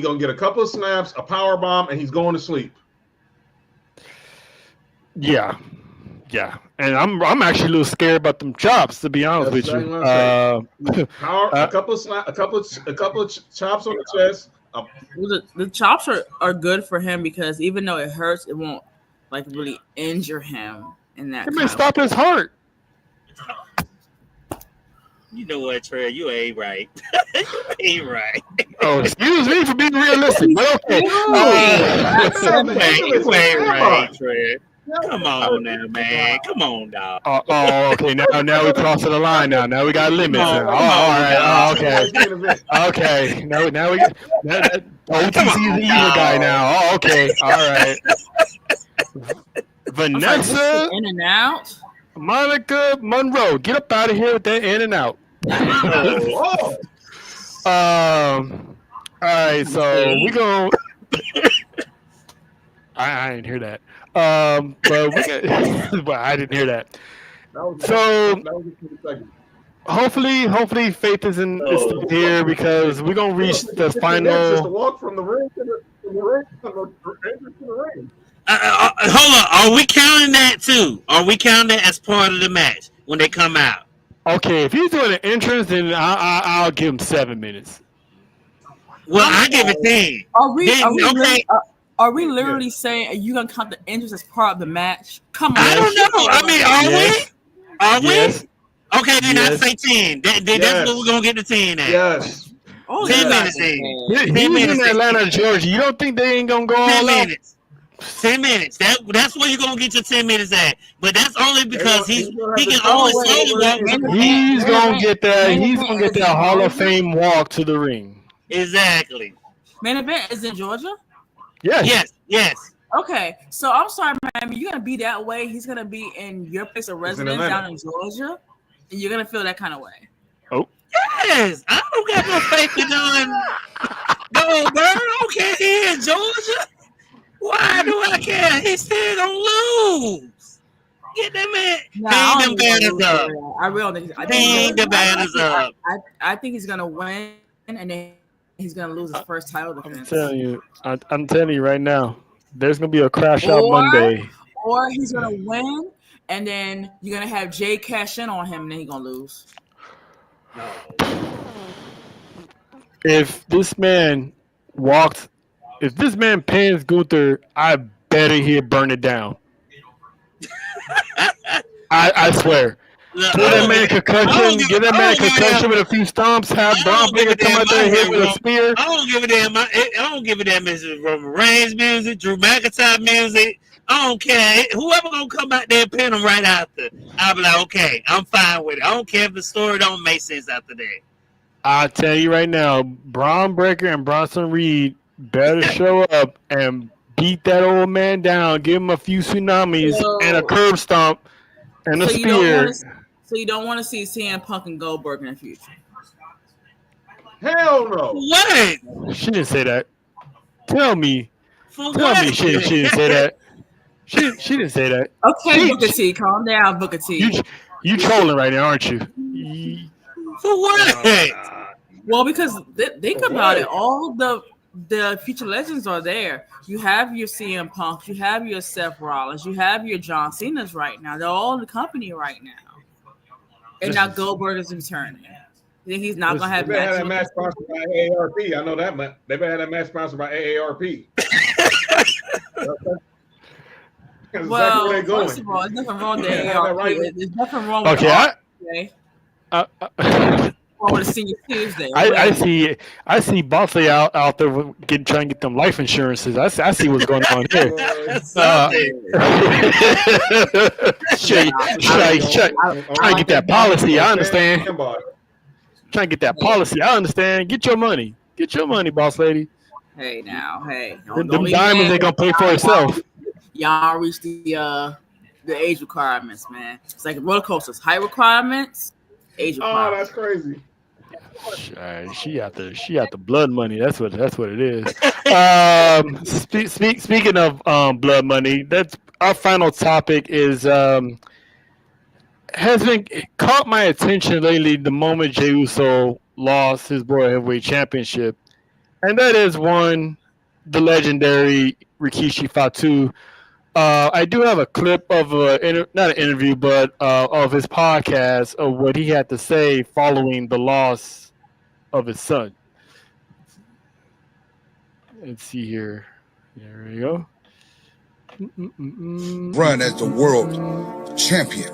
gonna get a couple of snaps, a power bomb, and he's going to sleep. yeah. And I'm actually a little scared about them chops, to be honest with you. A couple of chops on the chest. The chops are good for him because even though it hurts, it won't like really injure him in that. It may stop his heart. You know what, Trey? You ain't right. You ain't right. Oh, excuse me for being realistic, but okay. You ain't right, Trey. Come on now, man. Come on, dog. Okay. Now we crossing the line. Now we got limits. All right. Okay. Now we OTC is the evil guy now. Oh, okay. All right. Vanessa in and out. Monica Monroe, get up out of here with that in and out. All right. So we go. I didn't hear that. But we got, well, I didn't hear that. So hopefully Faith is still here because we're gonna reach the final. Just a walk from the ring to the ring. Hold on. Are we counting that too? Are we counting that as part of the match when they come out? Okay, if he's doing an entrance, then I'll give him 7 minutes. Well, I give it 10. Are we literally saying are you gonna count the entrance as part of the match? Come on. I don't know. I mean, are we? Yes. Okay, then I say 10. That's what we're gonna get to 10 at. Yes. 10 minutes then. He's in Atlanta, Georgia. You don't think they ain't gonna go all 10 out? minutes. 10 minutes. That's where you're gonna get your 10 minutes at. But that's only because he can only slowly walk. He's gonna get that. He's gonna get that Hall of Fame walk to the ring. Exactly. Main event is in Georgia. Yes. Okay, so I'm sorry, man. You're gonna be that way. He's gonna be in your place of residence down in Georgia, and you're gonna feel that kind of way. Oh. Yes, I don't got no faith in Goldberg. Okay, he in Georgia. Why do I care? He's still gonna lose. Get that man. Hang them banners up. I really think. Hang the banners up. I think he's gonna win, and then he's gonna lose his first title defense. I'm telling you right now, there's gonna be a crash out Monday. Or he's gonna win, and then you're gonna have Jay cash in on him, and then he's gonna lose. If this man pins Gunther, I bet he'll burn it down. I swear. Give that man concussion with a few stomps. Have Braun Breaker come out there and hit with a spear. I don't give a damn. I don't give a damn. Mrs. Roman Reigns music, Drew McIntyre music. I don't care. Whoever gonna come out there and pin him right after, I'll be like, okay, I'm fine with it. I don't care if the story don't make sense after that. I'll tell you right now, Braun Breaker and Bronson Reed better show up and beat that old man down. Give him a few tsunamis and a curb stomp and a spear. So you don't want to see CM Punk and Goldberg in the future? Hell no. What? She didn't say that. Tell me she didn't say that. She didn't say that. Okay, Booker T, calm down, Booker T. You trolling right now, aren't you? For what? Well, because think about it. All the future legends are there. You have your CM Punk, you have your Seth Rollins, you have your John Cena's right now. They're all in the company right now. And now Goldberg is returning. You think he's not going to have that match sponsored by AARP? I know that much. They better have that match sponsored by AARP. That's Well, exactly where first they're of all, there's nothing wrong with the going. AARP. Right. There's nothing wrong with Okay, the RPA. I, Wrong with the Senior Tuesday. I see Bosley out there trying to get them life insurances. I see what's going on here. Something. Trying to get that policy. I understand. Standby. Trying to get that policy. I understand. Get your money. Get your money, boss lady. Hey, now, hey. Them Don't be diamonds mad. ain't gonna pay for itself. Y'all reached the age requirements, man. It's like roller coasters. Height requirements, age Oh, requirements. that's crazy. She out the blood money. That's what it is. Speaking of blood money, that's our final topic is has been caught my attention lately the moment Jey Uso lost his World Heavyweight Championship, and that is one the legendary Rikishi Fatu. I do have a clip of not an interview, but of his podcast of what he had to say following the loss of his son. Let's see here. There we go. Run as the world champion.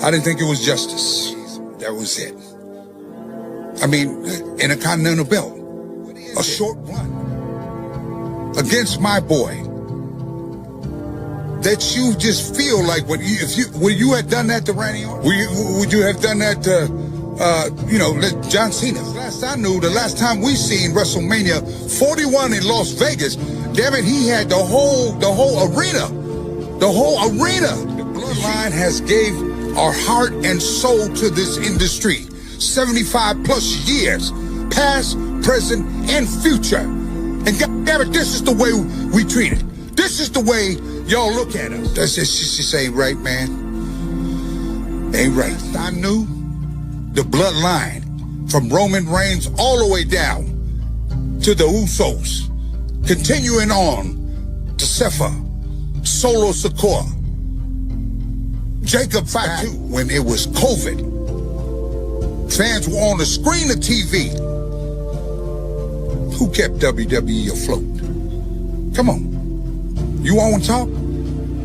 I didn't think it was justice. That was it. I mean, in a continental belt, a short run against my boy. That you just feel like would you have done that to Randy Orton? Would you have done that to John Cena? Last I knew, the last time we seen WrestleMania 41 in Las Vegas, damn it, he had the whole arena. The whole arena. The bloodline has gave our heart and soul to this industry. 75 plus years, past, present, and future. And God damn it, this is the way we treat it. This is the way y'all look at us. That's just ain't right, man. Ain't right. I knew the bloodline from Roman Reigns all the way down to the Usos, continuing on to Sefa, Solo Sikoa, Jacob Fatu. When it was COVID, fans were on the screen of TV. Who kept WWE afloat? Come on. You all want to talk?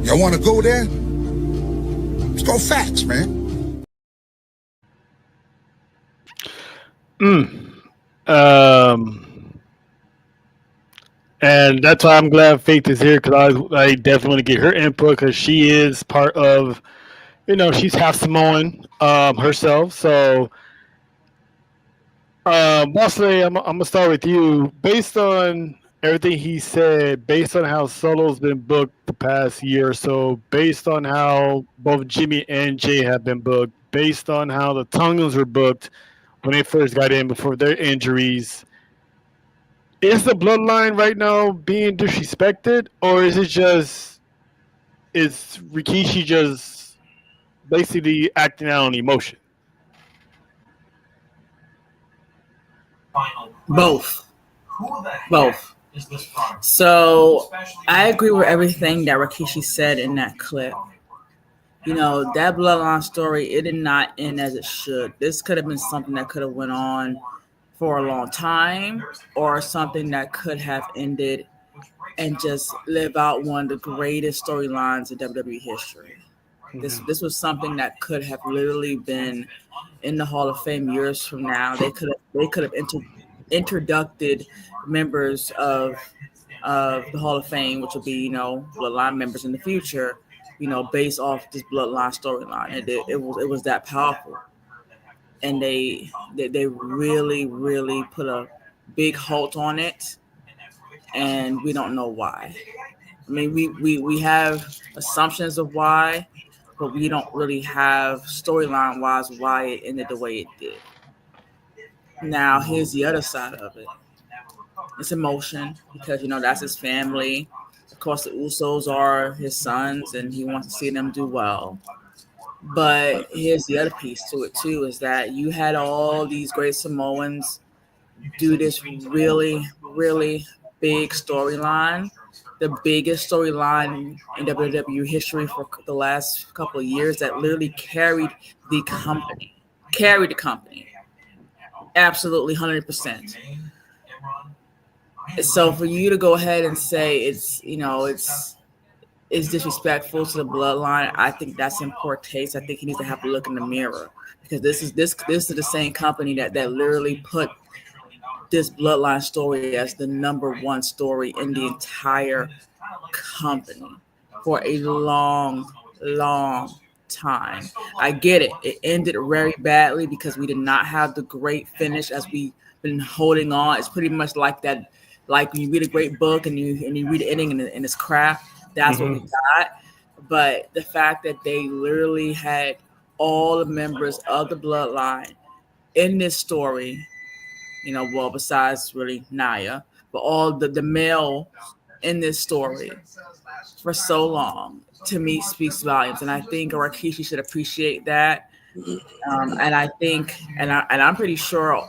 Y'all want to go there? Let's go facts, man. And that's why I'm glad Faith is here, because I definitely want to get her input, because she is part of, she's half Samoan herself. So, Bosley, I'm gonna start with you. Based on everything he said, based on how Solo's been booked the past year or so, based on how both Jimmy and Jay have been booked, based on how the Tongans were booked when they first got in before their injuries, is the bloodline right now being disrespected, or is Rikishi just basically acting out on emotion? Both. So I agree with everything that Rikishi said in that clip. That bloodline story, it did not end as it should. This could have been something that could have went on for a long time, or something that could have ended and just live out one of the greatest storylines in WWE history. This was something that could have literally been in the Hall of Fame years from now. They could have introduced members of the Hall of Fame, which will be bloodline members in the future, based off this bloodline storyline. And it was that powerful. And they really, really put a big halt on it, and we don't know why. I mean, we have assumptions of why, but we don't really have storyline wise why it ended the way it did. Now, here's the other side of it. It's emotion, because that's his family. Of course, the Usos are his sons, and he wants to see them do well. But here's the other piece to it too, is that you had all these great Samoans do this really, really big storyline, the biggest storyline in WWE history for the last couple of years, that literally carried the company. Absolutely 100%. So for you to go ahead and say it's is disrespectful to the bloodline, I think that's in poor taste. I think he needs to have a look in the mirror, because this is the same company that literally put this bloodline story as the number one story in the entire company for a long time. I get it. It ended very badly because we did not have the great finish as we been holding on. It's pretty much like that, like when you read a great book and you read the ending and it's crap. That's what we got. But the fact that they literally had all the members of the bloodline in this story, well, besides really Naya, but all the male in this story for so long, to me, speaks volumes. And I think Rikishi should appreciate that. And I think, and I'm pretty sure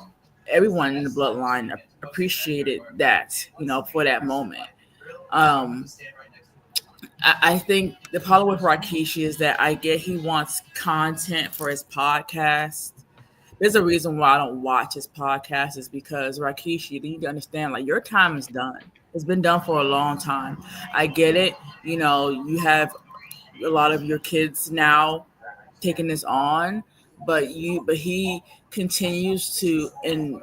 everyone in the bloodline appreciated that, for that moment. I think the problem with Rikishi is that I get he wants content for his podcast. There's a reason why I don't watch his podcast, is because Rikishi, you need to understand, like, your time is done. It's been done for a long time. I get it. You have a lot of your kids now taking this on, but he continues to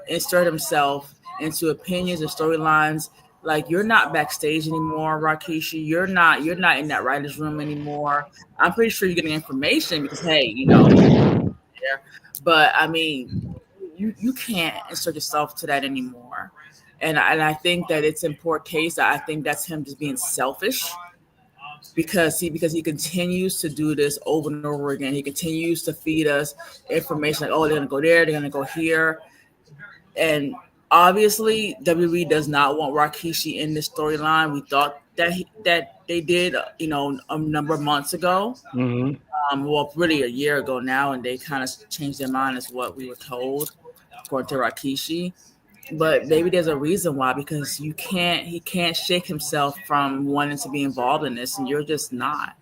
insert himself into opinions and storylines. Like, you're not backstage anymore, Rikishi. You're not in that writer's room anymore. I'm pretty sure you're getting information because, hey, but I mean, you can't insert yourself to that anymore. And I think that it's in poor taste. I think that's him just being selfish, because he continues to do this over and over again. He continues to feed us information like, oh, they're gonna go there, they're gonna go here, and obviously WWE does not want Rikishi in this storyline. We thought that they did, a number of months ago. Well, really a year ago now, and they kind of changed their mind, is what we were told, according to Rikishi. But maybe there's a reason why, because he can't shake himself from wanting to be involved in this, and you're just not.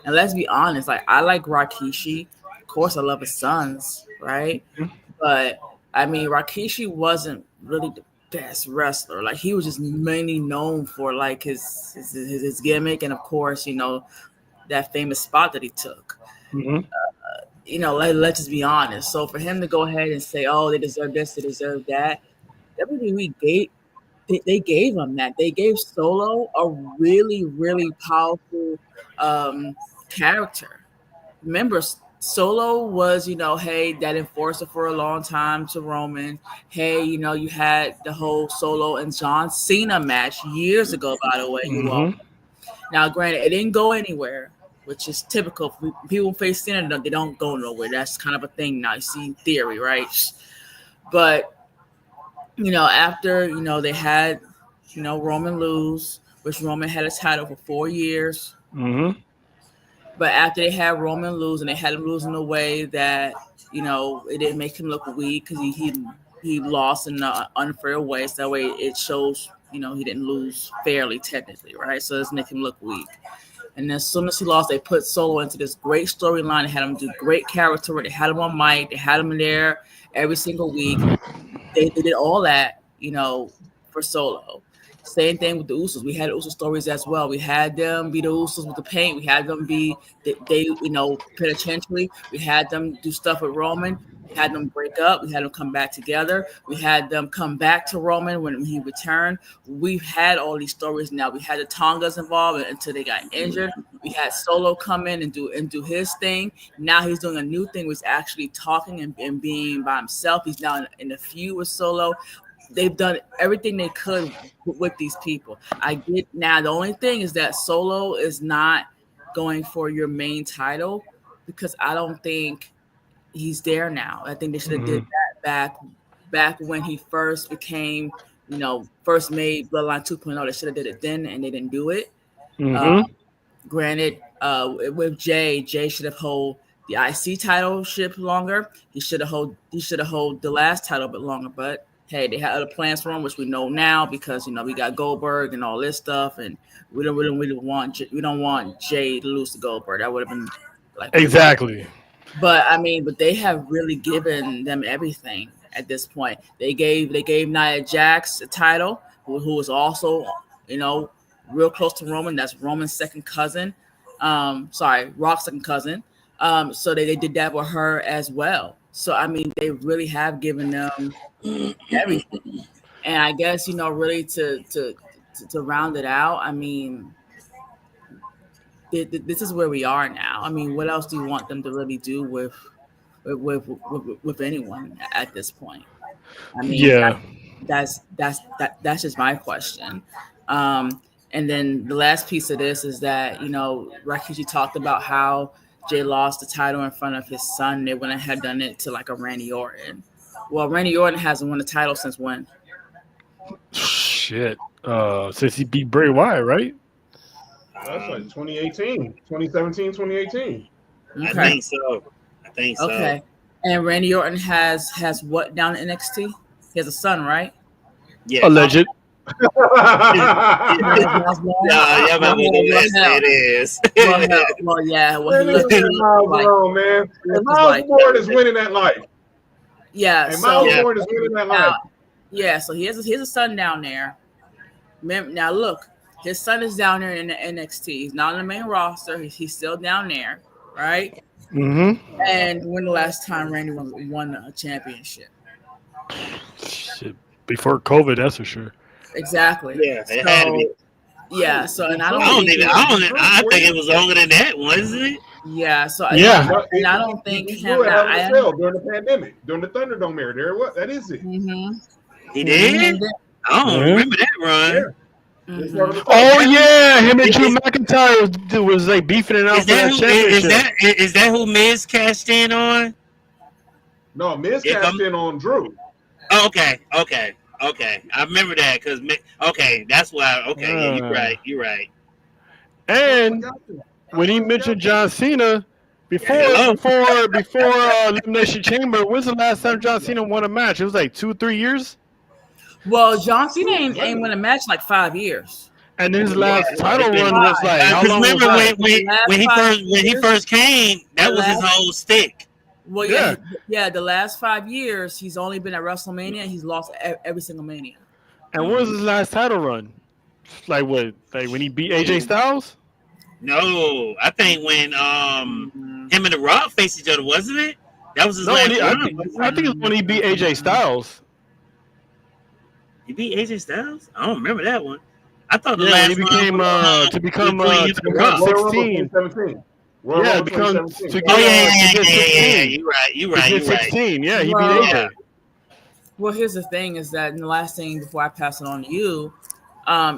And let's be honest, like, I like Rikishi. Of course, I love his sons, right? But I mean, Rikishi wasn't really the best wrestler. Like, he was just mainly known for like his gimmick, and of course, that famous spot that he took. Let's just be honest. So for him to go ahead and say, oh, they deserve this, they deserve that, WWE gave him that. They gave Solo a really, really powerful character. Remember, Solo was, hey, that enforcer for a long time to Roman. Hey, you had the whole Solo and John Cena match years ago, by the way. Now, granted, it didn't go anywhere, which is typical. People face Cena, they don't go nowhere. That's kind of a thing now. You see in theory, right? But after, they had, Roman lose, which Roman had a title for 4 years. But after they had Roman lose, and they had him lose in a way that, it didn't make him look weak, because he lost in an unfair way. So that way it shows, he didn't lose fairly, technically, right? So it doesn't make him look weak. And then as soon as he lost, they put Solo into this great storyline. They had him do great character work. They had him on mic. They had him in there every single week. They did all that, for Solo. Same thing with the Usos. We had Uso stories as well. We had them be the Usos with the paint. We had them be they penitentiary. We had them do stuff with Roman. We had them break up. We had them come back together. We had them come back to Roman when he returned. We've had all these stories now. We had the Tongas involved until they got injured. We had Solo come in and do his thing. Now he's doing a new thing, which is actually talking and being by himself. He's now in the feud with Solo. They've done everything they could with these people. I get now. The only thing is that Solo is not going for your main title, because I don't think he's there now. I think they should have did that back when he first became, first made Bloodline 2.0. They should have did it then, and they didn't do it. Granted, with Jay should have hold the IC title ship longer. He should have hold the last title a bit longer, but hey, they had other plans for him, which we know now, because we got Goldberg and all this stuff, and we don't want Jay to lose to Goldberg. That would have been like exactly. But they have really given them everything at this point. They gave Nia Jax a title, who was also real close to Roman. That's Roman's second cousin. Rock's second cousin. So they did that with her as well. So I mean, they really have given them everything. And I guess really to round it out. I mean, this is where we are now. I mean, what else do you want them to really do with anyone at this point? I mean, Yeah. that's just my question. And then the last piece of this is that Rikishi talked about how Jay lost the title in front of his son. They wouldn't have done it to like a Randy Orton. Well, Randy Orton hasn't won the title since when? Shit. Since he beat Bray Wyatt, right? That's like 2018, 2017, 2018. Okay. I think so. Okay. And Randy Orton has what down in NXT? He has a son, right? Yeah. Alleged. Yeah, it is. Well, yeah. Well, Man, he man. And Miles Ward is winning that life. Yeah. And Miles Ward is winning that life. Yeah. So he has a son down there. Now look, his son is down there in the NXT. He's not on the main roster. He's still down there, right? Mm-hmm. And when the last time Randy won a championship? Shit. Before COVID, that's for sure. Exactly. Yeah, it had to be. Yeah. So, and I think it was longer than that, wasn't it? Yeah. So yeah. And I don't think he him. during the pandemic, during the Thunderdome era. There, what? That is it. Mm-hmm. He did. I don't remember that run. Yeah. Mm-hmm. Oh yeah, him and Drew McIntyre was like beefing it out for that championship. Is that who Miz cashed in on? No, Miz cashed in on Drew. Oh, okay. I remember that because that's why. Okay, yeah, you're right. And when he mentioned John Cena before Elimination Chamber, when's the last time John Cena won a match? It was like 2-3 years. Well, John Cena ain't won a match in like 5 years. And his last title run was like how long was that? when he first came, that was his whole stick. Well, yeah. The last 5 years, he's only been at WrestleMania. And he's lost every single Mania. And when was his last title run? Like what? Like when he beat AJ Styles? No, I think when him and The Rock faced each other, wasn't it? That was his last run. I think it's when he beat AJ Styles. He beat AJ Styles? I don't remember that one. I thought the last he became to become 16. Yeah, it becomes to get yeah. You're right. 16. Yeah, he beat AJ. Well, here's the thing: is that the last thing before I pass it on to you,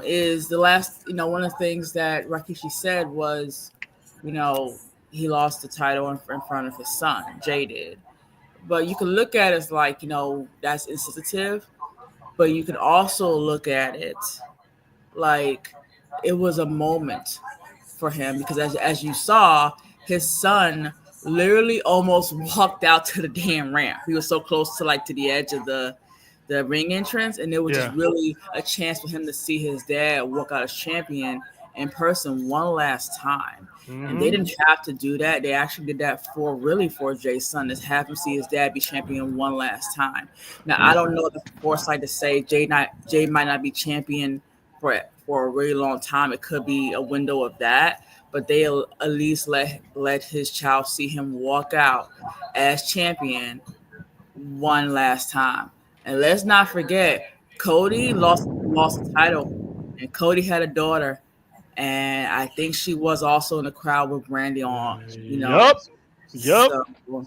is the last. One of the things that Rikishi said was, he lost the title in front of his son. Jay did, but you can look at it as like that's insensitive, but you can also look at it like it was a moment for him because as you saw, his son literally almost walked out to the damn ramp. He was so close to the edge of the ring entrance, and it was just really a chance for him to see his dad walk out as champion in person one last time. Mm-hmm. And they didn't have to do that. They actually did that for Jay's son, to have him see his dad be champion one last time. Now, I don't know the foresight to say Jay might not be champion for a really long time. It could be a window of that, but they'll at least let his child see him walk out as champion one last time. And let's not forget, Cody lost the title, and Cody had a daughter, and I think she was also in the crowd with Brandy on. Yep. So,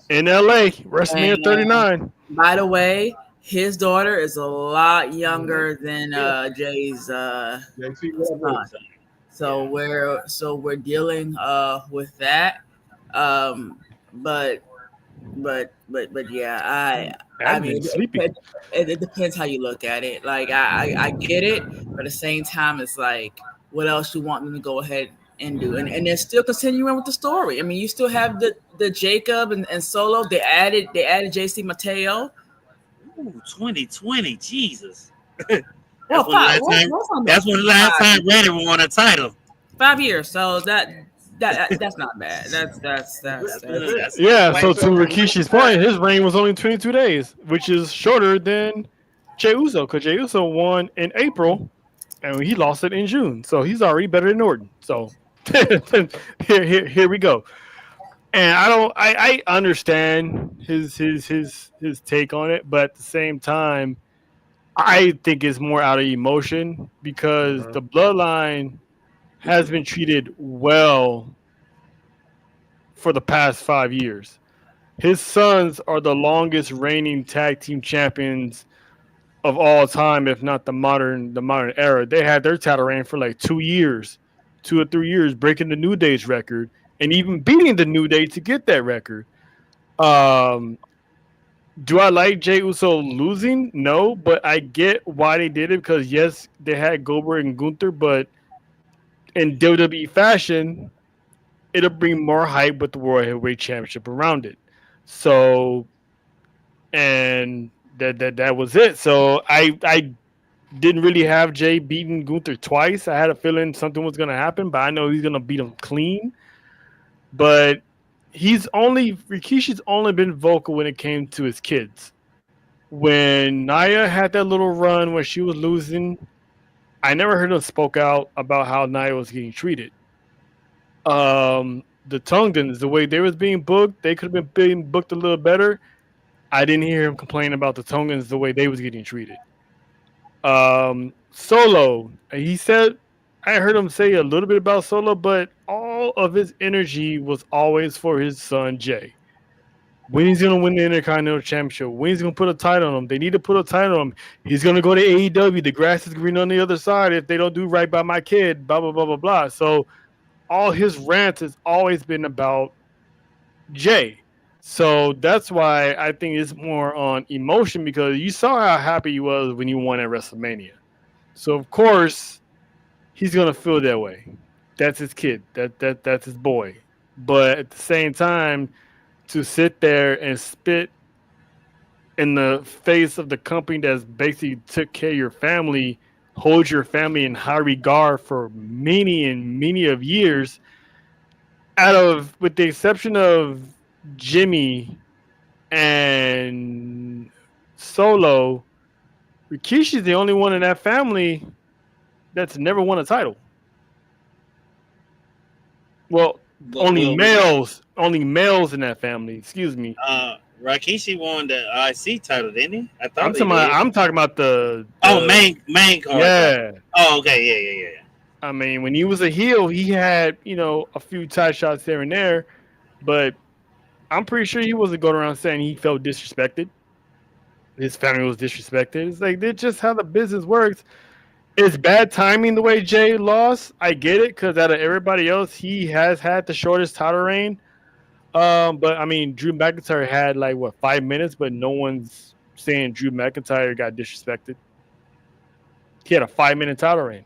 in LA, WrestleMania 39. By the way, his daughter is a lot younger than Jay's son. So we're dealing with that. But yeah, I mean, it depends how you look at it. Like I get it, but at the same time, it's like, what else you want them to go ahead and do? And they're still continuing with the story. I mean, you still have the Jacob and Solo. They added JC Mateo. Ooh, 2020, Jesus. That's when the last time Randy won a title. 5 years. So that's not bad. That's yeah. So to Rikishi's point, his reign was only 22 days, which is shorter than Jey Uso, because Jey Uso won in April, and he lost it in June. So he's already better than Orton. So here we go. And I understand his take on it, but at the same time, I think it's more out of emotion because the bloodline has been treated well for the past 5 years. His sons are the longest reigning tag team champions of all time, if not the modern era. They had their title reign for like 2 years, 2 or 3 years, breaking the New Day's record and even beating the New Day to get that record. Um, do I like Jey Uso losing? No, but I get why they did it because yes, they had Goldberg and Gunther, but in WWE fashion, it'll bring more hype with the World Heavyweight Championship around it. So, and that was it. So I didn't really have Jay beating Gunther twice. I had a feeling something was gonna happen, but I know he's gonna beat him clean. But Rikishi's only been vocal when it came to his kids. When Nia had that little run where she was losing, I never heard him spoke out about how Nia was getting treated. The Tongans, the way they was being booked, they could have been being booked a little better. I didn't hear him complain about the Tongans the way they was getting treated. Solo, he said, I heard him say a little bit about Solo, but all of his energy was always for his son Jay. When he's gonna win the Intercontinental Championship, when he's gonna put a title on him, they need to put a title on him. He's gonna go to AEW. The grass is green on the other side if they don't do right by my kid. Blah blah blah blah blah. So all his rants has always been about Jay. So that's why I think it's more on emotion because you saw how happy he was when he won at WrestleMania. So of course he's gonna feel that way. That's his kid. That's his boy. But at the same time, to sit there and spit in the face of the company that's basically took care of your family, holds your family in high regard for many and many of years, with the exception of Jimmy and Solo, Rikishi's the only one in that family that's never won a title. Well, only males in that family. Excuse me. Rikishi won the IC title, didn't he? I'm talking about the main card. Yeah. Oh, okay. Yeah. I mean, when he was a heel, he had a few tie shots here and there, but I'm pretty sure he wasn't going around saying he felt disrespected. His family was disrespected. It's like that's just how the business works. It's bad timing the way Jay lost. I get it because out of everybody else, he has had the shortest title reign. But I mean, Drew McIntyre had 5 minutes, but no one's saying Drew McIntyre got disrespected. He had a 5-minute title reign.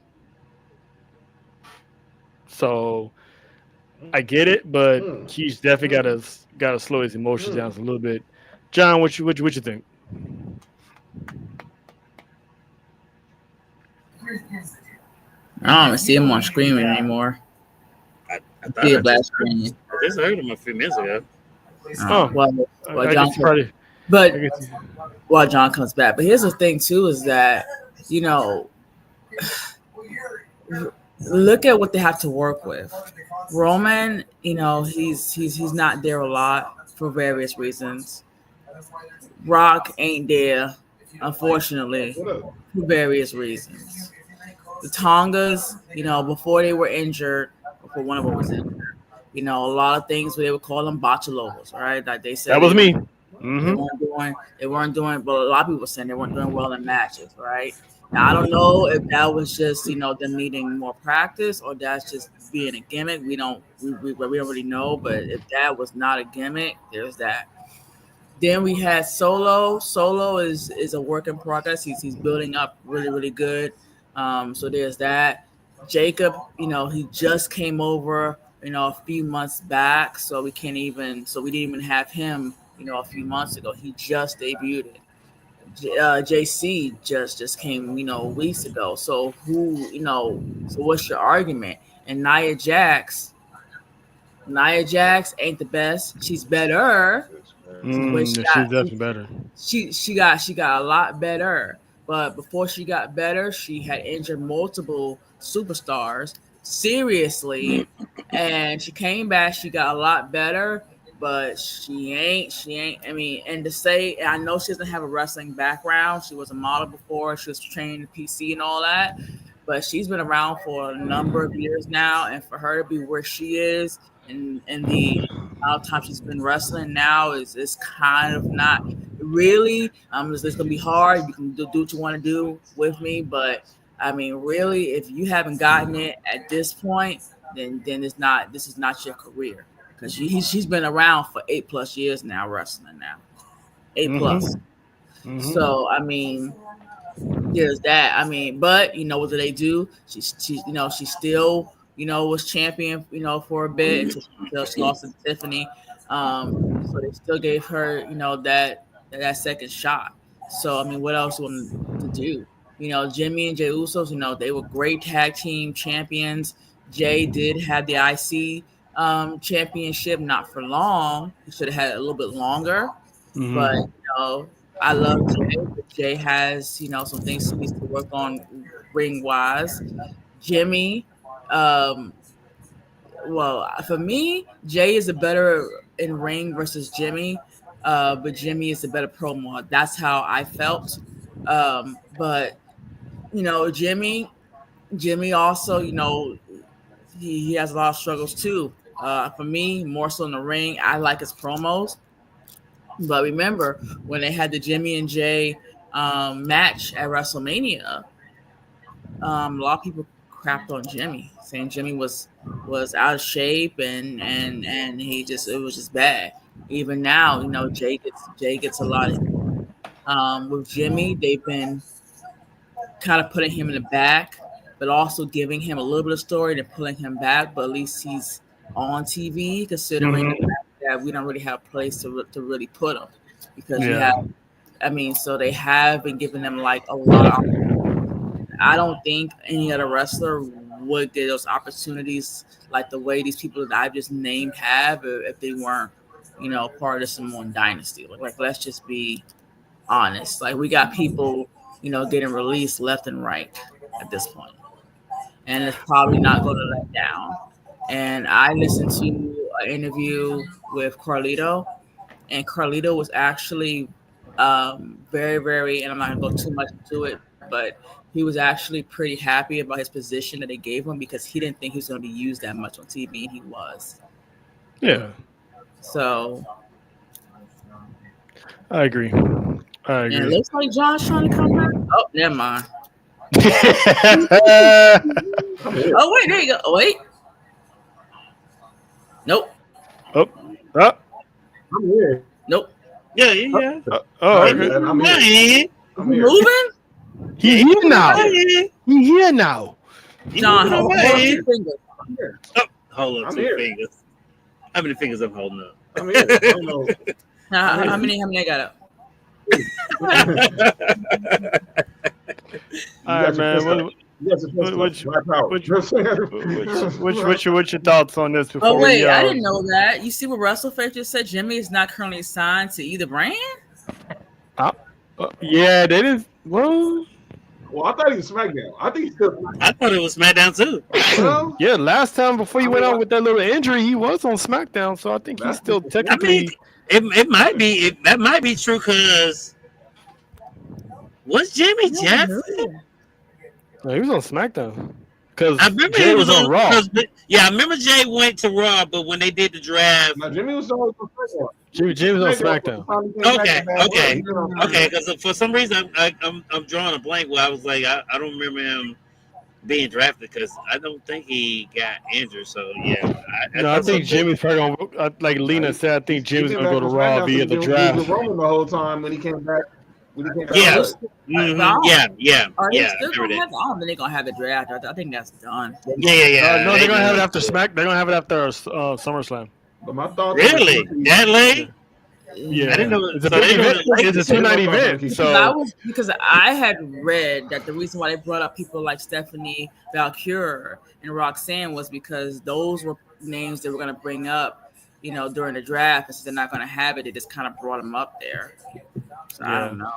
So I get it, but he's definitely got to slow his emotions down a little bit. John, what you think? I don't see him on screen anymore. I see a black screen. I just heard him a few minutes ago. While John comes back. But here's the thing too: is that look at what they have to work with. Roman, he's not there a lot for various reasons. Rock ain't there, unfortunately, for various reasons. The Tongas, before they were injured, before one of them was injured, a lot of things where they would call them botulovas, right? Like they said that was me. They weren't doing, but a lot of people were saying they weren't doing well in matches, right? Now I don't know if that was just them needing more practice or that's just being a gimmick. We don't really know, but if that was not a gimmick, there's that. Then we had Solo. Solo is a work in progress. He's building up really, really good. So there's that. Jacob, he just came over, a few months back. So we didn't even have him, a few months ago. He just debuted. JC just came, weeks ago. So so what's your argument? And Nia Jax ain't the best. She's better. She's definitely better. She got a lot better. But before she got better, she had injured multiple superstars seriously, and she came back. She got a lot better, but she ain't. I mean, and to say, I know she doesn't have a wrestling background. She was a model before. She was trained in PC and all that, but she's been around for a number of years now, and for her to be where she is, and the amount of time she's been wrestling now is kind of not really. It's gonna be hard. You can do what you want to do with me, but I mean, really, if you haven't gotten it at this point, then it's not. This is not your career, because she's been around for 8+ years now, wrestling now, 8+. So I mean, there's that. I mean, but what do they do? She still was champion for a bit until she lost to Tiffany. So they still gave her that second shot. So I mean, what else want to do? Jimmy and Jey Usos, they were great tag team champions. Jay did have the IC championship, not for long. He should have had it a little bit longer. But I love Jay, but Jay has some things he needs to work on ring wise. Jimmy, well, for me, Jay is a better in ring versus Jimmy, but Jimmy is a better promo. That's how I felt. But Jimmy also, he has a lot of struggles too. For me, more so in the ring, I like his promos. But remember when they had the Jimmy and Jay match at WrestleMania, a lot of people crapped on Jimmy, saying Jimmy was out of shape and it was just bad. Even now, Jay gets a lot of with Jimmy. They've been kind of putting him in the back, but also giving him a little bit of story and pulling him back. But at least he's on TV, considering the fact that we don't really have a place to really put him, because you have. I mean, so they have been giving them like a lot of. I don't think any other wrestler would get those opportunities like the way these people that I've just named have if they weren't, part of the Samoan dynasty. Like let's just be honest. Like we got people, getting released left and right at this point, and it's probably not going to let down. And I listened to an interview with Carlito, and Carlito was actually very, very, and I'm not going to go too much into it, but he was actually pretty happy about his position that they gave him, because he didn't think he was going to be used that much on TV, and he was. Yeah. So I agree. And it looks like John's trying to come back. Oh, never mind. Oh, wait, there you go. Oh, wait. Nope. Oh. I'm here. Nope. Yeah. Okay. I'm here. I'm here. Moving? He here now. He here now. John, hold up your fingers. I'm here. Hold up I'm two here. fingers. How many fingers I'm holding up? I'm here. I don't know. How many I got up? All right, man. What's your thoughts on this? Before Oh wait, I didn't know that. You see what WrestleFace just said? Jimmy is not currently signed to either brand. Yeah, that is. Well, I thought he was SmackDown. I think he's still. I thought it was SmackDown too. Well, yeah, last time before you went out with that little injury, he was on SmackDown, so I think he's still technically. It might be. That might be true, because was Jimmy Jackson? No, he was on SmackDown. Because I remember Jay he was on Raw. Yeah, I remember Jay went to Raw, but when they did the draft, no, Jimmy was on SmackDown. Jimmy was on SmackDown. Okay. Because for some reason I'm drawing a blank where I was like, I don't remember him being drafted, because I don't think he got injured. So yeah, I think Jimmy's probably gonna, like Lena said. I think Jimmy's gonna go to Raw via the draft. He was Roman the whole time when he came back. Yeah. Yeah. Are they Yeah. still gonna have? I don't think they're gonna have the draft. I think that's done. Yeah. No, they're gonna have it after Smack. They're gonna have it after SummerSlam. But my thoughts. Really? That late? Yeah, I didn't know. It's a big event. It's a 2-night event. So because I had read that the reason why they brought up people like Stephanie Valkyrie and Roxanne was because those were names they were going to bring up, during the draft. And since they're not going to have it, they just kind of brought them up there. So I don't know.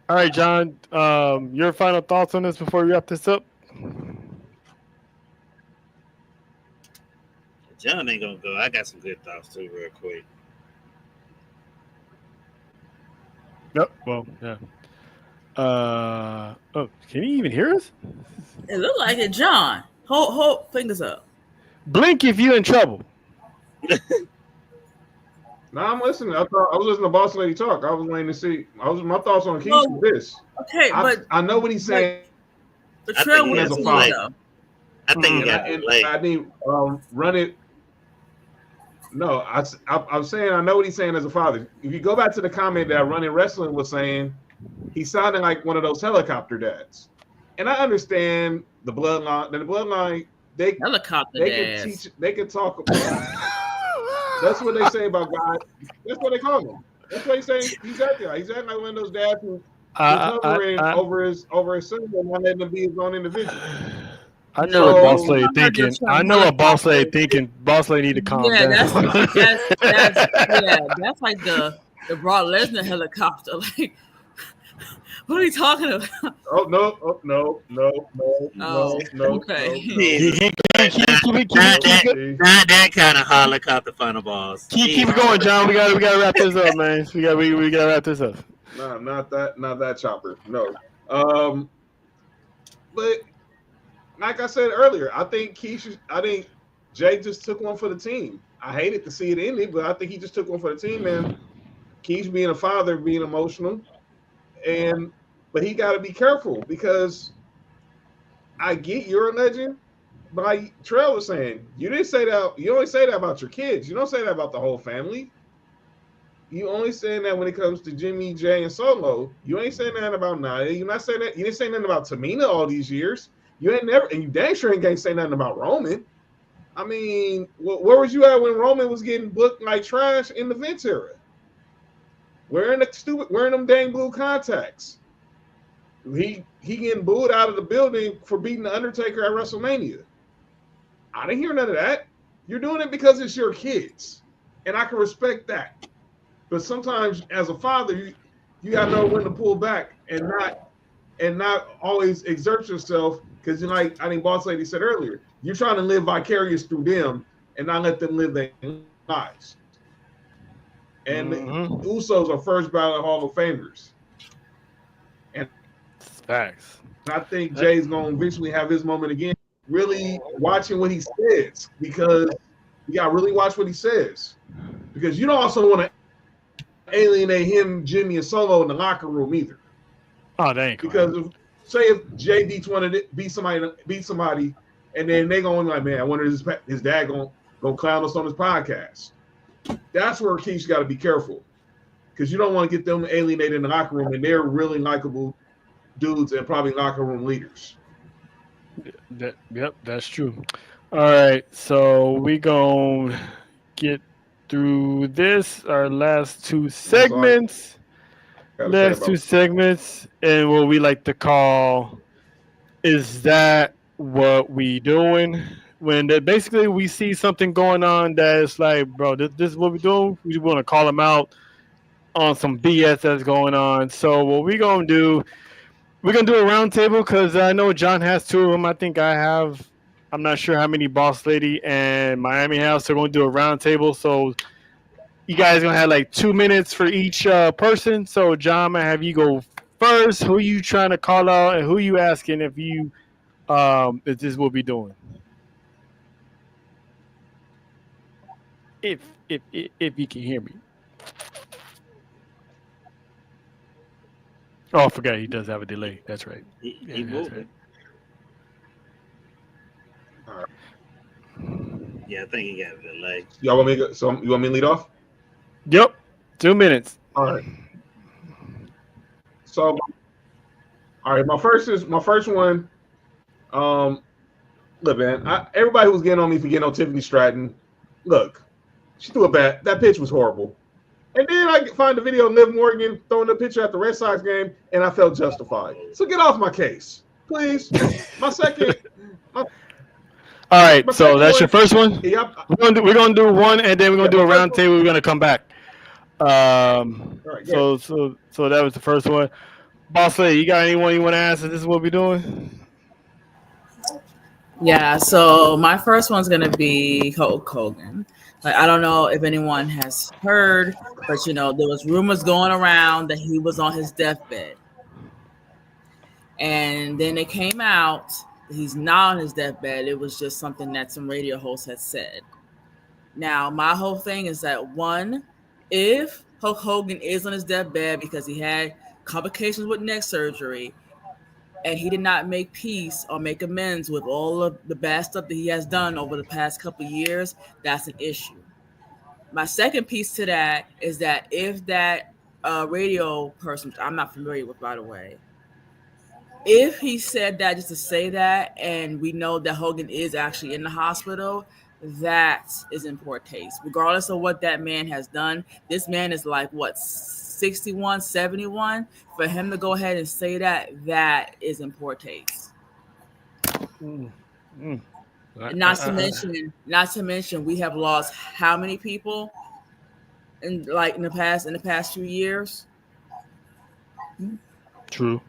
All right, John. Your final thoughts on this before we wrap this up? John ain't gonna go. I got some good thoughts too, real quick. Yep. Well, yeah. Oh, can you even hear us? It looked like it, John. Hold fingers up. Blink if you're in trouble. No, I'm listening. I was listening to Boss Lady talk. I was waiting to see. My thoughts on Keith Well, is this. Okay, but I know what he's saying. the I trail think he was has a too, father. though. I think he And got delayed. I think run it. No, I'm saying I know what he's saying as a father. If you go back to the comment that Running Wrestling was saying, he sounded like one of those helicopter dads. And I understand the bloodline. The bloodline, Helicopter they dads. can teach. They can talk about. That's what they say about God. That's what they call him. That's what he's saying. He's acting like one of those dads who's hovering over his son and not letting him be his own individual. I know what Boss Lady I heard thinking. your I term know what Boss Lady helicopter. thinking. Boss Lady need to calm Yeah, down. that's like the Brock Lesnar helicopter. Like, what are you talking about? Oh no! Okay. Not that kind of helicopter final boss. Keep it going, John. We gotta wrap this up, man. We gotta wrap this up. No, not that chopper. No. But like I said earlier, I think Jay just took one for the team. I hated to see it ended, but I think he just took one for the team. And Keish being a father, being emotional, but he got to be careful because I get you're a legend, but like Trell was saying, you didn't say that. You only say that about your kids. You don't say that about the whole family. You only saying that when it comes to Jimmy, Jay, and Solo. You ain't saying that about Nia. You're not saying that. You didn't say nothing about Tamina all these years. You ain't never, and you dang sure ain't say nothing about Roman. I mean, where was you at when Roman was getting booked like trash in the Vince era? Wearing them dang blue contacts. He getting booed out of the building for beating the Undertaker at WrestleMania. I didn't hear none of that. You're doing it because it's your kids, and I can respect that. But sometimes, as a father, you gotta know when to pull back and not always exert yourself. Because like I think Boss Lady said earlier, you're trying to live vicarious through them and not let them live their lives. And the Usos are first ballot Hall of Famers. And facts. I think Jay's going to eventually have his moment again. Really watching what he says, because you got to really watch what he says. Because you don't also want to alienate him, Jimmy, and Solo in the locker room either. Oh, they ain't. Because if Jay Deets wanted to beat somebody, and then they going like, man, I wonder is his dad gonna clown us on his podcast. That's where Keish got to be careful, because you don't want to get them alienated in the locker room, and they're really likable dudes and probably locker room leaders. Yep, that's true. All right, so we gonna get through this. Our last two segments. And what we like to call, is that what we doing? When basically we see something going on that is like, bro, this is what we doing. We want to call them out on some BS that's going on. So what we gonna do? We're gonna do a round table because I know John has two of them. I think I have. I'm not sure how many Boss Lady and Miami have. So we're gonna do a round table. So you guys gonna have like 2 minutes for each person. So John, I'm gonna have you go first. Who you trying to call out, and who you asking if this is what we doing? If you can hear me. Oh, I forgot he does have a delay. That's right. He moving. All right. Yeah, I think he got a delay. Y'all want me to you want me to lead off? Yep. 2 minutes. All right. So, all right, my first one. Look, man, everybody who's getting on me for getting on Tiffany Stratton, look, she threw a bat. That pitch was horrible. And then I find the video of Liv Morgan throwing the picture at the Red Sox game, and I felt justified. So get off my case, please. My second. All right, so that's your first one. Yep. We're gonna do one, and then we're gonna do a round table. We're gonna come back. Right, so that was the first one. Boss Lady, you got anyone you want to ask? This is what we're doing. Yeah, so my first one's gonna be Hulk Hogan. Like, I don't know if anyone has heard, but there was rumors going around that he was on his deathbed, and then it came out that he's not on his deathbed. It was just something that some radio host had said. Now, my whole thing is that one, if Hulk Hogan is on his deathbed because he had complications with neck surgery, and he did not make peace or make amends with all of the bad stuff that he has done over the past couple of years, that's an issue. My second piece to that is that if that radio person, which I'm not familiar with, by the way, if he said that just to say that, and we know that Hogan is actually in the hospital, that is in poor taste. Regardless of what that man has done, this man is like, what, 61, 71? For him to go ahead and say that, that is in poor taste. Not to mention, we have lost how many people in the past few years? True.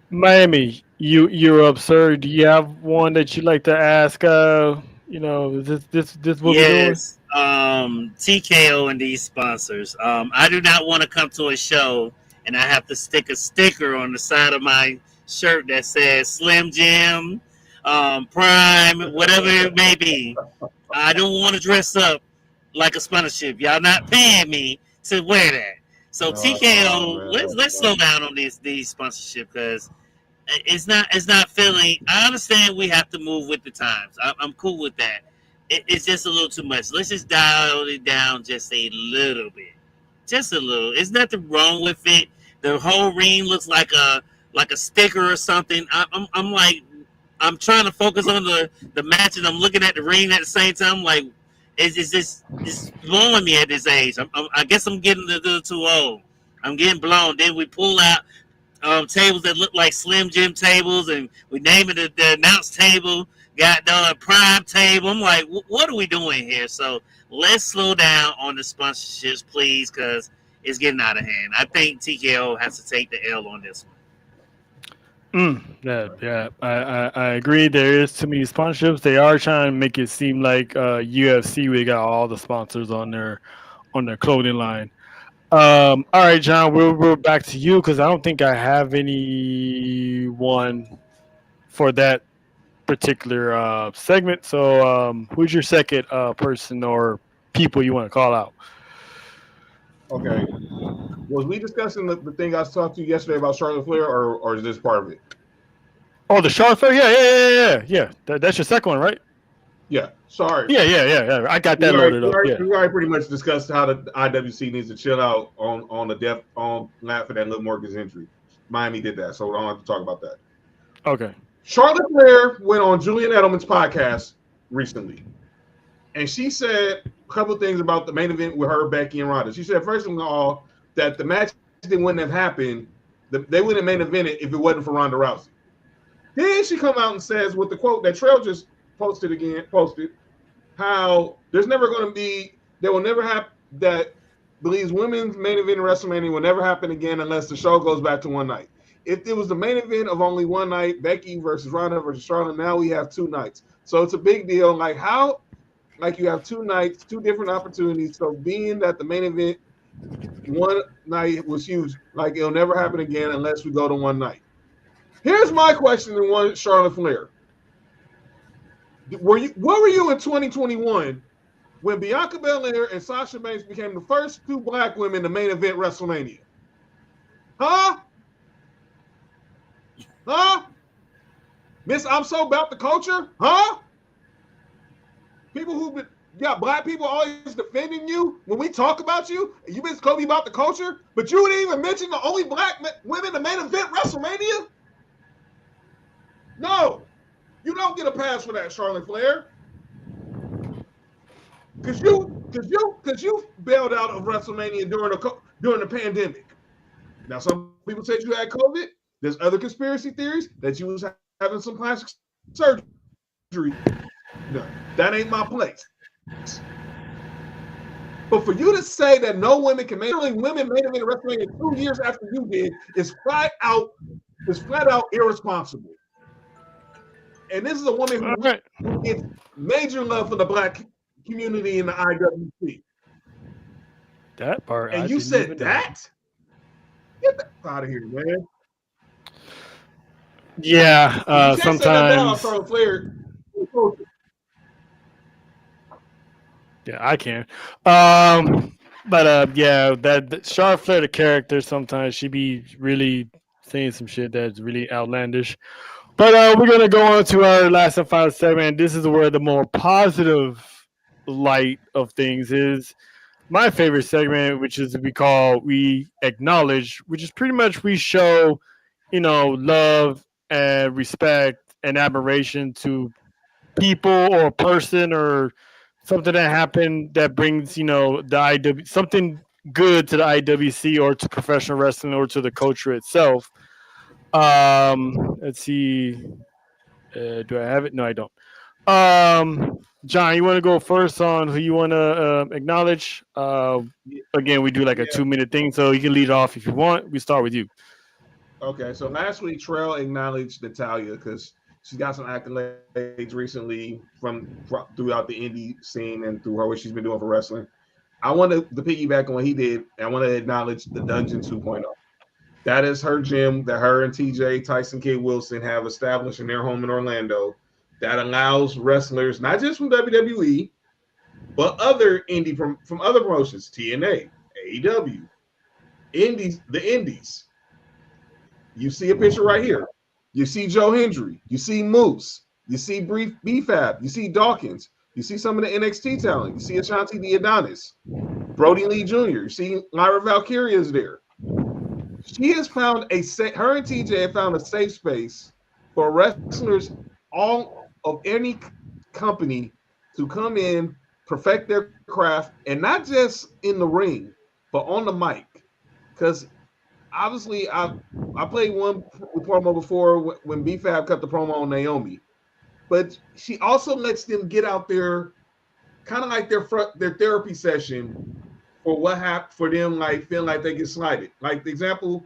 Miami, you're absurd. Do you have one that you like to ask? This what we're doing? Yes. TKO and these sponsors. I do not want to come to a show and I have to stick a sticker on the side of my shirt that says Slim Jim, Prime, whatever it may be. I don't want to dress up like a sponsorship. Y'all not paying me to wear that. So TKO, let's slow down on these sponsorship, because it's not feeling. I understand we have to move with the times. I'm cool with that. It's just a little too much. Let's just dial it down just a little bit, just a little. There's nothing wrong with it. The whole ring looks like a sticker or something. I'm trying to focus on the match, and I'm looking at the ring at the same time. I'm like, it's blowing me at this age. I guess I'm getting a little too old. I'm getting blown. Then we pull out tables that look like Slim Jim tables, and we name it the announce table. Got the Prime table. I'm like, what are we doing here? So let's slow down on the sponsorships, please, because it's getting out of hand. I think TKO has to take the L on this one. Yeah, I agree. There is too many sponsorships. They are trying to make it seem like UFC. We got all the sponsors on their clothing line. All right, John, we're back to you, because I don't think I have anyone for that particular segment. So who's your second person or people you want to call out? Okay. Was we discussing the thing I talked to you yesterday about Charlotte Flair, or is this part of it? Oh, the Charlotte Flair? Yeah. That's your second one, right? Yeah. Sorry. Yeah. I got that loaded up. Yeah. We already pretty much discussed how the IWC needs to chill out on the depth on that for that Liv Morgan's injury. Miami did that, so we don't have to talk about that. Okay. Charlotte Flair went on Julian Edelman's podcast recently, and she said a couple of things about the main event with her, Becky, and Ronda. She said, first of all, that the match wouldn't have happened. They wouldn't have main evented if it wasn't for Ronda Rousey. Then she come out and says, with the quote that Trail just posted, how there will never happen, that believes women's main event in WrestleMania will never happen again unless the show goes back to one night. If it was the main event of only one night, Becky versus Ronda versus Charlotte, now we have 2 nights. So it's a big deal. Like you have 2 nights, 2 different opportunities. So being that the main event one night was huge, like it'll never happen again unless we go to one night. Here's my question to one Charlotte Flair. What were you in 2021 when Bianca Belair and Sasha Banks became the first 2 black women to main event WrestleMania? Huh? Miss I'm so about the culture? Huh? People who got black people always defending you when we talk about you. You Miss Kobe about the culture, but you didn't even mention the only black women to main event WrestleMania? No, you don't get a pass for that, Charlotte Flair. Cause you bailed out of WrestleMania during the pandemic. Now some people said you had COVID. There's other conspiracy theories that you was having some plastic surgery. No, that ain't my place. But for you to say that no women can make women made it in WrestleMania 2 years after you did is flat out irresponsible. And this is a woman All right. who gets major love from the black community in the IWC. That part. And I you didn't said even know. that? Get that out of here, man. Yeah. You can't say nothing bad about Sometimes. Charlotte Flair. Yeah, I can. But yeah, that Charlotte Flair, the character, sometimes she be really saying some shit that's really outlandish. But we're gonna go on to our last and final segment. This is where the more positive light of things is. My favorite segment, which is we acknowledge, which is pretty much we show, love and respect and admiration to people or a person or something that happened that brings the IW something good to the IWC or to professional wrestling or to the culture itself. Let's see. Do I have it? No, I don't. John, you want to go first on who you want to acknowledge? Again, we do like a Yeah. 2-minute thing, so you can lead off if you want. We start with you. Okay, so last week Trail acknowledged Natalia because she's got some accolades recently from throughout the indie scene and through her what she's been doing for wrestling. I want to piggyback on what he did. And I want to acknowledge the Dungeon 2.0. That is her gym that her and TJ Tyson K. Wilson have established in their home in Orlando that allows wrestlers, not just from WWE, but other indie from other promotions, TNA, AEW, the indies. You see a picture right here. You see Joe Hendry. You see Moose. You see BFAB. You see Dawkins. You see some of the NXT talent. You see Ashanti the Adonis. Brody Lee Jr. You see Lyra Valkyria is there. She has found her and TJ have found a safe space for wrestlers all of any company to come in, perfect their craft, and not just in the ring, but on the mic. Because obviously, I played one promo before when BFAB cut the promo on Naomi, but she also lets them get out there, kind of like their therapy session for what happened for them, like feeling like they get slighted. Like the example,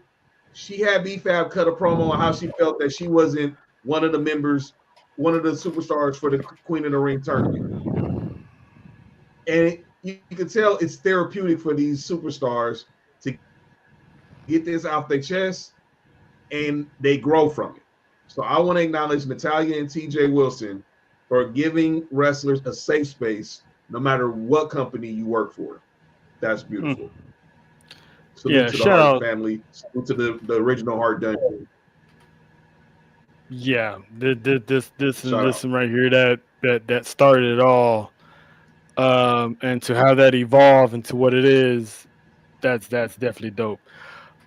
she had BFAB cut a promo on how she felt that she wasn't one of the members, one of the superstars for the Queen of the Ring tournament, and you can tell it's therapeutic for these superstars to get this off their chest, and they grow from it. So I want to acknowledge Natalia and TJ Wilson for giving wrestlers a safe space, no matter what company you work for. That's beautiful. Salute to the Hart family. Salute to the original Hart Dungeon. Yeah, this one right here that started it all, and to have that evolve into what it is, that's definitely dope.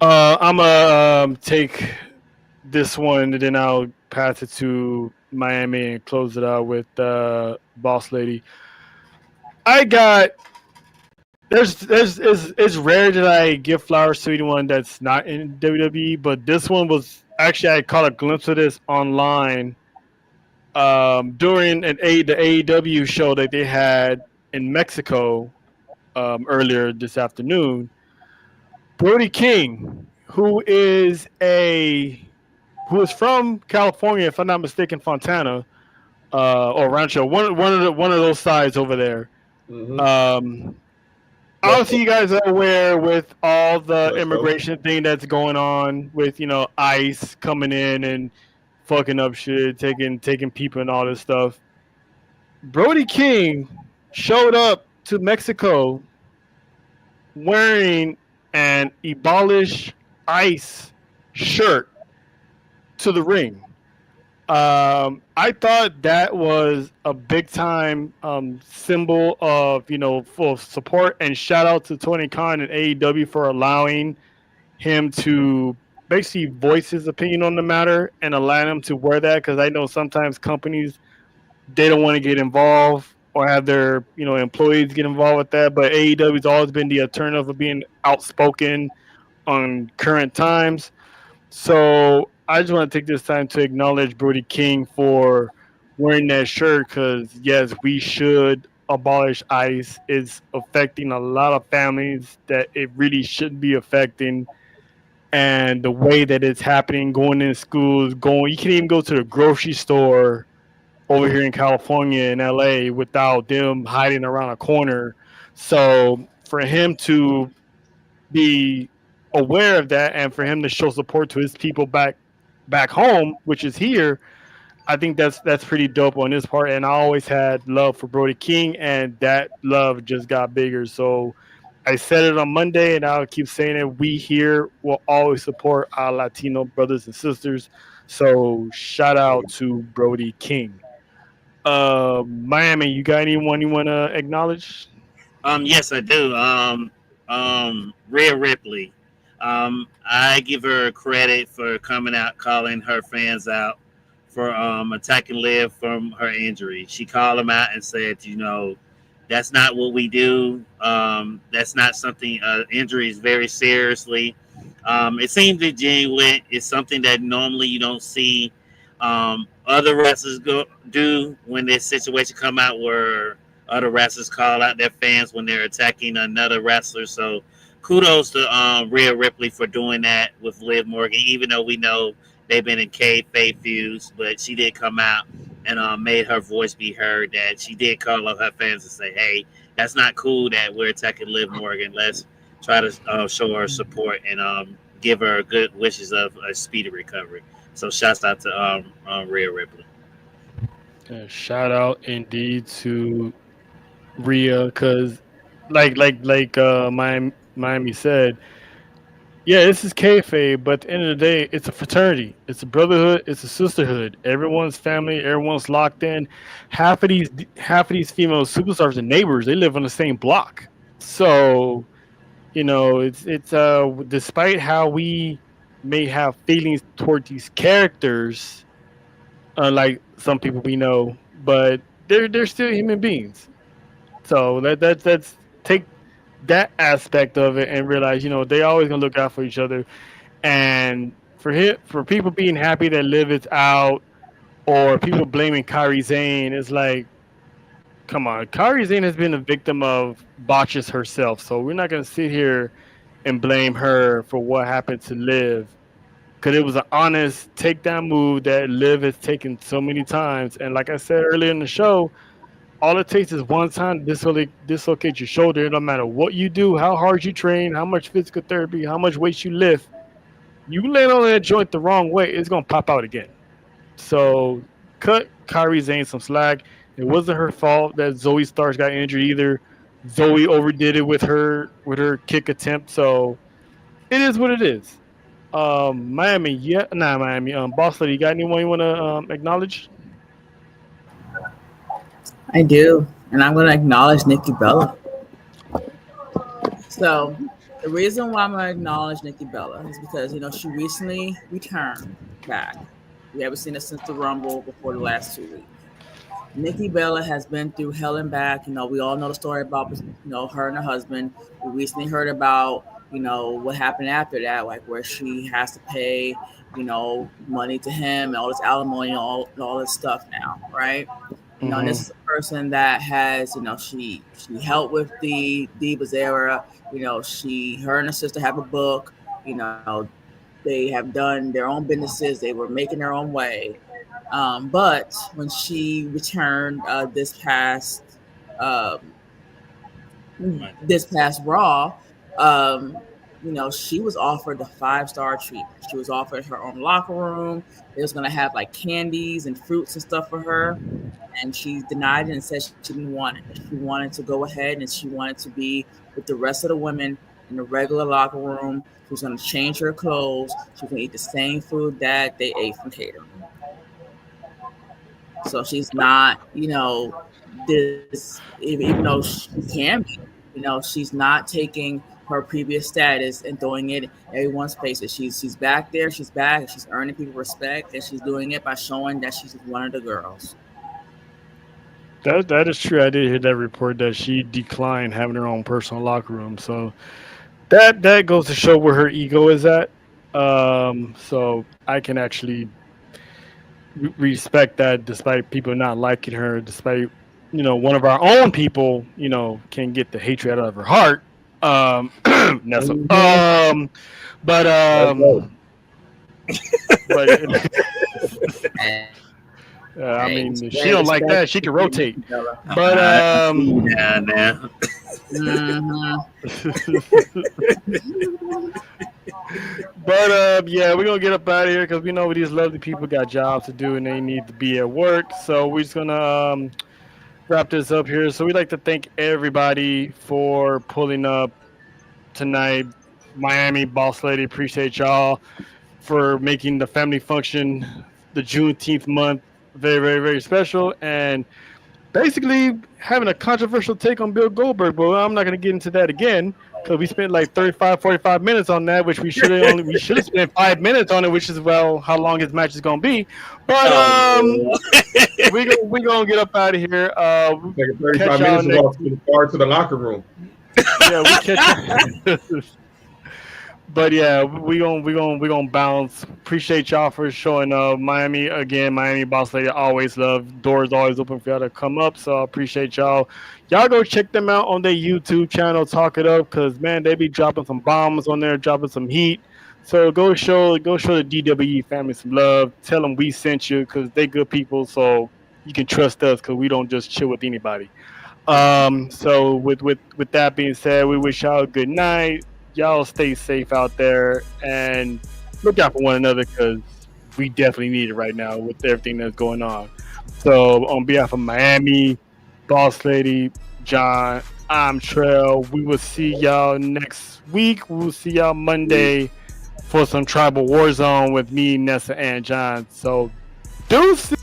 I'm gonna take this one and then I'll pass it to Miami and close it out with Boss Lady. I got it's rare that I give flowers to anyone that's not in WWE, but this one was actually I caught a glimpse of this online during the AEW show that they had in Mexico earlier this afternoon. Brody King, who is from California, if I'm not mistaken, Fontana or Rancho, one of those sides over there. Mm-hmm. Obviously, you guys are aware with all the immigration thing that's going on with ICE coming in and fucking up shit, taking people and all this stuff. Brody King showed up to Mexico wearing an abolish ICE shirt to the ring. I thought that was a big time symbol of full support, and shout out to Tony Khan and AEW for allowing him to basically voice his opinion on the matter and allowing him to wear that, because I know sometimes companies they don't want to get involved or have their employees get involved with that, but AEW's always been the alternative of being outspoken on current times. So I just want to take this time to acknowledge Brody King for wearing that shirt, because yes, we should abolish ICE. It's affecting a lot of families that it really shouldn't be affecting, and the way that it's happening, going in schools, you can't even go to the grocery store over here in California and LA without them hiding around a corner. So for him to be aware of that and for him to show support to his people back home, which is here, I think that's pretty dope on his part. And I always had love for Brody King, and that love just got bigger. So I said it on Monday, and I'll keep saying it. We here will always support our Latino brothers and sisters. So shout out to Brody King. Miami, you got anyone you want to acknowledge? Yes, I do. Rhea Ripley. I give her credit for coming out, calling her fans out for attacking Liv from her injury. She called them out and said, that's not what we do. That's not something. Injury is very seriously. It seems that genuine. It's something that normally you don't see other wrestlers do when this situation come out where other wrestlers call out their fans when they're attacking another wrestler. So kudos to Rhea Ripley for doing that with Liv Morgan, even though we know they've been in kayfabe feuds, but she did come out and made her voice be heard, that she did call up her fans and say, hey, that's not cool that we're attacking Liv Morgan. Let's try to show her support and give her good wishes of a speedy recovery. So shouts out to Rhea Ripley. Shout out indeed to Rhea, because Miami said, yeah, this is kayfabe, but at the end of the day, it's a fraternity, it's a brotherhood, it's a sisterhood. Everyone's family, everyone's locked in. Half of these female superstars are neighbors. They live on the same block, so it's despite how we may have feelings toward these characters, like some people we know, but they're still human beings. So that's take that aspect of it and realize, they always gonna look out for each other. And for people being happy that Liv is out, or people blaming Kairi Zane, it's like, come on, Kairi Zane has been a victim of botches herself, so we're not gonna sit here and blame her for what happened to Liv, because it was an honest takedown move that Liv has taken so many times. And like I said earlier in the show, all it takes is one time to dislocate your shoulder. It don't matter what you do, how hard you train, how much physical therapy, how much weight you lift. You land on that joint the wrong way, it's gonna pop out again. So cut Kairi Zane some slack. It wasn't her fault that Zoe Starks got injured either. Zoe overdid it with her kick attempt. So it is what it is. Miami, yeah, nah, Miami. Boss Lady, you got anyone you want to acknowledge? I do, and I'm going to acknowledge Nikki Bella. So the reason why I'm going to acknowledge Nikki Bella is because she recently returned back. We haven't seen her since the Rumble before the last 2 weeks. Nikki Bella has been through hell and back. We all know the story about her and her husband. We recently heard about what happened after that, like where she has to pay money to him and all this alimony and all this stuff now, right? And this is a person that has, she helped with the Divas era. Her and her sister have a book. They have done their own businesses. They were making their own way. But when she returned this past Raw, she was offered the 5-star treatment. She was offered her own locker room. It was going to have like candies and fruits and stuff for her. And she denied it and said she didn't want it. She wanted to go ahead and she wanted to be with the rest of the women in the regular locker room. She was going to change her clothes. She was going to eat the same food that they ate from catering. So she's not, this, even though she can be, she's not taking her previous status and throwing it in everyone's faces. She's back there. She's back. She's earning people respect, and she's doing it by showing that she's one of the girls. That is true. I did hear that report that she declined having her own personal locker room. So that goes to show where her ego is at. So I can actually respect that, despite people not liking her, despite one of our own people can get the hatred out of her heart. I mean, if she don't like that, she can rotate. But now. But yeah, we're gonna get up out of here because we know these lovely people got jobs to do and they need to be at work. So we're just gonna wrap this up here. So we'd like to thank everybody for pulling up tonight. Miami Boss Lady, appreciate y'all for making the family function, the Juneteenth month, very, very, very special, and basically having a controversial take on Bill Goldberg. But I'm not going to get into that again because we spent like 35, 45 minutes on that, which we should have spent 5 minutes on it, which is how long his match is going to be. But we gonna get up out of here. Take 35 minutes to walk to the locker room. Yeah, we catch. But yeah, we gonna bounce. Appreciate y'all for showing up. Miami again, Miami Boss Lady, always love. Doors always open for y'all to come up. So I appreciate y'all. Y'all go check them out on their YouTube channel. Talk It Up, cause man, they be dropping some bombs on there, dropping some heat. So go show the DWE family some love. Tell them we sent you, cause they good people. So you can trust us, cause we don't just chill with anybody. So with that being said, we wish y'all a good night. Y'all stay safe out there and look out for one another because we definitely need it right now with everything that's going on. So on behalf of Miami, Boss Lady, John, I'm Trail. We will see y'all next week. We will see y'all Monday for some Tribal Warzone with me, Nessa, and John. So deuces.